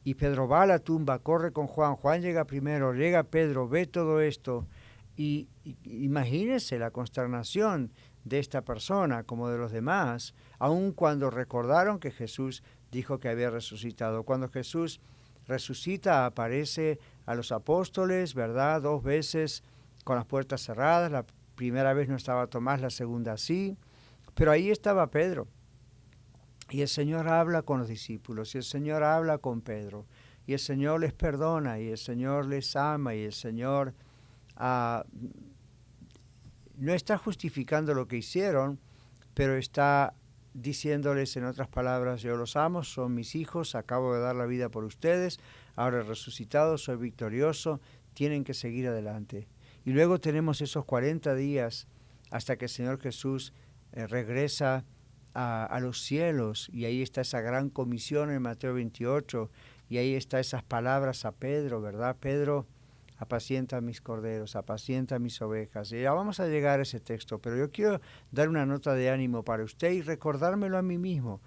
Y Pedro va a la tumba, corre con Juan, Juan llega primero, llega Pedro, ve todo esto, y imagínense la consternación de esta persona como de los demás, aun cuando recordaron que Jesús dijo que había resucitado. Cuando Jesús resucita, aparece a los apóstoles, ¿verdad? 2 veces con las puertas cerradas. La primera vez no estaba Tomás, la segunda sí, pero ahí estaba Pedro. Y el Señor habla con los discípulos, y el Señor habla con Pedro, y el Señor les perdona, y el Señor les ama, y el Señor no está justificando lo que hicieron, pero está diciéndoles en otras palabras, yo los amo, son mis hijos, acabo de dar la vida por ustedes, ahora he resucitado, soy victorioso, tienen que seguir adelante. Y luego tenemos esos 40 días hasta que el Señor Jesús regresa a los cielos, y ahí está esa gran comisión en Mateo 28, y ahí está esas palabras a Pedro, ¿verdad? Pedro, apacienta mis corderos, apacienta mis ovejas. Y ya vamos a llegar a ese texto, pero yo quiero dar una nota de ánimo para usted y recordármelo a mí mismo.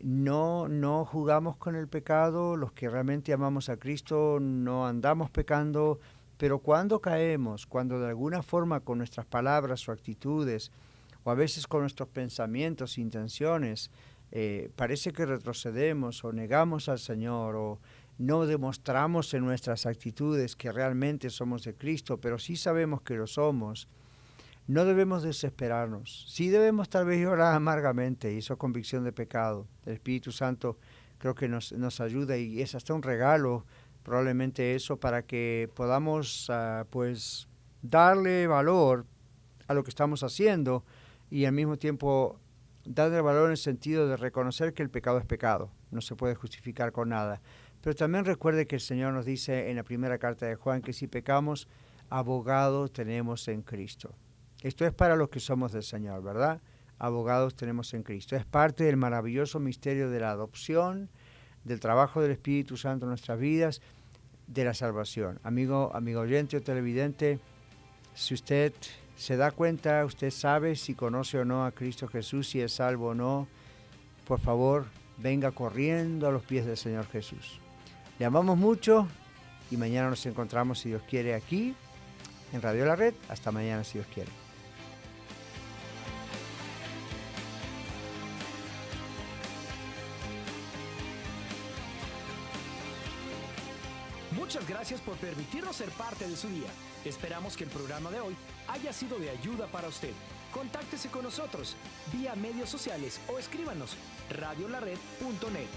No jugamos con el pecado, los que realmente amamos a Cristo no andamos pecando, pero cuando caemos, cuando de alguna forma con nuestras palabras o actitudes, o a veces con nuestros pensamientos, intenciones, parece que retrocedemos o negamos al Señor, o no demostramos en nuestras actitudes que realmente somos de Cristo, pero sí sabemos que lo somos, no debemos desesperarnos. Sí debemos tal vez llorar amargamente, y eso es convicción de pecado. El Espíritu Santo creo que nos ayuda, y es hasta un regalo, probablemente eso, para que podamos pues darle valor a lo que estamos haciendo, y al mismo tiempo darle valor en el sentido de reconocer que el pecado es pecado, no se puede justificar con nada. Pero también recuerde que el Señor nos dice en la primera carta de Juan que si pecamos, abogados tenemos en Cristo. Esto es para los que somos del Señor, ¿verdad? Abogados tenemos en Cristo. Es parte del maravilloso misterio de la adopción, del trabajo del Espíritu Santo en nuestras vidas, de la salvación. Amigo oyente o televidente, si usted se da cuenta, usted sabe si conoce o no a Cristo Jesús, si es salvo o no, por favor, venga corriendo a los pies del Señor Jesús. Le amamos mucho y mañana nos encontramos, si Dios quiere, aquí en Radio La Red. Hasta mañana, si Dios quiere. Muchas gracias por permitirnos ser parte de su día. Esperamos que el programa de hoy haya sido de ayuda para usted. Contáctese con nosotros vía medios sociales o escríbanos radiolared.net.